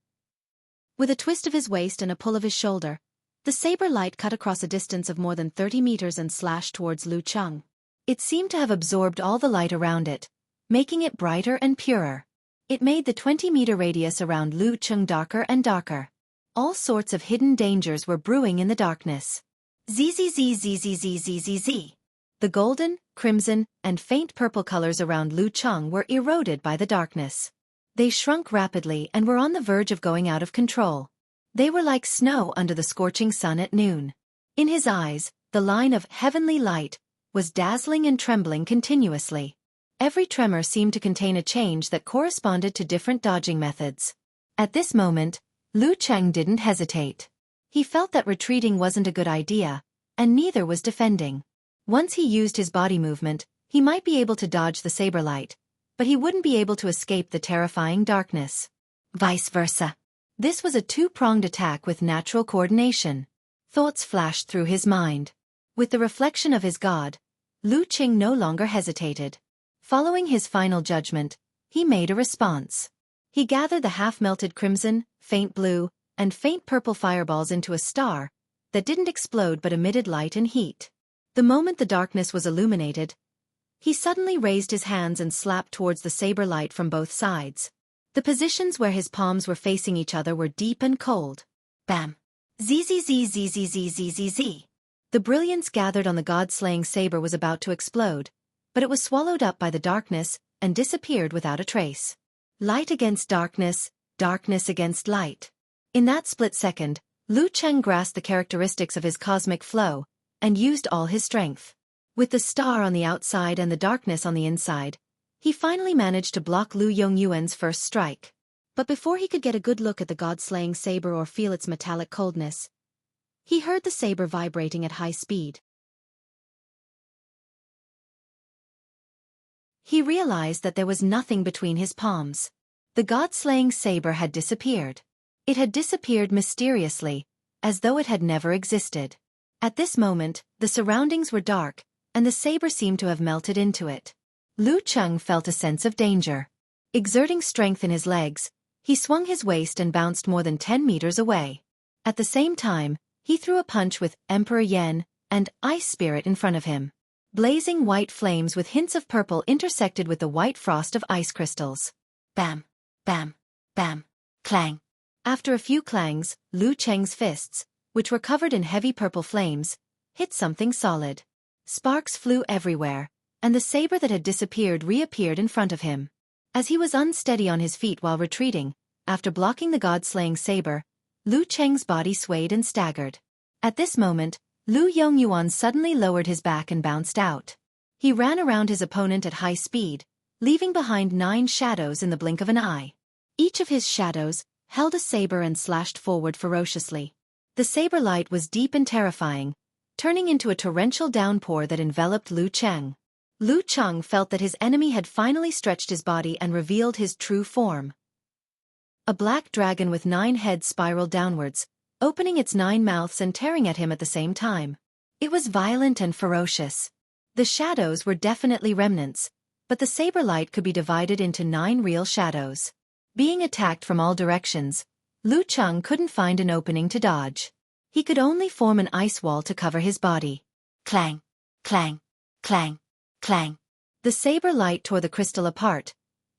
With a twist of his waist and a pull of his shoulder, the saber light cut across a distance of more than 30 meters and slashed towards Lu Cheng. It seemed to have absorbed all the light around it, making it brighter and purer. It made the 20-meter radius around Lu Cheng darker and darker. All sorts of hidden dangers were brewing in the darkness. Zzzzzzzzzzzzz. The golden, crimson, and faint purple colors around Lu Cheng were eroded by the darkness. They shrunk rapidly and were on the verge of going out of control. They were like snow under the scorching sun at noon. In his eyes, the line of heavenly light was dazzling and trembling continuously. Every tremor seemed to contain a change that corresponded to different dodging methods. At this moment, Lu Cheng didn't hesitate. He felt that retreating wasn't a good idea, and neither was defending. Once he used his body movement, he might be able to dodge the saber light, but he wouldn't be able to escape the terrifying darkness. Vice versa. This was a two-pronged attack with natural coordination. Thoughts flashed through his mind. With the reflection of his god, Lu Cheng no longer hesitated. Following his final judgment, he made a response. He gathered the half-melted crimson, faint blue, and faint purple fireballs into a star that didn't explode but emitted light and heat. The moment the darkness was illuminated, he suddenly raised his hands and slapped towards the saber light from both sides. The positions where his palms were facing each other were deep and cold. Bam! Zzzzzzzzzzzzzzz. The brilliance gathered on the god-slaying saber was about to explode, but it was swallowed up by the darkness and disappeared without a trace. Light against darkness, darkness against light. In that split second, Lu Cheng grasped the characteristics of his cosmic flow and used all his strength. With the star on the outside and the darkness on the inside, he finally managed to block Lu Yongyuan's first strike. But before he could get a good look at the god-slaying saber or feel its metallic coldness, he heard the saber vibrating at high speed. He realized that there was nothing between his palms. The god-slaying saber had disappeared. It had disappeared mysteriously, as though it had never existed. At this moment, the surroundings were dark, and the saber seemed to have melted into it. Lu Cheng felt a sense of danger. Exerting strength in his legs, he swung his waist and bounced more than 10 meters away. At the same time, he threw a punch with Emperor Yen and Ice Spirit in front of him. Blazing white flames with hints of purple intersected with the white frost of ice crystals. Bam! Bam! Bam! Clang! After a few clangs, Lu Cheng's fists, which were covered in heavy purple flames, hit something solid. Sparks flew everywhere, and the saber that had disappeared reappeared in front of him. As he was unsteady on his feet while retreating, after blocking the god-slaying saber, Lu Cheng's body swayed and staggered. At this moment, Lu Yongyuan suddenly lowered his back and bounced out. He ran around his opponent at high speed, leaving behind 9 shadows in the blink of an eye. Each of his shadows held a saber and slashed forward ferociously. The saber light was deep and terrifying, turning into a torrential downpour that enveloped Lu Cheng. Lu Cheng felt that his enemy had finally stretched his body and revealed his true form. A black dragon with 9 heads spiraled downwards, opening its 9 mouths and tearing at him at the same time. It was violent and ferocious. The shadows were definitely remnants, but the saber light could be divided into 9 real shadows. Being attacked from all directions, Lu Cheng couldn't find an opening to dodge. He could only form an ice wall to cover his body. Clang! Clang! Clang! Clang! The saber light tore the crystal apart,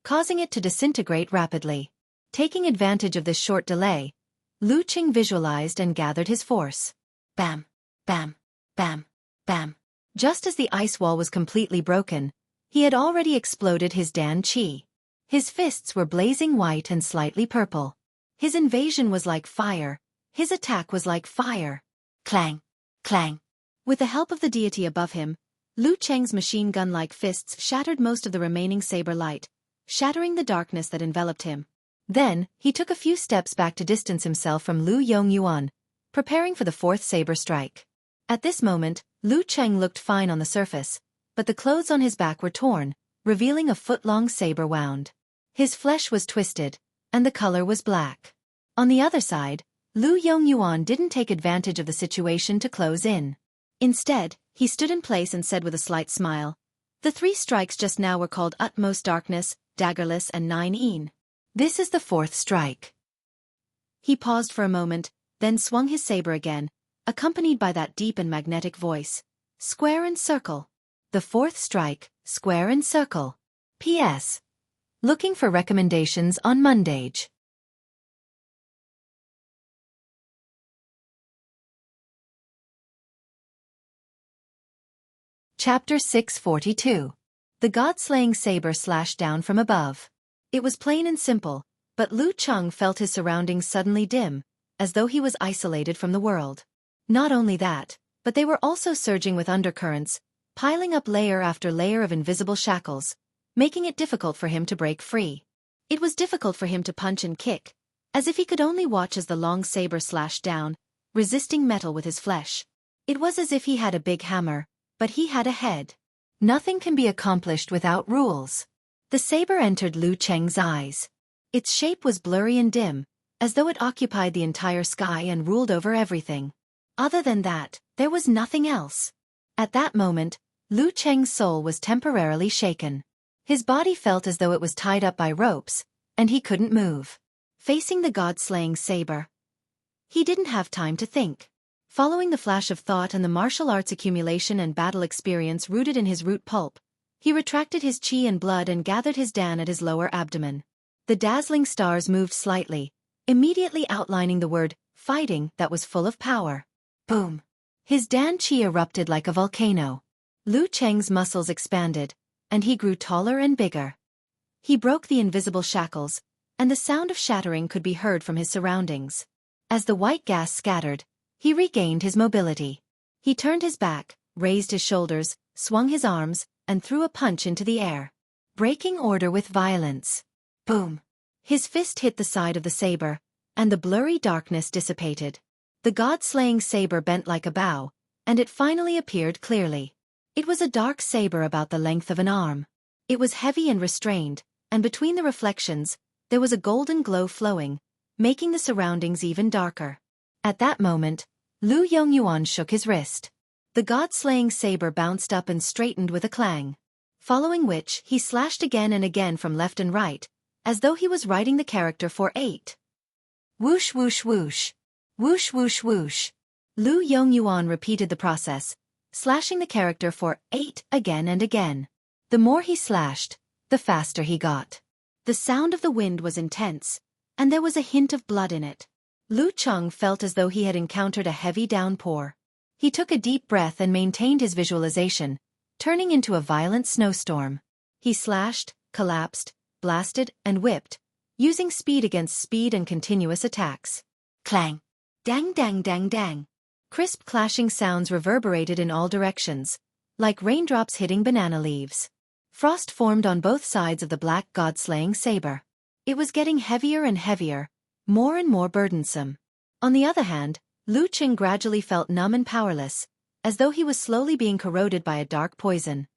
causing it to disintegrate rapidly. Taking advantage of this short delay, Lu Qing visualized and gathered his force. Bam, bam, bam, bam. Just as the ice wall was completely broken, he had already exploded his Dan Qi. His fists were blazing white and slightly purple. His invasion was like fire. His attack was like fire. Clang, clang. With the help of the deity above him, Lu Cheng's machine gun-like fists shattered most of the remaining saber light, shattering the darkness that enveloped him. Then, he took a few steps back to distance himself from Lu Yongyuan, preparing for the fourth saber strike. At this moment, Lu Cheng looked fine on the surface, but the clothes on his back were torn, revealing a foot-long saber wound. His flesh was twisted, and the color was black. On the other side, Lu Yongyuan didn't take advantage of the situation to close in. Instead, he stood in place and said with a slight smile, "The 3 strikes just now were called Utmost Darkness, Daggerless and 9-een. This is the 4th strike." He paused for a moment, then swung his saber again, accompanied by that deep and magnetic voice. "Square and circle. The 4th strike, square and circle. P.S. Looking for recommendations on Mondage." Chapter 642. The God-slaying saber slashed down from above. It was plain and simple, but Lu Cheng felt his surroundings suddenly dim, as though he was isolated from the world. Not only that, but they were also surging with undercurrents, piling up layer after layer of invisible shackles, making it difficult for him to break free. It was difficult for him to punch and kick, as if he could only watch as the long saber slashed down, resisting metal with his flesh. It was as if he had a big hammer, but he had a head. Nothing can be accomplished without rules. The saber entered Lu Cheng's eyes. Its shape was blurry and dim, as though it occupied the entire sky and ruled over everything. Other than that, there was nothing else. At that moment, Lu Cheng's soul was temporarily shaken. His body felt as though it was tied up by ropes, and he couldn't move. Facing the god-slaying saber, he didn't have time to think. Following the flash of thought and the martial arts accumulation and battle experience rooted in his root pulp, he retracted his qi and blood and gathered his dan at his lower abdomen. The dazzling stars moved slightly, immediately outlining the word, fighting, that was full of power. Boom! His dan qi erupted like a volcano. Lu Cheng's muscles expanded, and he grew taller and bigger. He broke the invisible shackles, and the sound of shattering could be heard from his surroundings. As the white gas scattered, he regained his mobility. He turned his back, raised his shoulders, swung his arms, and threw a punch into the air, breaking order with violence. Boom! His fist hit the side of the saber, and the blurry darkness dissipated. The god-slaying saber bent like a bow, and it finally appeared clearly. It was a dark saber about the length of an arm. It was heavy and restrained, and between the reflections, there was a golden glow flowing, making the surroundings even darker. At that moment, Lu Yongyuan shook his wrist. The god-slaying saber bounced up and straightened with a clang. Following which, he slashed again and again from left and right, as though he was writing the character for 8. Whoosh whoosh whoosh. Whoosh whoosh whoosh. Lu Yongyuan repeated the process, slashing the character for 8 again and again. The more he slashed, the faster he got. The sound of the wind was intense, and there was a hint of blood in it. Lu Cheng felt as though he had encountered a heavy downpour. He took a deep breath and maintained his visualization, turning into a violent snowstorm. He slashed, collapsed, blasted, and whipped, using speed against speed and continuous attacks. Clang! Dang dang dang dang! Crisp clashing sounds reverberated in all directions, like raindrops hitting banana leaves. Frost formed on both sides of the black god-slaying saber. It was getting heavier and heavier, more and more burdensome. On the other hand, Lu Cheng gradually felt numb and powerless, as though he was slowly being corroded by a dark poison.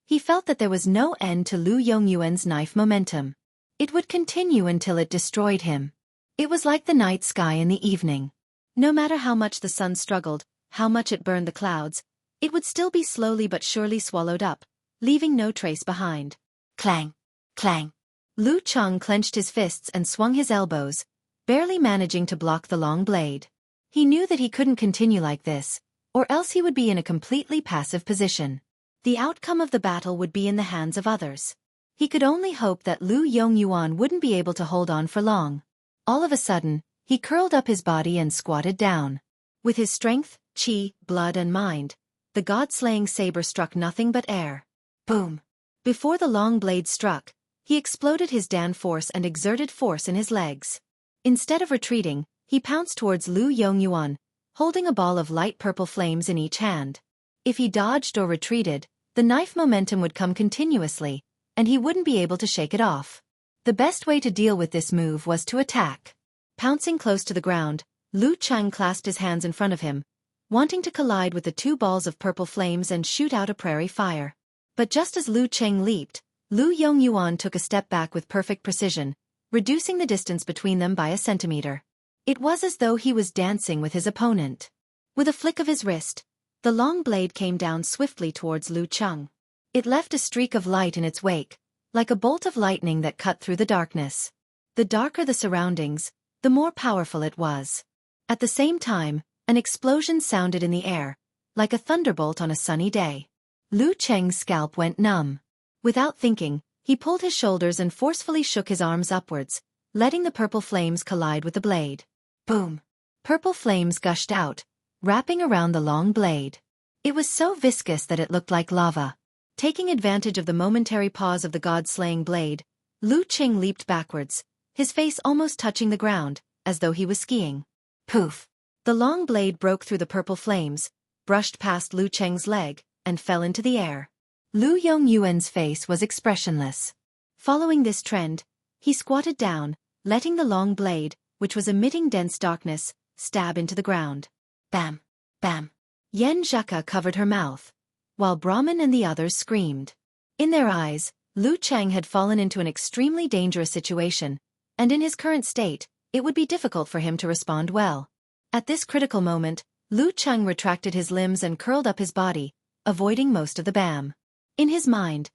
He felt that there was no end to Lu Yongyuan's knife momentum. It would continue until it destroyed him. It was like the night sky in the evening. No matter how much the sun struggled, how much it burned the clouds, it would still be slowly but surely swallowed up, leaving no trace behind. Clang! Clang! Lu Cheng clenched his fists and swung his elbows, barely managing to block the long blade. He knew that he couldn't continue like this, or else he would be in a completely passive position. The outcome of the battle would be in the hands of others. He could only hope that Lu Yongyuan wouldn't be able to hold on for long. All of a sudden, he curled up his body and squatted down. With his strength, chi, blood and mind, the god-slaying saber struck nothing but air. Boom! Before the long blade struck, he exploded his Dan force and exerted force in his legs. Instead of retreating, he pounced towards Lu Yongyuan, holding a ball of light purple flames in each hand. If he dodged or retreated, the knife momentum would come continuously, and he wouldn't be able to shake it off. The best way to deal with this move was to attack. Pouncing close to the ground, Lu Cheng clasped his hands in front of him, wanting to collide with the two balls of purple flames and shoot out a prairie fire. But just as Lu Cheng leaped, Lu Yongyuan took a step back with perfect precision, reducing the distance between them by a centimeter. It was as though he was dancing with his opponent. With a flick of his wrist, the long blade came down swiftly towards Lu Cheng. It left a streak of light in its wake, like a bolt of lightning that cut through the darkness. The darker the surroundings, the more powerful it was. At the same time, an explosion sounded in the air, like a thunderbolt on a sunny day. Lu Cheng's scalp went numb. Without thinking, he pulled his shoulders and forcefully shook his arms upwards, letting the purple flames collide with the blade. Boom! Purple flames gushed out, wrapping around the long blade. It was so viscous that it looked like lava. Taking advantage of the momentary pause of the god-slaying blade, Lu Cheng leaped backwards, his face almost touching the ground, as though he was skiing. Poof! The long blade broke through the purple flames, brushed past Lu Cheng's leg, and fell into the air. Lu Yongyuan's face was expressionless. Following this trend, he squatted down, letting the long blade, which was emitting dense darkness, stab into the ground. Bam! Bam! Yen Zhaka covered her mouth, while Brahman and the others screamed. In their eyes, Lu Cheng had fallen into an extremely dangerous situation, and in his current state, it would be difficult for him to respond well. At this critical moment, Lu Cheng retracted his limbs and curled up his body, avoiding most of the bam. In his mind,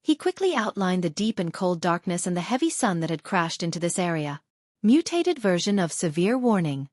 he quickly outlined the deep and cold darkness and the heavy sun that had crashed into this area. Mutated version of severe warning.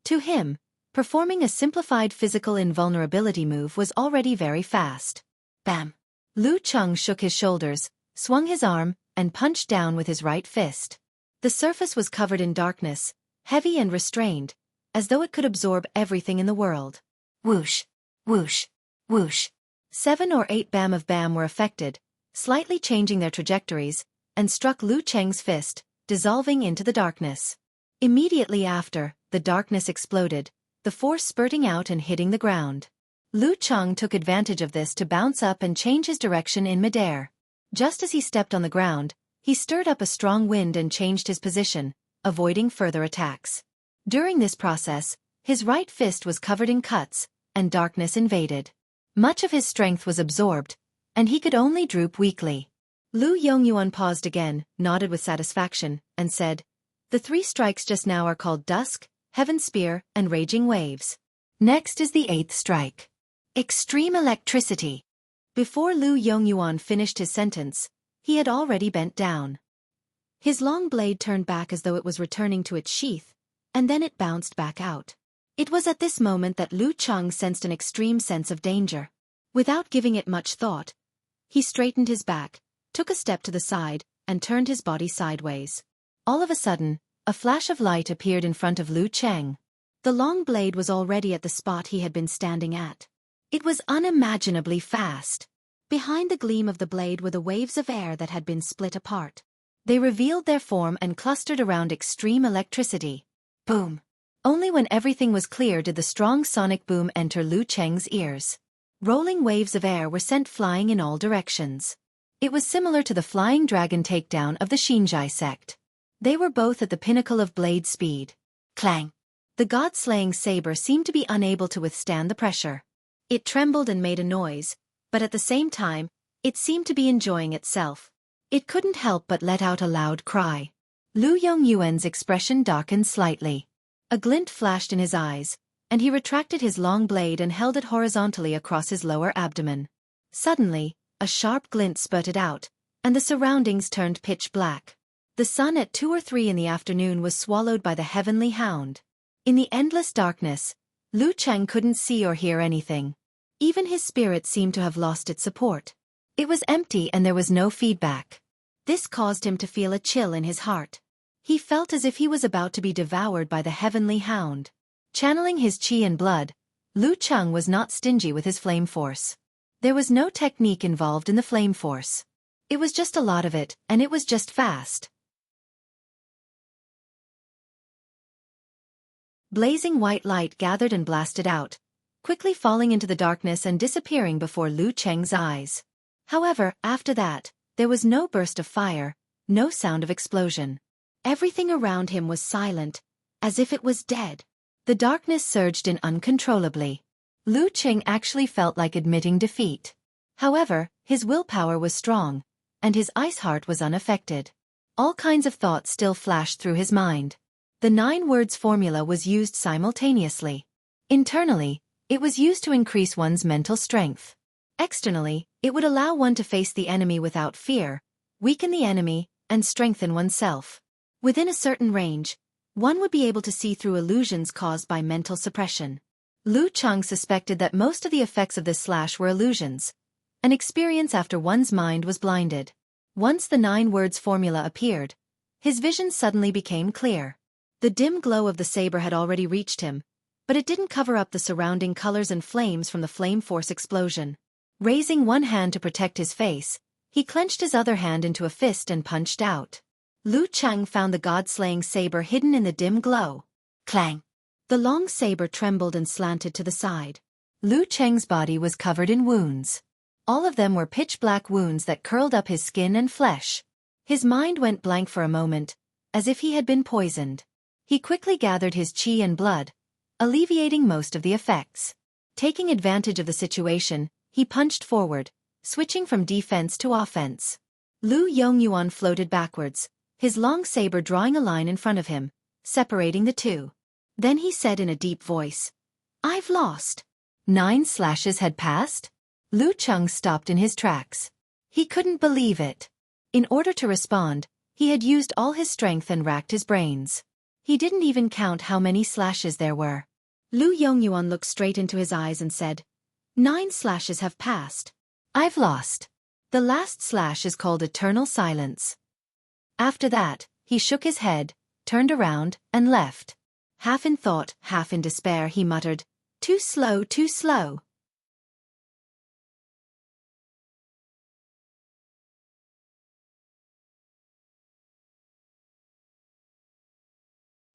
To him, performing a simplified physical invulnerability move was already very fast. Bam! Lu Cheng shook his shoulders, swung his arm, and punched down with his right fist. The surface was covered in darkness, heavy and restrained, as though it could absorb everything in the world. Whoosh! Whoosh! Whoosh! 7 or 8 bam of bam were affected, slightly changing their trajectories, and struck Lu Cheng's fist, dissolving into the darkness. Immediately after, the darkness exploded, the force spurting out and hitting the ground. Lu Cheng took advantage of this to bounce up and change his direction in midair. Just as he stepped on the ground, he stirred up a strong wind and changed his position, avoiding further attacks. During this process, his right fist was covered in cuts, and darkness invaded. Much of his strength was absorbed, and he could only droop weakly. Lu Yongyuan paused again, nodded with satisfaction, and said, "The 3 strikes just now are called Dusk, Heaven Spear, and Raging Waves. Next is the 8th strike. Extreme Electricity." Before Lu Yongyuan finished his sentence, he had already bent down. His long blade turned back as though it was returning to its sheath, and then it bounced back out. It was at this moment that Lu Cheng sensed an extreme sense of danger. Without giving it much thought, he straightened his back, took a step to the side, and turned his body sideways. All of a sudden, a flash of light appeared in front of Lu Cheng. The long blade was already at the spot he had been standing at. It was unimaginably fast. Behind the gleam of the blade were the waves of air that had been split apart. They revealed their form and clustered around extreme electricity. Boom! Only when everything was clear did the strong sonic boom enter Lu Cheng's ears. Rolling waves of air were sent flying in all directions. It was similar to the flying dragon takedown of the Xinzhai sect. They were both at the pinnacle of blade speed. Clang! The god-slaying saber seemed to be unable to withstand the pressure. It trembled and made a noise, but at the same time, it seemed to be enjoying itself. It couldn't help but let out a loud cry. Lu Yongyuan's expression darkened slightly. A glint flashed in his eyes, and he retracted his long blade and held it horizontally across his lower abdomen. Suddenly, a sharp glint spurted out, and the surroundings turned pitch black. The sun at 2 or 3 in the afternoon was swallowed by the heavenly hound. In the endless darkness, Lu Cheng couldn't see or hear anything. Even his spirit seemed to have lost its support. It was empty and there was no feedback. This caused him to feel a chill in his heart. He felt as if he was about to be devoured by the heavenly hound. Channeling his qi and blood, Lu Cheng was not stingy with his flame force. There was no technique involved in the flame force. It was just a lot of it, and it was just fast. Blazing white light gathered and blasted out, quickly falling into the darkness and disappearing before Lu Cheng's eyes. However, after that, there was no burst of fire, no sound of explosion. Everything around him was silent, as if it was dead. The darkness surged in uncontrollably. Lu Cheng actually felt like admitting defeat. However, his willpower was strong, and his ice heart was unaffected. All kinds of thoughts still flashed through his mind. The 9 words formula was used simultaneously. Internally, it was used to increase one's mental strength. Externally, it would allow one to face the enemy without fear, weaken the enemy, and strengthen oneself. Within a certain range, one would be able to see through illusions caused by mental suppression. Lu Cheng suspected that most of the effects of this slash were illusions, an experience after one's mind was blinded. Once the 9 words formula appeared, his vision suddenly became clear. The dim glow of the saber had already reached him, but it didn't cover up the surrounding colors and flames from the flame force explosion. Raising one hand to protect his face, he clenched his other hand into a fist and punched out. Lu Cheng found the god-slaying saber hidden in the dim glow. Clang! The long saber trembled and slanted to the side. Lu Cheng's body was covered in wounds. All of them were pitch-black wounds that curled up his skin and flesh. His mind went blank for a moment, as if he had been poisoned. He quickly gathered his qi and blood, alleviating most of the effects. Taking advantage of the situation, he punched forward, switching from defense to offense. Lu Yongyuan floated backwards, his long saber drawing a line in front of him, separating the two. Then he said in a deep voice, "I've lost." 9 slashes had passed? Lu Cheng stopped in his tracks. He couldn't believe it. In order to respond, he had used all his strength and racked his brains. He didn't even count how many slashes there were. Lu Yongyuan looked straight into his eyes and said, 9 slashes have passed. I've lost. The last slash is called Eternal Silence. After that, he shook his head, turned around, and left. Half in thought, half in despair, he muttered, "Too slow, too slow."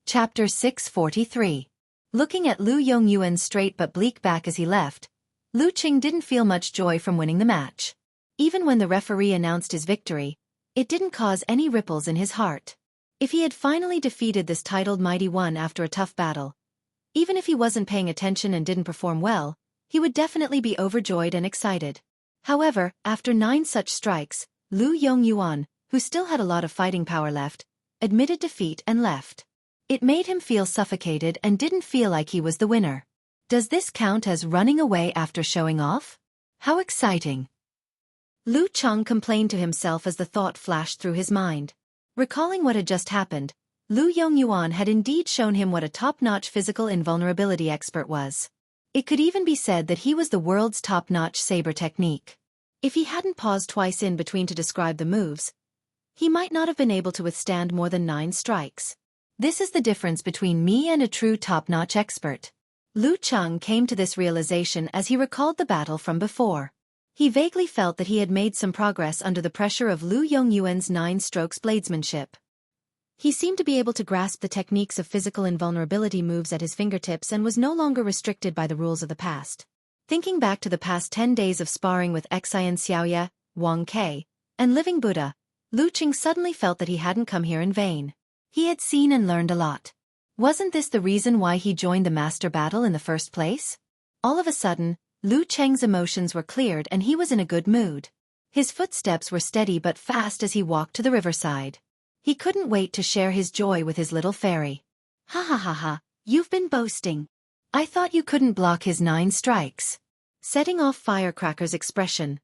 Chapter 643. Looking at Lu Yongyuan's straight but bleak back as he left, Lu Qing didn't feel much joy from winning the match. Even when the referee announced his victory, it didn't cause any ripples in his heart. If he had finally defeated this titled mighty one after a tough battle, even if he wasn't paying attention and didn't perform well, he would definitely be overjoyed and excited. However, after 9 such strikes, Lu Yongyuan, who still had a lot of fighting power left, admitted defeat and left. It made him feel suffocated and didn't feel like he was the winner. Does this count as running away after showing off? How exciting! Lu Cheng complained to himself as the thought flashed through his mind. Recalling what had just happened, Lu Yongyuan had indeed shown him what a top-notch physical invulnerability expert was. It could even be said that he was the world's top-notch saber technique. If he hadn't paused twice in between to describe the moves, he might not have been able to withstand more than 9 strikes. This is the difference between me and a true top-notch expert. Lu Cheng came to this realization as he recalled the battle from before. He vaguely felt that he had made some progress under the pressure of Lu Yongyuan's 9 strokes bladesmanship. He seemed to be able to grasp the techniques of physical invulnerability moves at his fingertips and was no longer restricted by the rules of the past. Thinking back to the past 10 days of sparring with Xian Xiaoye, Wang Ke, and Living Buddha, Lu Cheng suddenly felt that he hadn't come here in vain. He had seen and learned a lot. Wasn't this the reason why he joined the master battle in the first place? All of a sudden, Lu Cheng's emotions were cleared and he was in a good mood. His footsteps were steady but fast as he walked to the riverside. He couldn't wait to share his joy with his little fairy. "Ha ha ha ha, you've been boasting. I thought you couldn't block his 9 strikes." Setting off Firecracker's expression,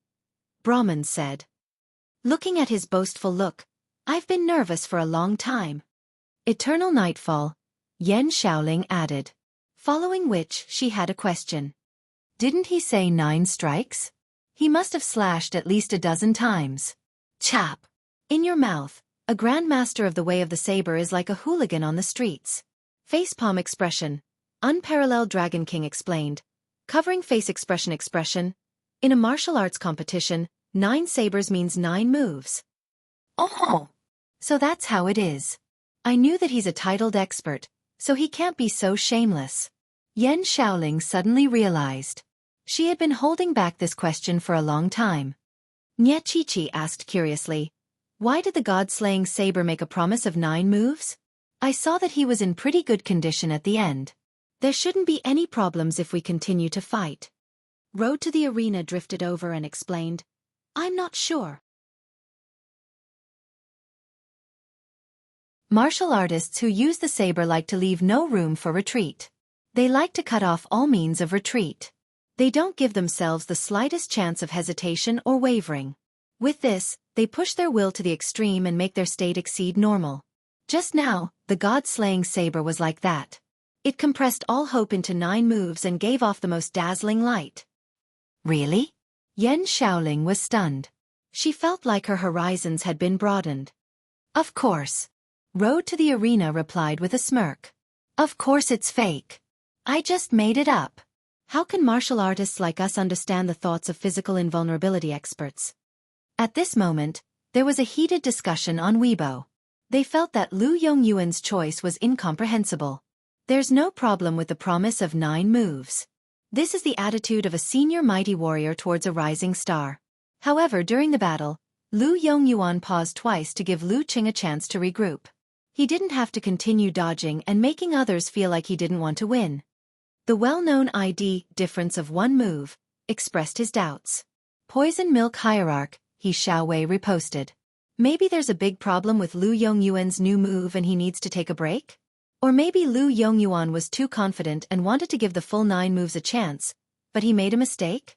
Brahman said. Looking at his boastful look, "I've been nervous for a long time." Eternal Nightfall, Yan Shaoling added. Following which she had a question. Didn't he say 9 strikes? He must have slashed at least a dozen times. Chap! In your mouth, a grandmaster of the way of the saber is like a hooligan on the streets. Facepalm expression. Unparalleled Dragon King explained. Covering face expression. In a martial arts competition, 9 sabers means 9 moves. Oh! So that's how it is. I knew that he's a titled expert, so he can't be so shameless. Yan Xiaoling suddenly realized. She had been holding back this question for a long time. Nye Chi asked curiously, why did the god-slaying saber make a promise of 9 moves? I saw that he was in pretty good condition at the end. There shouldn't be any problems if we continue to fight. Road to the arena drifted over and explained, I'm not sure. Martial artists who use the saber like to leave no room for retreat. They like to cut off all means of retreat. They don't give themselves the slightest chance of hesitation or wavering. With this, they push their will to the extreme and make their state exceed normal. Just now, the god-slaying saber was like that. It compressed all hope into 9 moves and gave off the most dazzling light. Really? Yan Xiaoling was stunned. She felt like her horizons had been broadened. Of course. Road to the arena replied with a smirk. Of course it's fake. I just made it up. How can martial artists like us understand the thoughts of physical invulnerability experts? At this moment, there was a heated discussion on Weibo. They felt that Lu Yongyuan's choice was incomprehensible. There's no problem with the promise of 9 moves. This is the attitude of a senior mighty warrior towards a rising star. However, during the battle, Lu Yongyuan paused twice to give Lu Qing a chance to regroup. He didn't have to continue dodging and making others feel like he didn't want to win. The well-known difference of 1 move expressed his doubts. Poison Milk Hierarch, he Xiaowei reposted. Maybe there's a big problem with Lu Yongyuan's new move and he needs to take a break? Or maybe Lu Yongyuan was too confident and wanted to give the full 9 moves a chance, but he made a mistake?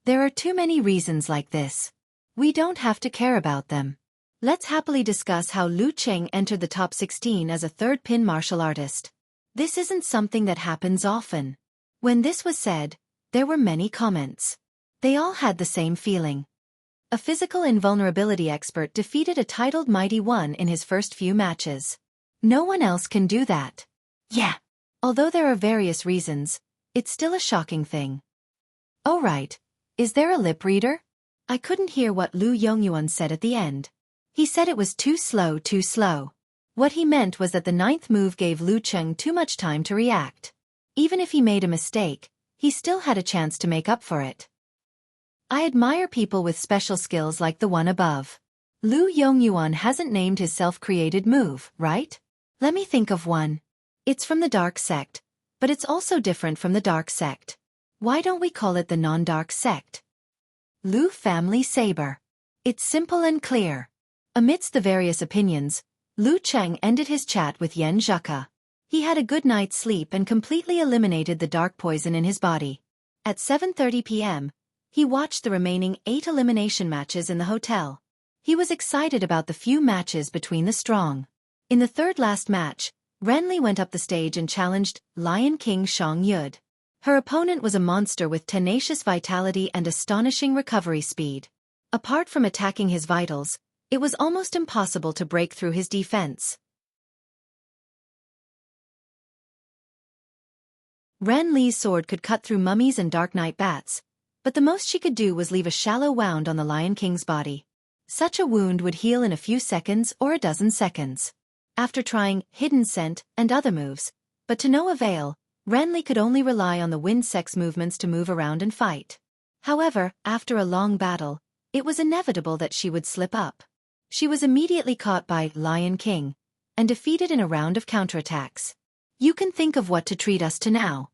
There are too many reasons like this. We don't have to care about them. Let's happily discuss how Lu Qing entered the top 16 as a third-pin martial artist. This isn't something that happens often. When this was said, there were many comments. They all had the same feeling. A physical invulnerability expert defeated a titled Mighty One in his first few matches. No one else can do that. Yeah. Although there are various reasons, it's still a shocking thing. Oh right. Is there a lip reader? I couldn't hear what Lu Yongyuan said at the end. He said it was too slow. What he meant was that the 9th move gave Lu Qing too much time to react. Even if he made a mistake, he still had a chance to make up for it. I admire people with special skills like the one above. Lu Yongyuan hasn't named his self-created move, right? Let me think of one. It's from the dark sect, but it's also different from the dark sect. Why don't we call it the non-dark sect? Lu Family Saber. It's simple and clear. Amidst the various opinions, Lu Qing ended his chat with Yan Zheka. He had a good night's sleep and completely eliminated the dark poison in his body. At 7:30 p.m., he watched the remaining 8 elimination matches in the hotel. He was excited about the few matches between the strong. In the third last match, Renli went up the stage and challenged Lion King Shang Yud. Her opponent was a monster with tenacious vitality and astonishing recovery speed. Apart from attacking his vitals, it was almost impossible to break through his defense. Ren Li's sword could cut through mummies and dark night bats, but the most she could do was leave a shallow wound on the Lion King's body. Such a wound would heal in a few seconds or a dozen seconds. After trying hidden scent and other moves, but to no avail, Renli could only rely on the wind sex movements to move around and fight. However, after a long battle, it was inevitable that she would slip up. She was immediately caught by Lion King and defeated in a round of counterattacks. You can think of what to treat us to now.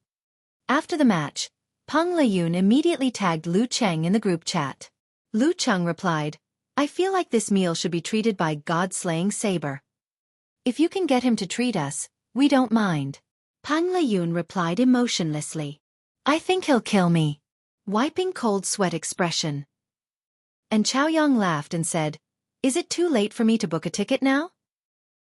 After the match, Peng Leyun immediately tagged Lu Cheng in the group chat. Lu Cheng replied, I feel like this meal should be treated by God-slaying saber. If you can get him to treat us, we don't mind. Peng Leyun replied emotionlessly. I think he'll kill me. Wiping cold sweat expression. And Chaoyang laughed and said, Is it too late for me to book a ticket now?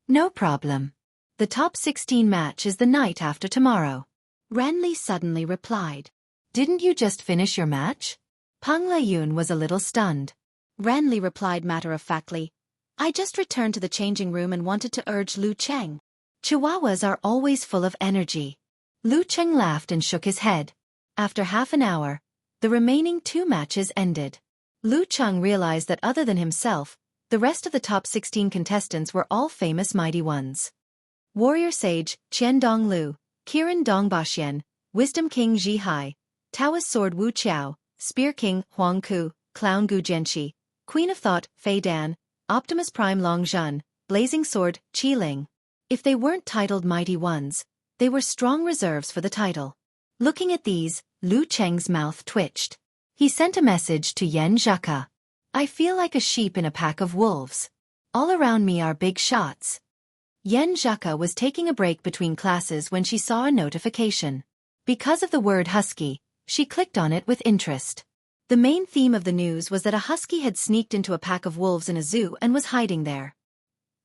No problem. The top 16 match is the night after tomorrow. Renli suddenly replied. Didn't you just finish your match? Peng Leyun was a little stunned. Renli replied matter-of-factly, I just returned to the changing room and wanted to urge Lu Cheng. Chihuahuas are always full of energy. Lu Cheng laughed and shook his head. After half an hour, the remaining 2 matches ended. Lu Cheng realized that other than himself, the rest of the top 16 contestants were all famous mighty ones. Warrior Sage, Qian Dong Lu, Kiran Dong Baxian, Wisdom King Zhi Hai, Taoist Sword Wu Qiao, Spear King Huang Ku, Clown Gu Jianqi, Queen of Thought Fei Dan, Optimus Prime Long Zhun, Blazing Sword Qi Ling. If they weren't titled mighty ones, they were strong reserves for the title. Looking at these, Lu Cheng's mouth twitched. He sent a message to Yan Zhaka. I feel like a sheep in a pack of wolves. All around me are big shots. Yan Zhaka was taking a break between classes when she saw a notification. Because of the word husky, she clicked on it with interest. The main theme of the news was that a husky had sneaked into a pack of wolves in a zoo and was hiding there.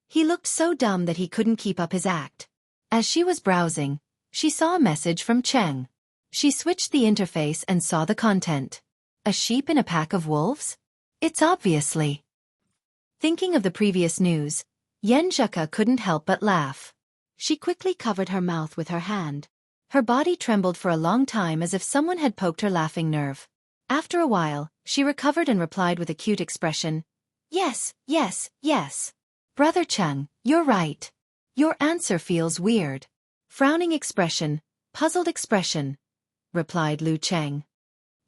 He looked so dumb that he couldn't keep up his act. As she was browsing, she saw a message from Cheng. She switched the interface and saw the content. A sheep in a pack of wolves? It's obviously. Thinking of the previous news, Yan Zhaka couldn't help but laugh. She quickly covered her mouth with her hand. Her body trembled for a long time as if someone had poked her laughing nerve. After a while, she recovered and replied with a cute expression. Yes, yes, yes. Brother Cheng, you're right. Your answer feels weird. Frowning expression, puzzled expression, replied Lu Cheng.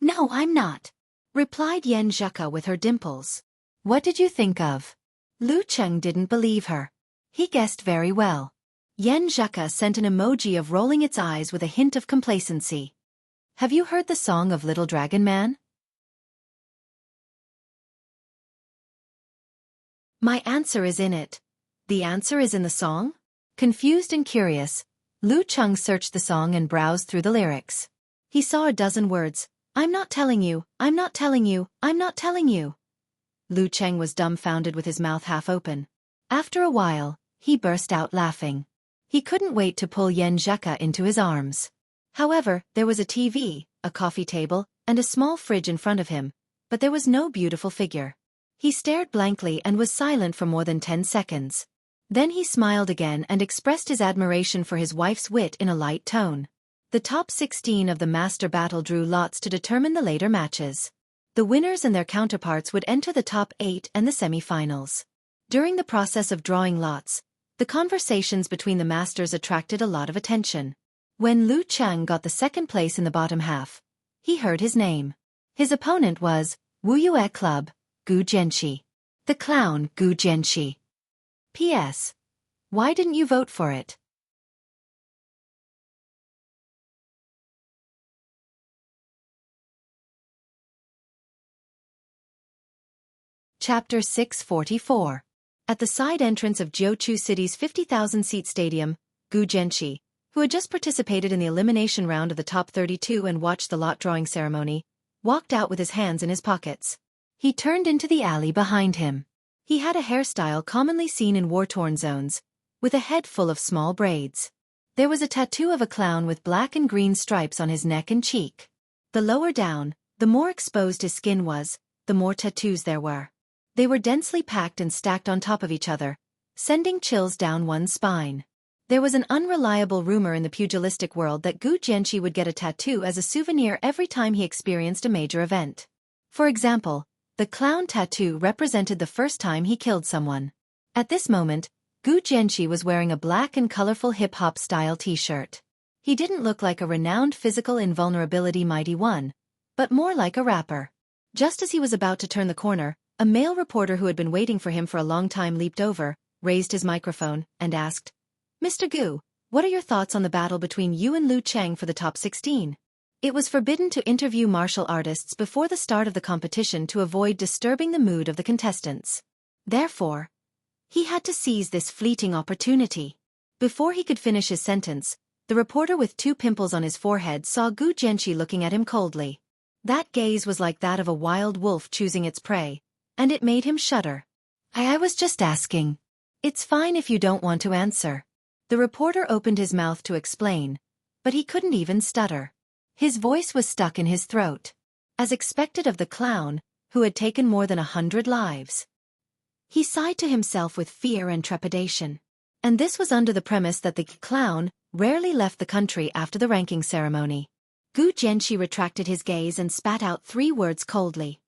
No, I'm not, replied Yan Zhaka with her dimples. What did you think of? Lu Cheng didn't believe her. He guessed very well. Yan Zhaka sent an emoji of rolling its eyes with a hint of complacency. Have you heard the song of Little Dragon Man? My answer is in it. The answer is in the song? Confused and curious, Lu Cheng searched the song and browsed through the lyrics. He saw a dozen words. I'm not telling you, I'm not telling you, I'm not telling you. Lu Cheng was dumbfounded with his mouth half open. After a while, he burst out laughing. He couldn't wait to pull Yan Zhaka into his arms. However, there was a TV, a coffee table, and a small fridge in front of him, but there was no beautiful figure. He stared blankly and was silent for more than 10 seconds. Then he smiled again and expressed his admiration for his wife's wit in a light tone. The top 16 of the master battle drew lots to determine the later matches. The winners and their counterparts would enter the top 8 and the semi-finals. During the process of drawing lots, the conversations between the masters attracted a lot of attention. When Lu Cheng got the second place in the bottom half, he heard his name. His opponent was Wuxia Club, Gu Jianqi. The clown, Gu Jianqi. P.S. Why didn't you vote for it? Chapter 644. At the side entrance of Jiuchu City's 50,000-seat stadium, Gu Jianqi, who had just participated in the elimination round of the top 32 and watched the lot drawing ceremony, walked out with his hands in his pockets. He turned into the alley behind him. He had a hairstyle commonly seen in war-torn zones, with a head full of small braids. There was a tattoo of a clown with black and green stripes on his neck and cheek. The lower down, the more exposed his skin was, the more tattoos there were. They were densely packed and stacked on top of each other, sending chills down one's spine. There was an unreliable rumor in the pugilistic world that Gu Jianqi would get a tattoo as a souvenir every time he experienced a major event. For example, the clown tattoo represented the first time he killed someone. At this moment, Gu Jianqi was wearing a black and colorful hip-hop style t-shirt. He didn't look like a renowned physical invulnerability mighty one, but more like a rapper. Just as he was about to turn the corner, a male reporter who had been waiting for him for a long time leaped over, raised his microphone, and asked, Mr. Gu, what are your thoughts on the battle between you and Lu Cheng for the top 16? It was forbidden to interview martial artists before the start of the competition to avoid disturbing the mood of the contestants. Therefore, he had to seize this fleeting opportunity. Before he could finish his sentence, the reporter with 2 pimples on his forehead saw Gu Jianqi looking at him coldly. That gaze was like that of a wild wolf choosing its prey, and it made him shudder. I was just asking. It's fine if you don't want to answer. The reporter opened his mouth to explain, but he couldn't even stutter. His voice was stuck in his throat. As expected of the clown, who had taken more than 100 lives. He sighed to himself with fear and trepidation. And this was under the premise that the clown rarely left the country after the ranking ceremony. Gu Jianqi retracted his gaze and spat out 3 words coldly.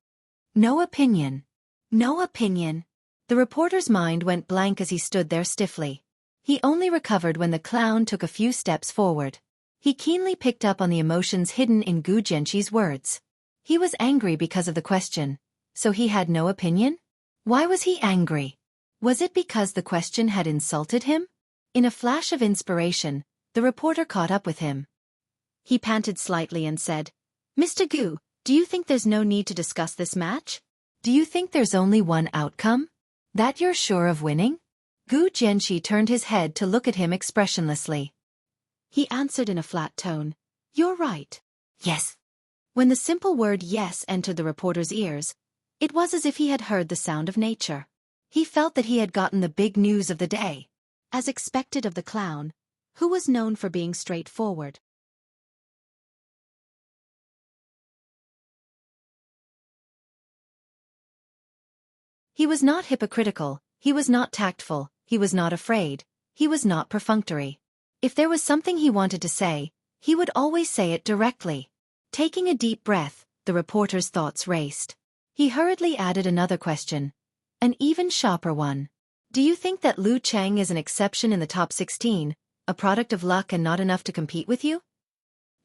No opinion. No opinion. The reporter's mind went blank as he stood there stiffly. He only recovered when the clown took a few steps forward. He keenly picked up on the emotions hidden in Gu Jianqi's words. He was angry because of the question. So he had no opinion? Why was he angry? Was it because the question had insulted him? In a flash of inspiration, the reporter caught up with him. He panted slightly and said, Mr. Gu, do you think there's no need to discuss this match? Do you think there's only one outcome? That you're sure of winning? Gu Jianqi turned his head to look at him expressionlessly. He answered in a flat tone, You're right. Yes. When the simple word yes entered the reporter's ears, it was as if he had heard the sound of nature. He felt that he had gotten the big news of the day, as expected of the clown, who was known for being straightforward. He was not hypocritical, he was not tactful, he was not afraid, he was not perfunctory. If there was something he wanted to say, he would always say it directly. Taking a deep breath, the reporter's thoughts raced. He hurriedly added another question, an even sharper one. Do you think that Lu Cheng is an exception in the top 16, a product of luck and not enough to compete with you?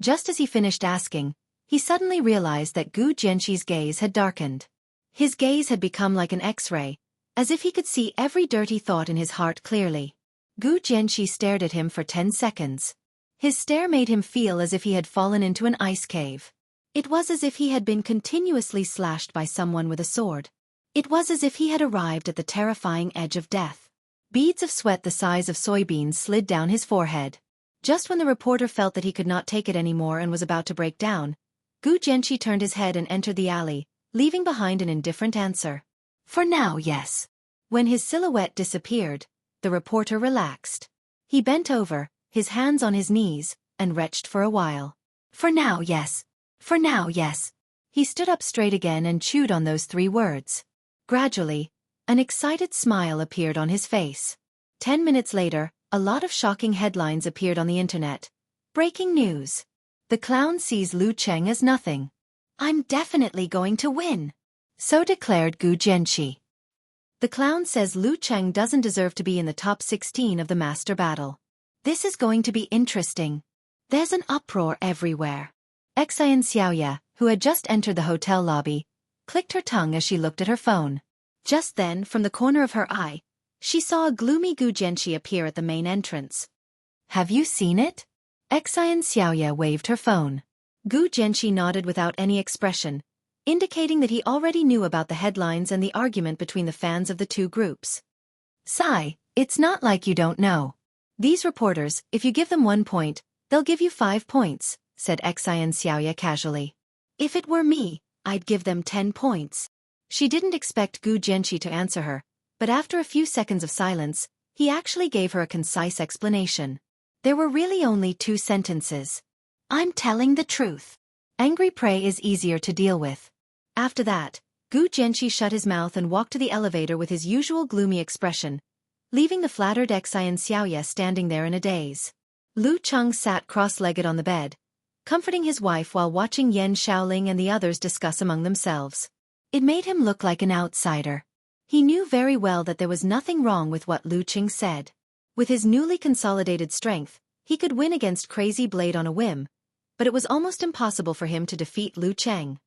Just as he finished asking, he suddenly realized that Gu Jianqi's gaze had darkened. His gaze had become like an X-ray, as if he could see every dirty thought in his heart clearly. Gu Jianqi stared at him for 10 seconds. His stare made him feel as if he had fallen into an ice cave. It was as if he had been continuously slashed by someone with a sword. It was as if he had arrived at the terrifying edge of death. Beads of sweat the size of soybeans slid down his forehead. Just when the reporter felt that he could not take it anymore and was about to break down, Gu Jianqi turned his head and entered the alley, leaving behind an indifferent answer. For now, yes. When his silhouette disappeared, the reporter relaxed. He bent over, his hands on his knees, and retched for a while. For now, yes. For now, yes. He stood up straight again and chewed on those 3 words. Gradually, an excited smile appeared on his face. 10 minutes later, a lot of shocking headlines appeared on the internet. Breaking news. The clown sees Lu Cheng as nothing. I'm definitely going to win. So declared Gu Jianqi. The clown says Lu Cheng doesn't deserve to be in the top 16 of the master battle. This is going to be interesting. There's an uproar everywhere. Xian Xiaoya, who had just entered the hotel lobby, clicked her tongue as she looked at her phone. Just then, from the corner of her eye, she saw a gloomy Gu Jianqi appear at the main entrance. Have you seen it? Xian Xiaoya waved her phone. Gu Jianqi nodded without any expression, indicating that he already knew about the headlines and the argument between the fans of the 2 groups. Sigh, it's not like you don't know. These reporters, if you give them 1 point, they'll give you 5 points, said Xian Xiaoya casually. If it were me, I'd give them 10 points. She didn't expect Gu Jianqi to answer her, but after a few seconds of silence, he actually gave her a concise explanation. There were really only 2 sentences. I'm telling the truth. Angry prey is easier to deal with. After that, Gu Jianqi shut his mouth and walked to the elevator with his usual gloomy expression, leaving the flattered Xian Xiaoya standing there in a daze. Lu Cheng sat cross-legged on the bed, comforting his wife while watching Yan Shaoling and the others discuss among themselves. It made him look like an outsider. He knew very well that there was nothing wrong with what Lu Cheng said. With his newly consolidated strength, he could win against Crazy Blade on a whim, but it was almost impossible for him to defeat Lu Cheng.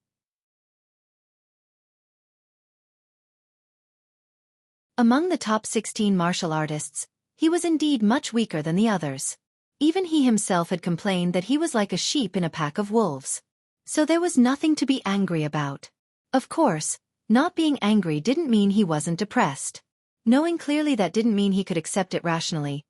Among the top 16 martial artists, he was indeed much weaker than the others. Even he himself had complained that he was like a sheep in a pack of wolves. So there was nothing to be angry about. Of course, not being angry didn't mean he wasn't depressed. Knowing clearly that didn't mean he could accept it rationally.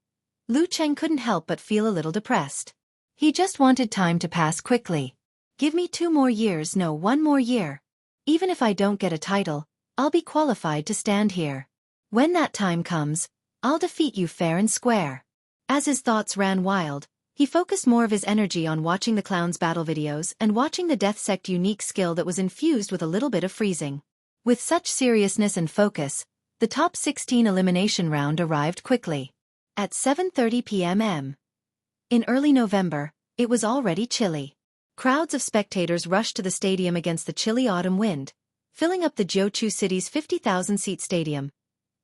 Lu Cheng couldn't help but feel a little depressed. He just wanted time to pass quickly. Give me 2 more years, no, 1 more year. Even if I don't get a title, I'll be qualified to stand here. When that time comes, I'll defeat you fair and square. As his thoughts ran wild, He focused more of his energy on watching the clown's battle videos and watching the Death Sect unique skill that was infused with a little bit of freezing. With such seriousness and focus, the top 16 elimination round arrived quickly. At 7:30 p.m. In early November, it was already chilly. Crowds of spectators rushed to the stadium against the chilly autumn wind, filling up the Jiuqiu city's 50,000-seat stadium,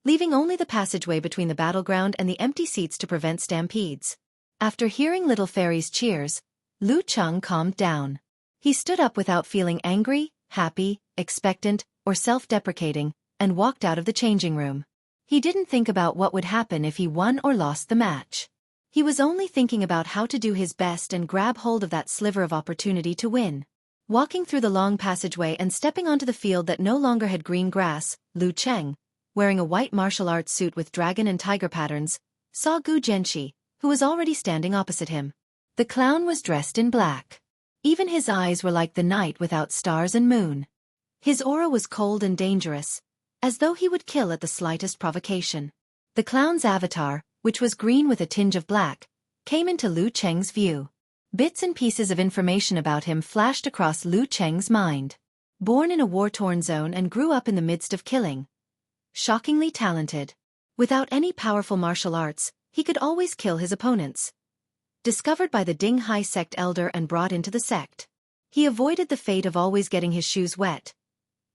leaving only the passageway between the battleground and the empty seats to prevent stampedes. After hearing Little Fairy's cheers, Lu Cheng calmed down. He stood up without feeling angry, happy, expectant, or self-deprecating, and walked out of the changing room. He didn't think about what would happen if he won or lost the match. He was only thinking about how to do his best and grab hold of that sliver of opportunity to win. Walking through the long passageway and stepping onto the field that no longer had green grass, Lu Cheng, wearing a white martial arts suit with dragon and tiger patterns, saw Gu Jianxi, who was already standing opposite him. The clown was dressed in black. Even his eyes were like the night without stars and moon. His aura was cold and dangerous, as though he would kill at the slightest provocation. The clown's avatar, which was green with a tinge of black, came into Lu Cheng's view. Bits and pieces of information about him flashed across Lu Cheng's mind. Born in a war-torn zone and grew up in the midst of killing. Shockingly talented. Without any powerful martial arts, he could always kill his opponents. Discovered by the Ding Hai sect elder and brought into the sect. He avoided the fate of always getting his shoes wet.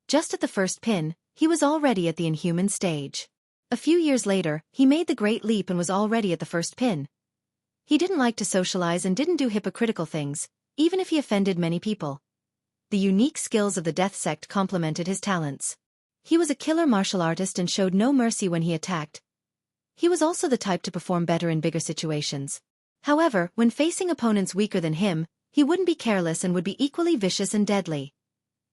Just at the first pin, he was already at the inhuman stage. A few years later, he made the great leap and was already at the first pin. He didn't like to socialize and didn't do hypocritical things, even if he offended many people. The unique skills of the Death Sect complemented his talents. He was a killer martial artist and showed no mercy when he attacked. He was also the type to perform better in bigger situations. However, when facing opponents weaker than him, he wouldn't be careless and would be equally vicious and deadly.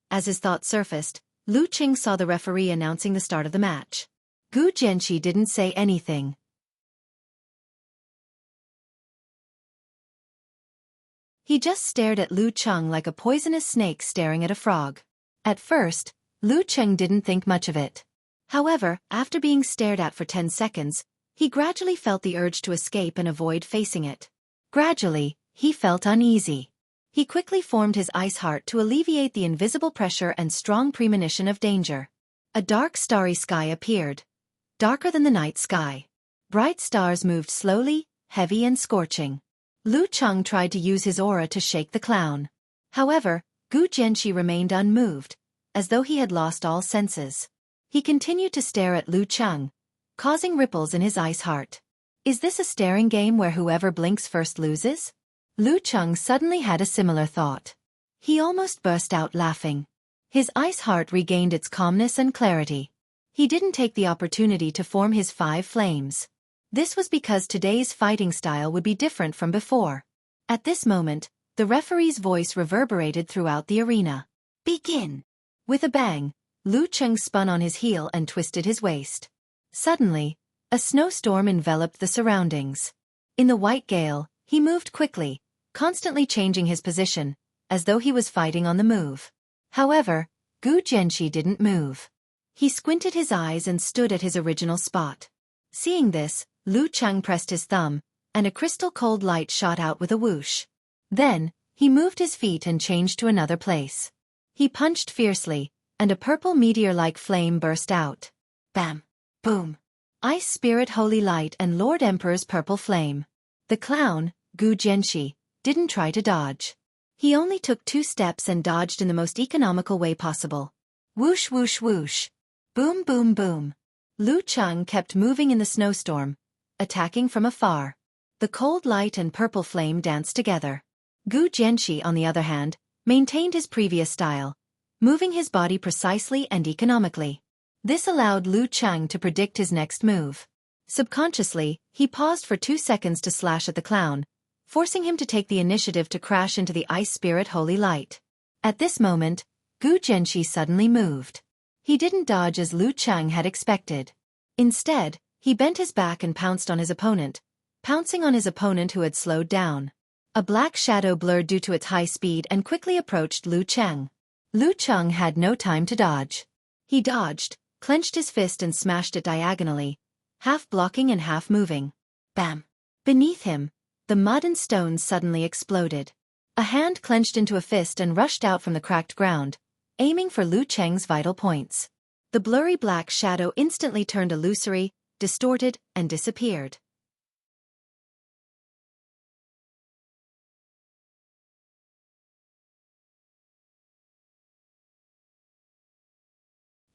As his thoughts surfaced, Lu Cheng saw the referee announcing the start of the match. Gu Jianxi didn't say anything. He just stared at Lu Cheng like a poisonous snake staring at a frog. At first, Lu Cheng didn't think much of it. However, after being stared at for 10 seconds, he gradually felt the urge to escape and avoid facing it. Gradually, he felt uneasy. He quickly formed his ice heart to alleviate the invisible pressure and strong premonition of danger. A dark starry sky appeared. Darker than the night sky. Bright stars moved slowly, heavy and scorching. Lu Cheng tried to use his aura to shake the clown. However, Gu Jianxi remained unmoved, as though he had lost all senses. He continued to stare at Lu Cheng, causing ripples in his ice heart. Is this a staring game where whoever blinks first loses? Lu Cheng suddenly had a similar thought. He almost burst out laughing. His ice heart regained its calmness and clarity. He didn't take the opportunity to form his 5 flames. This was because today's fighting style would be different from before. At this moment, the referee's voice reverberated throughout the arena. Begin! With a bang, Lu Cheng spun on his heel and twisted his waist. Suddenly, a snowstorm enveloped the surroundings. In the white gale, he moved quickly, constantly changing his position, as though he was fighting on the move. However, Gu Jianxi didn't move. He squinted his eyes and stood at his original spot. Seeing this, Lu Cheng pressed his thumb, and a crystal-cold light shot out with a whoosh. Then, he moved his feet and changed to another place. He punched fiercely, and a purple meteor-like flame burst out. Bam! Boom! Ice Spirit Holy Light and Lord Emperor's Purple Flame. The clown, Gu Jianxi, didn't try to dodge. He only took 2 steps and dodged in the most economical way possible. Whoosh whoosh whoosh. Boom boom boom. Lu Cheng kept moving in the snowstorm, attacking from afar. The cold light and purple flame danced together. Gu Jianxi, on the other hand, maintained his previous style, moving his body precisely and economically. This allowed Lu Cheng to predict his next move. Subconsciously, he paused for 2 seconds to slash at the clown, forcing him to take the initiative to crash into the Ice Spirit Holy Light. At this moment, Gu Jianxi suddenly moved. He didn't dodge as Lu Cheng had expected. Instead, he bent his back and pounced on his opponent, pouncing on his opponent who had slowed down. A black shadow blurred due to its high speed and quickly approached Lu Cheng. Lu Cheng had no time to dodge. He dodged, clenched his fist and smashed it diagonally, half blocking and half moving. Bam! Beneath him, the mud and stones suddenly exploded. A hand clenched into a fist and rushed out from the cracked ground, aiming for Lu Cheng's vital points. The blurry black shadow instantly turned illusory, distorted, and disappeared.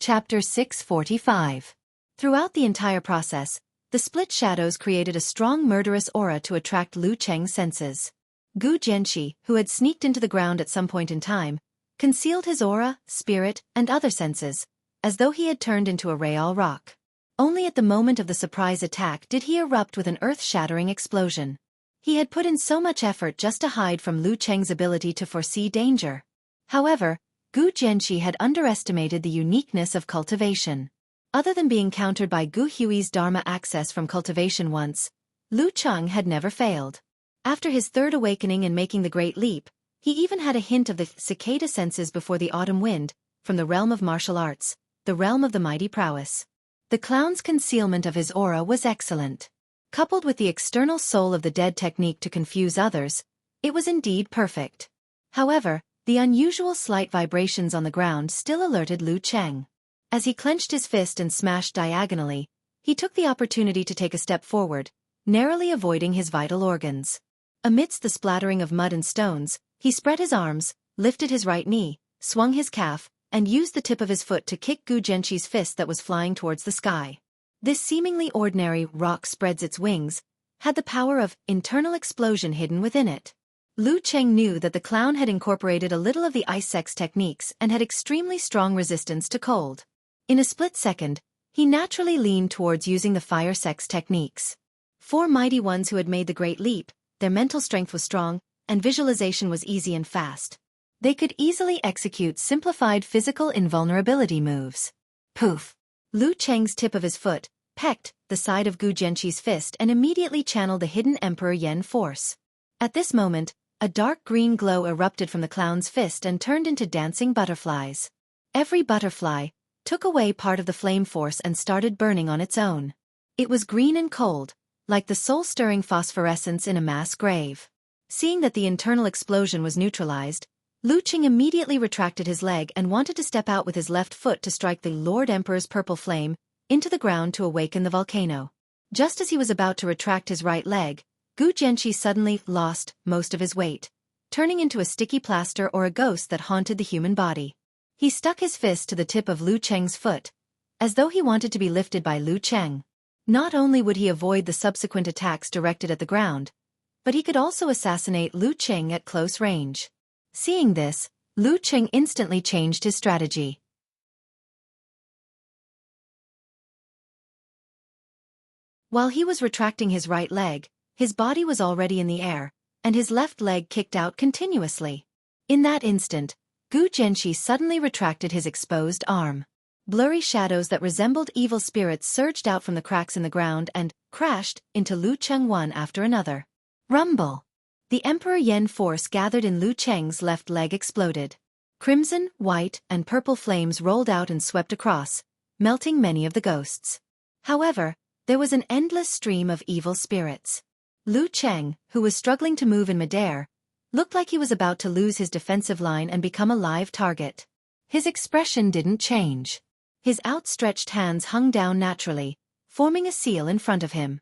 Chapter 645. Throughout the entire process, the split shadows created a strong murderous aura to attract Lu Cheng's senses. Gu Jianxi, who had sneaked into the ground at some point in time, concealed his aura, spirit, and other senses, as though he had turned into a real rock. Only at the moment of the surprise attack did he erupt with an earth-shattering explosion. He had put in so much effort just to hide from Lu Cheng's ability to foresee danger. However, Gu Jianxi had underestimated the uniqueness of cultivation. Other than being countered by Gu Hui's Dharma access from cultivation once, Lu Cheng had never failed. After his third awakening and making the Great Leap, he even had a hint of the cicada senses before the autumn wind, from the realm of martial arts, the realm of the mighty prowess. The clown's concealment of his aura was excellent. Coupled with the external soul of the dead technique to confuse others, it was indeed perfect. However, the unusual slight vibrations on the ground still alerted Lu Cheng. As he clenched his fist and smashed diagonally, he took the opportunity to take a step forward, narrowly avoiding his vital organs. Amidst the splattering of mud and stones, he spread his arms, lifted his right knee, swung his calf, and used the tip of his foot to kick Gu Jianxi's fist that was flying towards the sky. This seemingly ordinary rock spreads its wings, had the power of internal explosion hidden within it. Lu Cheng knew that the clown had incorporated a little of the ice sex techniques and had extremely strong resistance to cold. In a split second, he naturally leaned towards using the fire sex techniques. 4 mighty ones who had made the Great Leap, their mental strength was strong, and visualization was easy and fast. They could easily execute simplified physical invulnerability moves. Poof! Lu Cheng's tip of his foot pecked the side of Gu Jianxi's fist and immediately channeled the hidden Emperor Yen force. At this moment, a dark green glow erupted from the clown's fist and turned into dancing butterflies. Every butterfly took away part of the flame force and started burning on its own. It was green and cold, like the soul-stirring phosphorescence in a mass grave. Seeing that the internal explosion was neutralized, Lu Cheng immediately retracted his leg and wanted to step out with his left foot to strike the Lord Emperor's purple flame into the ground to awaken the volcano. Just as he was about to retract his right leg, Gu Jianxi suddenly lost most of his weight, turning into a sticky plaster or a ghost that haunted the human body. He stuck his fist to the tip of Lu Cheng's foot, as though he wanted to be lifted by Lu Cheng. Not only would he avoid the subsequent attacks directed at the ground, but he could also assassinate Lu Cheng at close range. Seeing this, Lu Cheng instantly changed his strategy. While he was retracting his right leg, his body was already in the air, and his left leg kicked out continuously. In that instant, Gu Jianxi suddenly retracted his exposed arm. Blurry shadows that resembled evil spirits surged out from the cracks in the ground and crashed into Lu Cheng one after another. Rumble! The Emperor Yen force gathered in Lu Cheng's left leg exploded. Crimson, white, and purple flames rolled out and swept across, melting many of the ghosts. However, there was an endless stream of evil spirits. Lu Cheng, who was struggling to move in midair, looked like he was about to lose his defensive line and become a live target. His expression didn't change. His outstretched hands hung down naturally, forming a seal in front of him.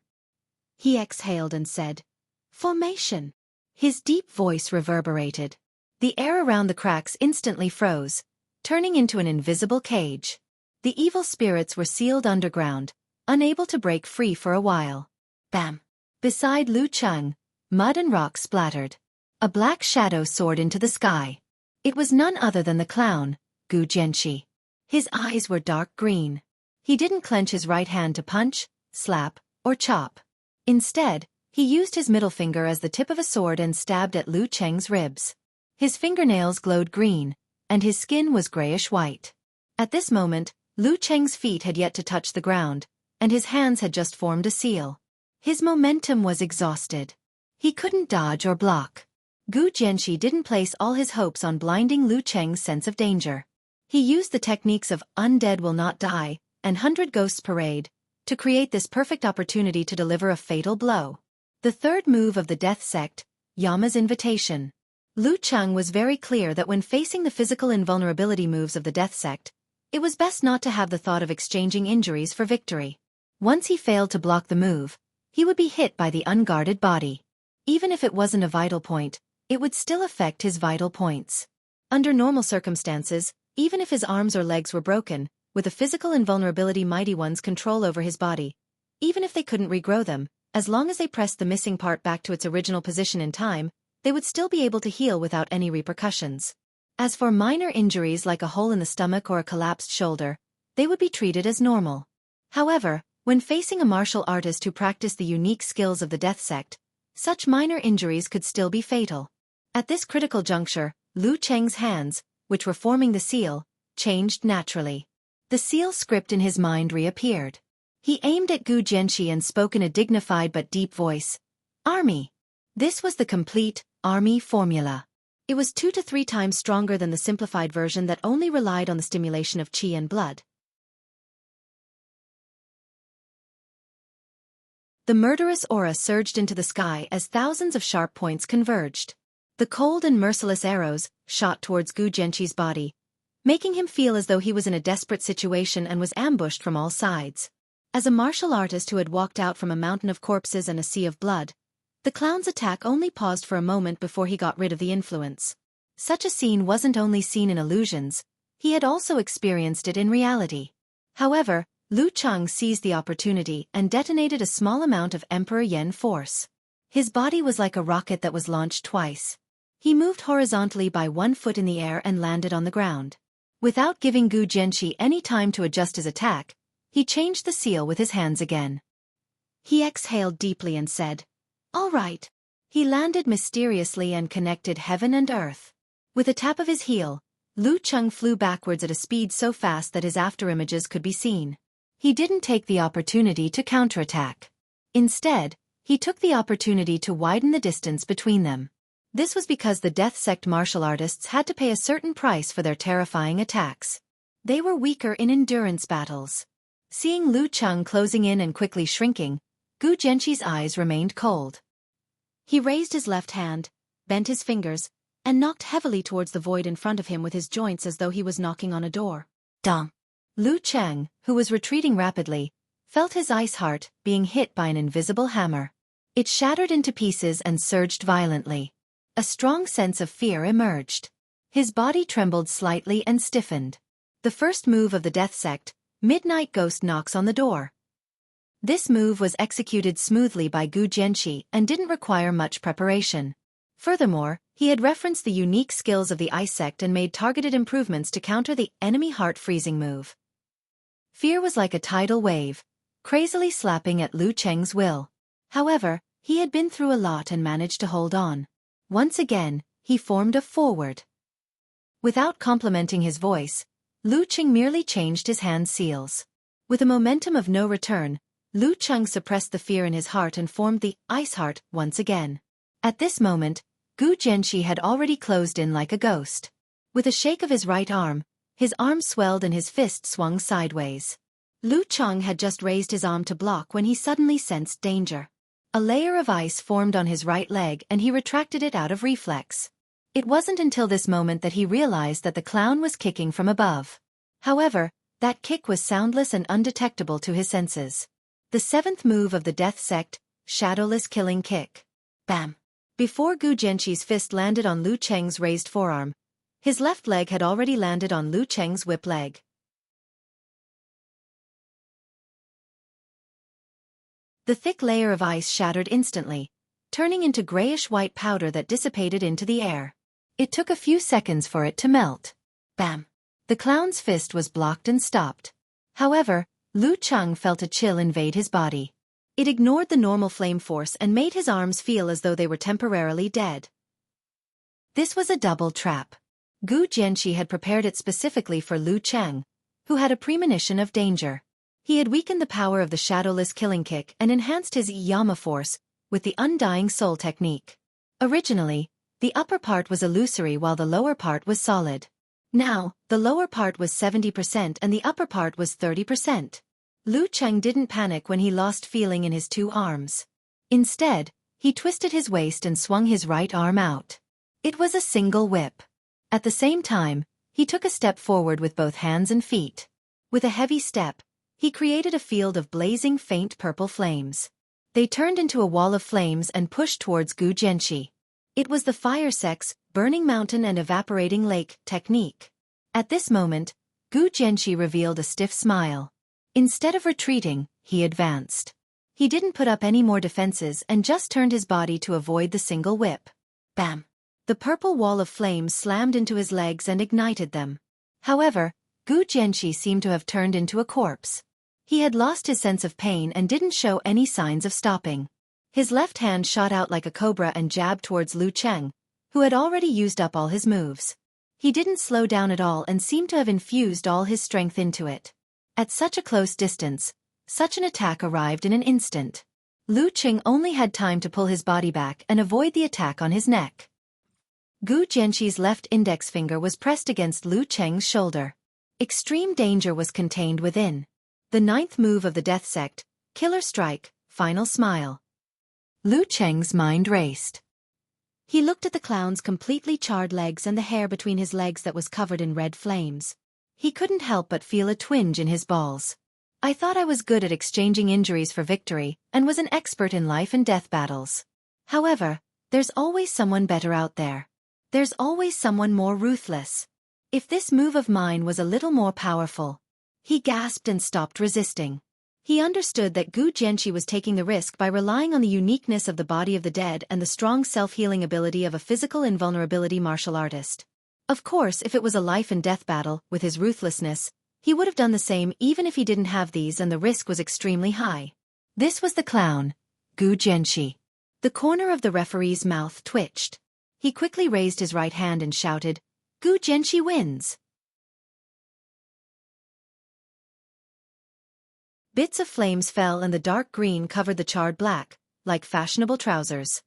He exhaled and said, "Formation." His deep voice reverberated. The air around the cracks instantly froze, turning into an invisible cage. The evil spirits were sealed underground, unable to break free for a while. Bam! Beside Lu Cheng, mud and rock splattered. A black shadow soared into the sky. It was none other than the clown, Gu Jianxi. His eyes were dark green. He didn't clench his right hand to punch, slap, or chop. Instead, he used his middle finger as the tip of a sword and stabbed at Lu Cheng's ribs. His fingernails glowed green, and his skin was grayish-white. At this moment, Lu Cheng's feet had yet to touch the ground, and his hands had just formed a seal. His momentum was exhausted. He couldn't dodge or block. Gu Jianxi didn't place all his hopes on blinding Lu Cheng's sense of danger. He used the techniques of Undead Will Not Die and 100 Ghosts Parade to create this perfect opportunity to deliver a fatal blow. The third move of the death sect, Yama's invitation. Lu Cheng was very clear that when facing the physical invulnerability moves of the death sect, it was best not to have the thought of exchanging injuries for victory. Once he failed to block the move, he would be hit by the unguarded body. Even if it wasn't a vital point, it would still affect his vital points. Under normal circumstances, even if his arms or legs were broken, with the physical invulnerability mighty one's control over his body, even if they couldn't regrow them, as long as they pressed the missing part back to its original position in time, they would still be able to heal without any repercussions. As for minor injuries like a hole in the stomach or a collapsed shoulder, they would be treated as normal. However, when facing a martial artist who practiced the unique skills of the death sect, such minor injuries could still be fatal. At this critical juncture, Lu Cheng's hands, which were forming the seal, changed naturally. The seal script in his mind reappeared. He aimed at Gu Jianxi and spoke in a dignified but deep voice. Army. This was the complete army formula. It was 2 to 3 times stronger than the simplified version that only relied on the stimulation of qi and blood. The murderous aura surged into the sky as thousands of sharp points converged. The cold and merciless arrows shot towards Gu Jianxi's body, making him feel as though he was in a desperate situation and was ambushed from all sides. As a martial artist who had walked out from a mountain of corpses and a sea of blood, the clown's attack only paused for a moment before he got rid of the influence. Such a scene wasn't only seen in illusions, he had also experienced it in reality. However, Lu Cheng seized the opportunity and detonated a small amount of Emperor Yen force. His body was like a rocket that was launched twice. He moved horizontally by 1 foot in the air and landed on the ground. Without giving Gu Jianxi any time to adjust his attack, he changed the seal with his hands again. He exhaled deeply and said, "All right." He landed mysteriously and connected heaven and earth. With a tap of his heel, Lu Cheng flew backwards at a speed so fast that his afterimages could be seen. He didn't take the opportunity to counterattack. Instead, he took the opportunity to widen the distance between them. This was because the death sect martial artists had to pay a certain price for their terrifying attacks. They were weaker in endurance battles. Seeing Lu Cheng closing in and quickly shrinking, Gu Jianxi's eyes remained cold. He raised his left hand, bent his fingers, and knocked heavily towards the void in front of him with his joints as though he was knocking on a door. Dong! Lu Cheng, who was retreating rapidly, felt his ice heart being hit by an invisible hammer. It shattered into pieces and surged violently. A strong sense of fear emerged. His body trembled slightly and stiffened. The first move of the death sect, Midnight Ghost knocks on the door. This move was executed smoothly by Gu Jianxi and didn't require much preparation. Furthermore, he had referenced the unique skills of the ice sect and made targeted improvements to counter the enemy heart freezing move. Fear was like a tidal wave, crazily slapping at Lu Cheng's will. However, he had been through a lot and managed to hold on. Once again, he formed a forward. Without complimenting his voice, Lu Cheng merely changed his hand seals. With a momentum of no return, Lu Cheng suppressed the fear in his heart and formed the ice heart once again. At this moment, Gu Jianxi had already closed in like a ghost. With a shake of his right arm, his arm swelled and his fist swung sideways. Lu Cheng had just raised his arm to block when he suddenly sensed danger. A layer of ice formed on his right leg and he retracted it out of reflex. It wasn't until this moment that he realized that the clown was kicking from above. However, that kick was soundless and undetectable to his senses. The 7th move of the death sect, Shadowless Killing Kick. Bam! Before Gu Jianxi's fist landed on Lu Cheng's raised forearm, his left leg had already landed on Lu Cheng's whip leg. The thick layer of ice shattered instantly, turning into grayish-white powder that dissipated into the air. It took a few seconds for it to melt. Bam! The clown's fist was blocked and stopped. However, Lu Cheng felt a chill invade his body. It ignored the normal flame force and made his arms feel as though they were temporarily dead. This was a double trap. Gu Jianxi had prepared it specifically for Lu Cheng, who had a premonition of danger. He had weakened the power of the Shadowless Killing Kick and enhanced his Yama force with the Undying Soul technique. Originally, the upper part was illusory while the lower part was solid. Now, the lower part was 70% and the upper part was 30%. Lu Cheng didn't panic when he lost feeling in his 2 arms. Instead, He twisted his waist and swung his right arm out. It was a single whip. At the same time, he took a step forward with both hands and feet. With a heavy step, he created a field of blazing faint purple flames. They turned into a wall of flames and pushed towards Gu Jianxi. It was the fire sex, burning mountain and evaporating lake technique. At this moment, Gu Jianxi revealed a stiff smile. Instead of retreating, he advanced. He didn't put up any more defenses and just turned his body to avoid the single whip. Bam! The purple wall of flames slammed into his legs and ignited them. However, Gu Jianxi seemed to have turned into a corpse. He had lost his sense of pain and didn't show any signs of stopping. His left hand shot out like a cobra and jabbed towards Lu Cheng, who had already used up all his moves. He didn't slow down at all and seemed to have infused all his strength into it. At such a close distance, such an attack arrived in an instant. Lu Cheng only had time to pull his body back and avoid the attack on his neck. Gu Jianxi's left index finger was pressed against Lu Cheng's shoulder. Extreme danger was contained within. The ninth move of the death sect, Killer Strike, Final Smile. Lu Cheng's mind raced. He looked at the clown's completely charred legs and the hair between his legs that was covered in red flames. He couldn't help but feel a twinge in his balls. I thought I was good at exchanging injuries for victory and was an expert in life and death battles. However, there's always someone better out there. There's always someone more ruthless. If this move of mine was a little more powerful. He gasped and stopped resisting. He understood that Gu Jianxi was taking the risk by relying on the uniqueness of the body of the dead and the strong self-healing ability of a physical invulnerability martial artist. Of course, if it was a life and death battle, with his ruthlessness, he would have done the same even if he didn't have these and the risk was extremely high. This was the clown, Gu Jianxi. The corner of the referee's mouth twitched. He quickly raised his right hand and shouted, Gu Jianxi wins! Bits of flames fell and the dark green covered the charred black, like fashionable trousers.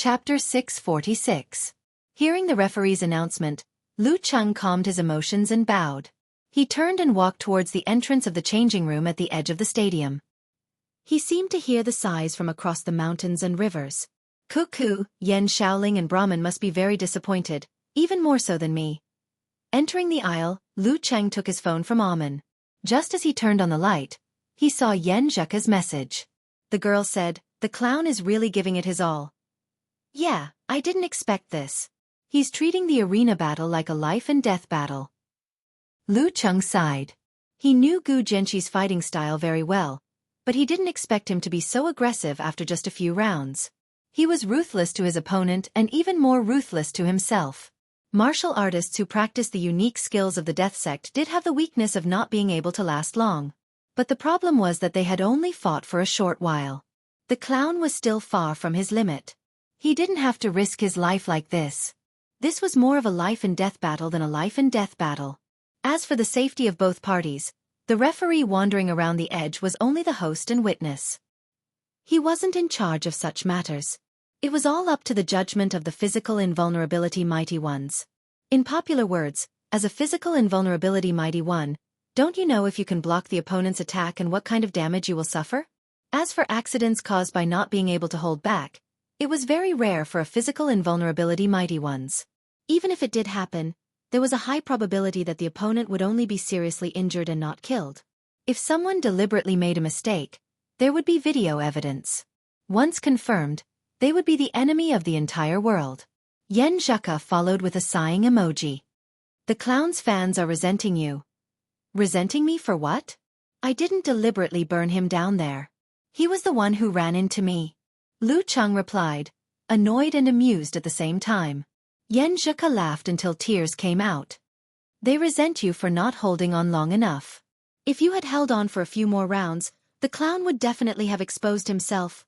Chapter 646. Hearing the referee's announcement, Lu Cheng calmed his emotions and bowed. He turned and walked towards the entrance of the changing room at the edge of the stadium. He seemed to hear the sighs from across the mountains and rivers. Cuckoo, Yan Shaoling and Brahman must be very disappointed, even more so than me. Entering the aisle, Lu Cheng took his phone from Amen. Just as he turned on the light, he saw Yan Zheka's message. The girl said, the clown is really giving it his all. Yeah, I didn't expect this. He's treating the arena battle like a life and death battle. Lu Cheng sighed. He knew Gu Jianxi's fighting style very well, but he didn't expect him to be so aggressive after just a few rounds. He was ruthless to his opponent and even more ruthless to himself. Martial artists who practiced the unique skills of the death sect did have the weakness of not being able to last long. But the problem was that they had only fought for a short while. The clown was still far from his limit. He didn't have to risk his life like this. This was more of a life and death battle than a life and death battle. As for the safety of both parties, the referee wandering around the edge was only the host and witness. He wasn't in charge of such matters. It was all up to the judgment of the physical invulnerability mighty ones. In popular words, as a physical invulnerability mighty one, don't you know if you can block the opponent's attack and what kind of damage you will suffer? As for accidents caused by not being able to hold back, it was very rare for a physical invulnerability mighty ones. Even if it did happen, there was a high probability that the opponent would only be seriously injured and not killed. If someone deliberately made a mistake, there would be video evidence. Once confirmed, they would be the enemy of the entire world. Yan Zheka followed with a sighing emoji. The clown's fans are resenting you. Resenting me for what? I didn't deliberately burn him down there. He was the one who ran into me. Lu Cheng replied, annoyed and amused at the same time. Yan Zheka laughed until tears came out. They resent you for not holding on long enough. If you had held on for a few more rounds, the clown would definitely have exposed himself.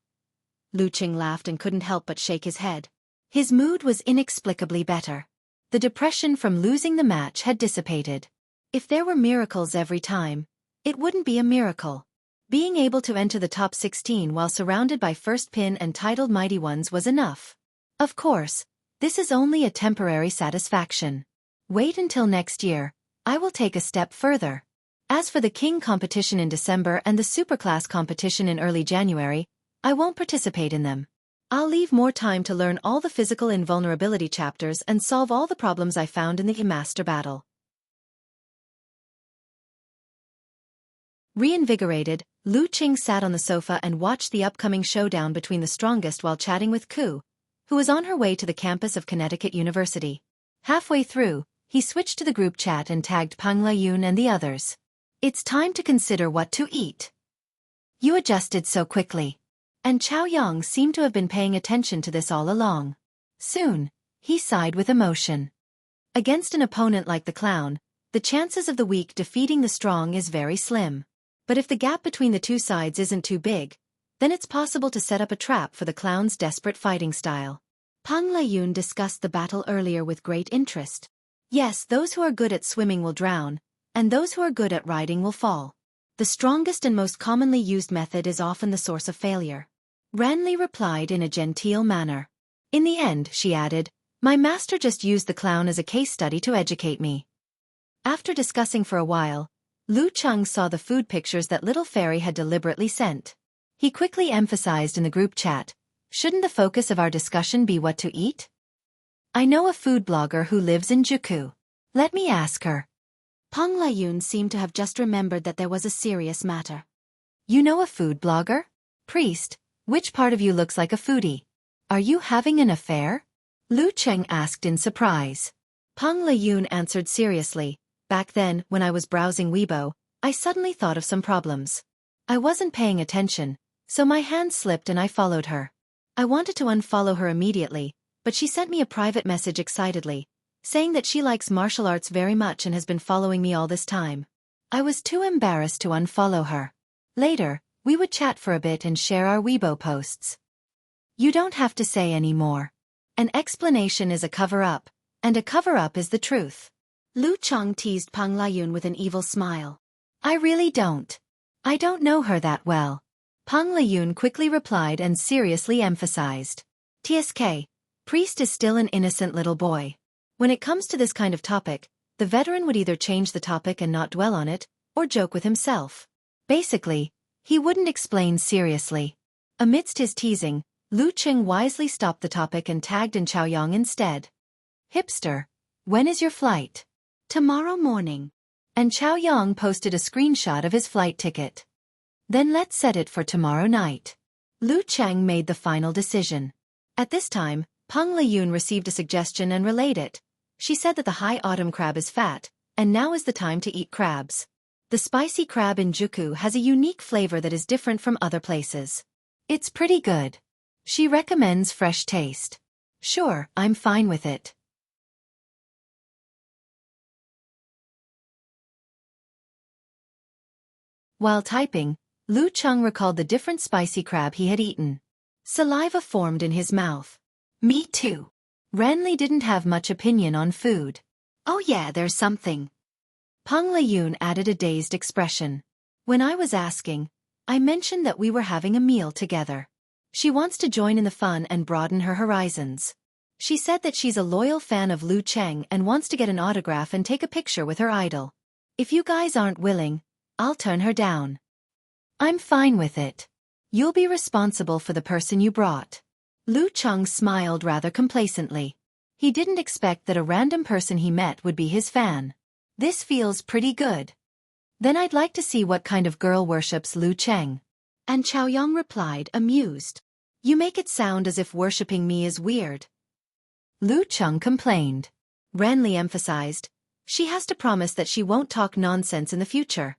Lu Cheng laughed and couldn't help but shake his head. His mood was inexplicably better. The depression from losing the match had dissipated. If there were miracles every time, it wouldn't be a miracle. Being able to enter the top 16 while surrounded by first pin and titled mighty ones was enough. Of course, This is only a temporary satisfaction. Wait until next year, I will take a step further. As for the King competition in December and the Superclass competition in early January, I won't participate in them. I'll leave more time to learn all the physical invulnerability chapters and solve all the problems I found in the Master Battle. Reinvigorated, Lu Qing sat on the sofa and watched the upcoming showdown between the strongest while chatting with Ku, who was on her way to the campus of Connecticut University. Halfway through, he switched to the group chat and tagged Peng Layun and the others. It's time to consider what to eat. You adjusted so quickly. And Chao Yang seemed to have been paying attention to this all along. Soon, he sighed with emotion. Against an opponent like the clown, the chances of the weak defeating the strong is very slim. But if the gap between the two sides isn't too big, then it's possible to set up a trap for the clown's desperate fighting style. Peng Layun discussed the battle earlier with great interest. Yes, those who are good at swimming will drown, and those who are good at riding will fall. The strongest and most commonly used method is often the source of failure. Ranli replied in a genteel manner. In the end, she added, my master just used the clown as a case study to educate me. After discussing for a while, Lu Cheng saw the food pictures that Little Fairy had deliberately sent. He quickly emphasized in the group chat, shouldn't the focus of our discussion be what to eat? I know a food blogger who lives in Juku. Let me ask her. Peng Layun seemed to have just remembered that there was a serious matter. You know a food blogger? Priest, which part of you looks like a foodie? Are you having an affair? Lu Cheng asked in surprise. Peng Layun answered seriously, back then, when I was browsing Weibo, I suddenly thought of some problems. I wasn't paying attention, so my hand slipped and I followed her. I wanted to unfollow her immediately, but she sent me a private message excitedly, saying that she likes martial arts very much and has been following me all this time. I was too embarrassed to unfollow her. Later, we would chat for a bit and share our Weibo posts. You don't have to say any more. An explanation is a cover-up, and a cover-up is the truth. Lu Cheng teased Peng Layun with an evil smile. I really don't. I don't know her that well. Peng Layun quickly replied and seriously emphasized. TSK, Priest is still an innocent little boy. When it comes to this kind of topic, the veteran would either change the topic and not dwell on it, or joke with himself. Basically, he wouldn't explain seriously. Amidst his teasing, Lu Qing wisely stopped the topic and tagged in Chaoyang instead. Hipster, when is your flight? Tomorrow morning. And Chaoyang posted a screenshot of his flight ticket. Then let's set it for tomorrow night. Lu Cheng made the final decision. At this time, Peng Layun received a suggestion and relayed it. She said that the high autumn crab is fat, and now is the time to eat crabs. The spicy crab in Juku has a unique flavor that is different from other places. It's pretty good. She recommends fresh taste. Sure, I'm fine with it. While typing, Lu Cheng recalled the different spicy crab he had eaten. Saliva formed in his mouth. Me too. Ranli didn't have much opinion on food. Oh yeah, there's something. Peng Layun added a dazed expression. When I was asking, I mentioned that we were having a meal together. She wants to join in the fun and broaden her horizons. She said that she's a loyal fan of Lu Cheng and wants to get an autograph and take a picture with her idol. If you guys aren't willing, I'll turn her down. I'm fine with it. You'll be responsible for the person you brought. Lu Cheng smiled rather complacently. He didn't expect that a random person he met would be his fan. This feels pretty good. Then I'd like to see what kind of girl worships Lu Cheng. And Chaoyang replied, amused. You make it sound as if worshipping me is weird. Lu Cheng complained. Ranli emphasized. She has to promise that she won't talk nonsense in the future.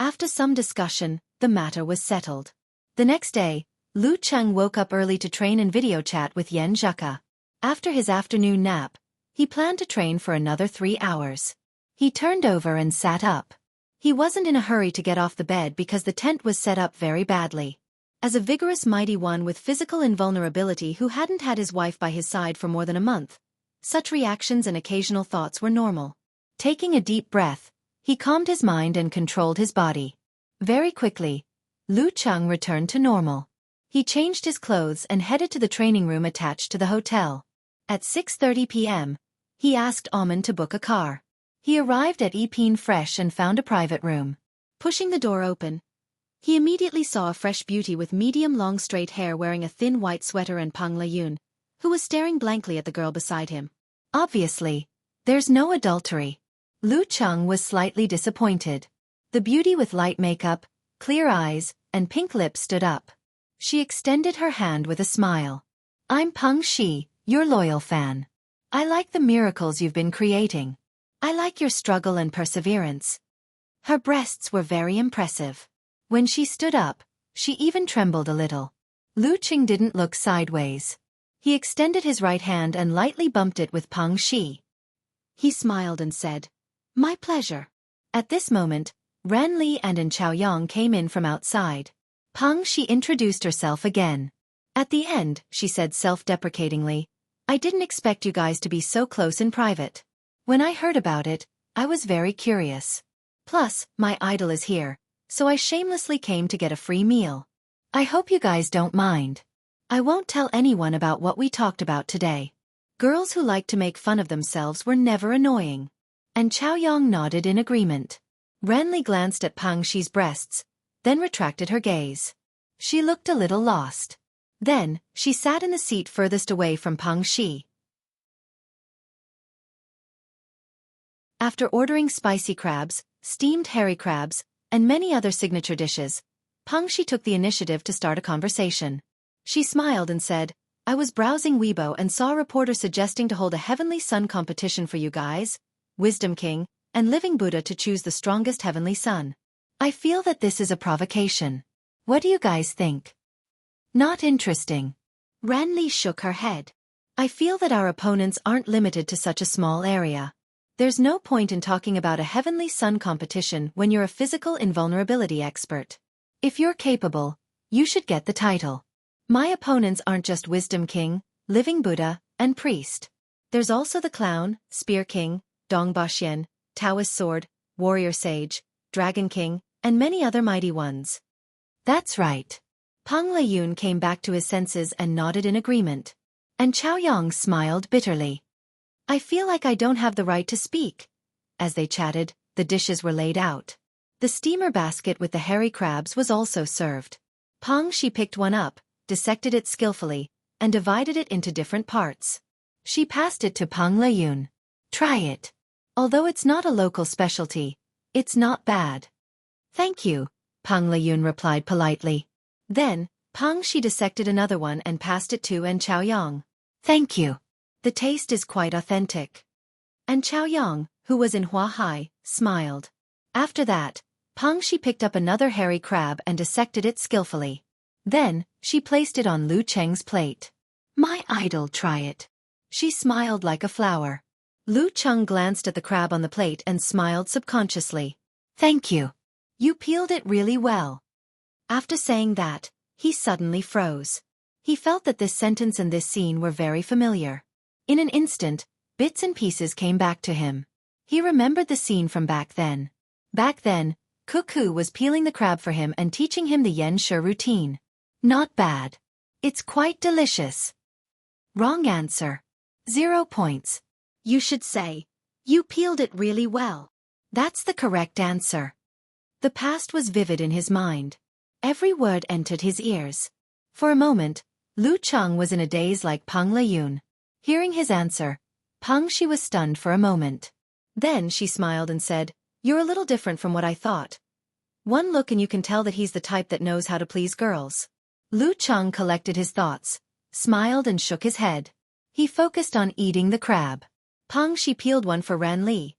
After some discussion, the matter was settled. The next day, Lu Cheng woke up early to train and video chat with Yan Zheka. After his afternoon nap, he planned to train for another 3 hours. He turned over and sat up. He wasn't in a hurry to get off the bed because the tent was set up very badly. As a vigorous mighty one with physical invulnerability who hadn't had his wife by his side for more than a month, such reactions and occasional thoughts were normal. Taking a deep breath, he calmed his mind and controlled his body. Very quickly, Lu Cheng returned to normal. He changed his clothes and headed to the training room attached to the hotel. At 6:30 p.m., he asked Amen to book a car. He arrived at Epine fresh and found a private room. Pushing the door open, he immediately saw a fresh beauty with medium-long straight hair wearing a thin white sweater and Pang Layun, who was staring blankly at the girl beside him. Obviously, there's no adultery. Lu Cheng was slightly disappointed. The beauty with light makeup, clear eyes, and pink lips stood up. She extended her hand with a smile. I'm Peng Shi, your loyal fan. I like the miracles you've been creating. I like your struggle and perseverance. Her breasts were very impressive. When she stood up, she even trembled a little. Lu Qing didn't look sideways. He extended his right hand and lightly bumped it with Peng Shi. He smiled and said, "My pleasure." At this moment, Ran Li and An Chaoyang came in from outside. Peng Shi introduced herself again. At the end, she said self-deprecatingly, "I didn't expect you guys to be so close in private. When I heard about it, I was very curious. Plus, my idol is here, so I shamelessly came to get a free meal. I hope you guys don't mind. I won't tell anyone about what we talked about today." Girls who like to make fun of themselves were never annoying. And Chaoyang nodded in agreement. Renli glanced at Peng Shi's breasts, then retracted her gaze. She looked a little lost. Then, she sat in the seat furthest away from Peng Shi. After ordering spicy crabs, steamed hairy crabs, and many other signature dishes, Peng Shi took the initiative to start a conversation. She smiled and said, "I was browsing Weibo and saw a reporter suggesting to hold a Heavenly Sun competition for you guys, Wisdom King, and Living Buddha to choose the strongest Heavenly Sun. I feel that this is a provocation. What do you guys think?" "Not interesting." Ran Li shook her head. "I feel that our opponents aren't limited to such a small area. There's no point in talking about a Heavenly Sun competition when you're a physical invulnerability expert. If you're capable, you should get the title. My opponents aren't just Wisdom King, Living Buddha, and Priest. There's also the Clown, Spear King, Dongbaxian, Taoist Sword, Warrior Sage, Dragon King, and many other mighty ones." "That's right." Peng Layun came back to his senses and nodded in agreement. And Chaoyang smiled bitterly. "I feel like I don't have the right to speak." As they chatted, the dishes were laid out. The steamer basket with the hairy crabs was also served. Peng Shi picked one up, dissected it skillfully, and divided it into different parts. She passed it to Peng Layun. "Try it. Although it's not a local specialty, it's not bad." "Thank you," Peng Layun replied politely. Then, Peng Shi dissected another one and passed it to An Chaoyang. "Thank you. The taste is quite authentic." And Chaoyang, who was in Huahai, smiled. After that, Peng Shi picked up another hairy crab and dissected it skillfully. Then, she placed it on Lu Cheng's plate. "My idol, try it." She smiled like a flower. Lu Cheng glanced at the crab on the plate and smiled subconsciously. "Thank you. You peeled it really well." After saying that, he suddenly froze. He felt that this sentence and this scene were very familiar. In an instant, bits and pieces came back to him. He remembered the scene from back then. Back then, Cuckoo was peeling the crab for him and teaching him the Yen Shi routine. Not bad. It's quite delicious. Wrong answer. 0 points. You should say, "You peeled it really well." That's the correct answer. The past was vivid in his mind. Every word entered his ears. For a moment, Lu Cheng was in a daze like Peng Layun. Hearing his answer, Peng Shi was stunned for a moment. Then she smiled and said, "You're a little different from what I thought. One look and you can tell that he's the type that knows how to please girls." Lu Cheng collected his thoughts, smiled and shook his head. He focused on eating the crab. Peng Shi peeled one for Ran Li.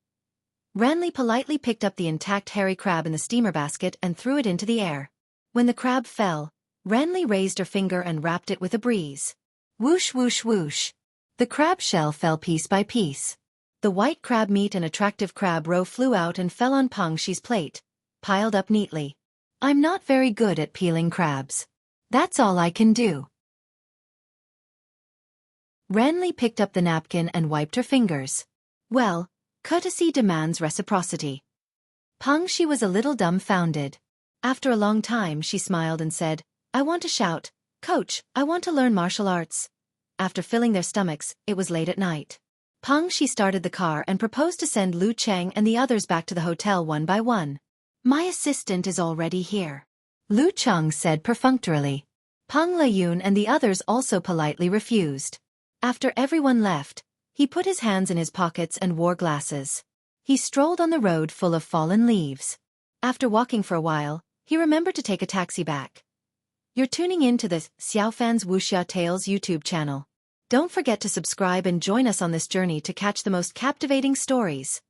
Ran Li politely picked up the intact hairy crab in the steamer basket and threw it into the air. When the crab fell, Ran Li raised her finger and rapped it with a breeze. Whoosh whoosh whoosh. The crab shell fell piece by piece. The white crab meat and attractive crab roe flew out and fell on Peng Shi's plate, piled up neatly. "I'm not very good at peeling crabs. That's all I can do." Ran Li picked up the napkin and wiped her fingers. Well, courtesy demands reciprocity. Peng Shi was a little dumbfounded. After a long time she smiled and said, "I want to shout, 'Coach, I want to learn martial arts.'" after filling their stomachs, it was late at night. Peng Shi started the car and proposed to send Lu Cheng and the others back to the hotel one by one. My assistant is already here, Lu Cheng said perfunctorily. Peng Liyun and the others also politely refused. After everyone left, he put his hands in his pockets and wore glasses. He strolled on the road full of fallen leaves. After walking for a while, he remembered to take a taxi back. You're tuning in to the Xiaofan's Wuxia Tales YouTube channel. Don't forget to subscribe and join us on this journey to catch the most captivating stories.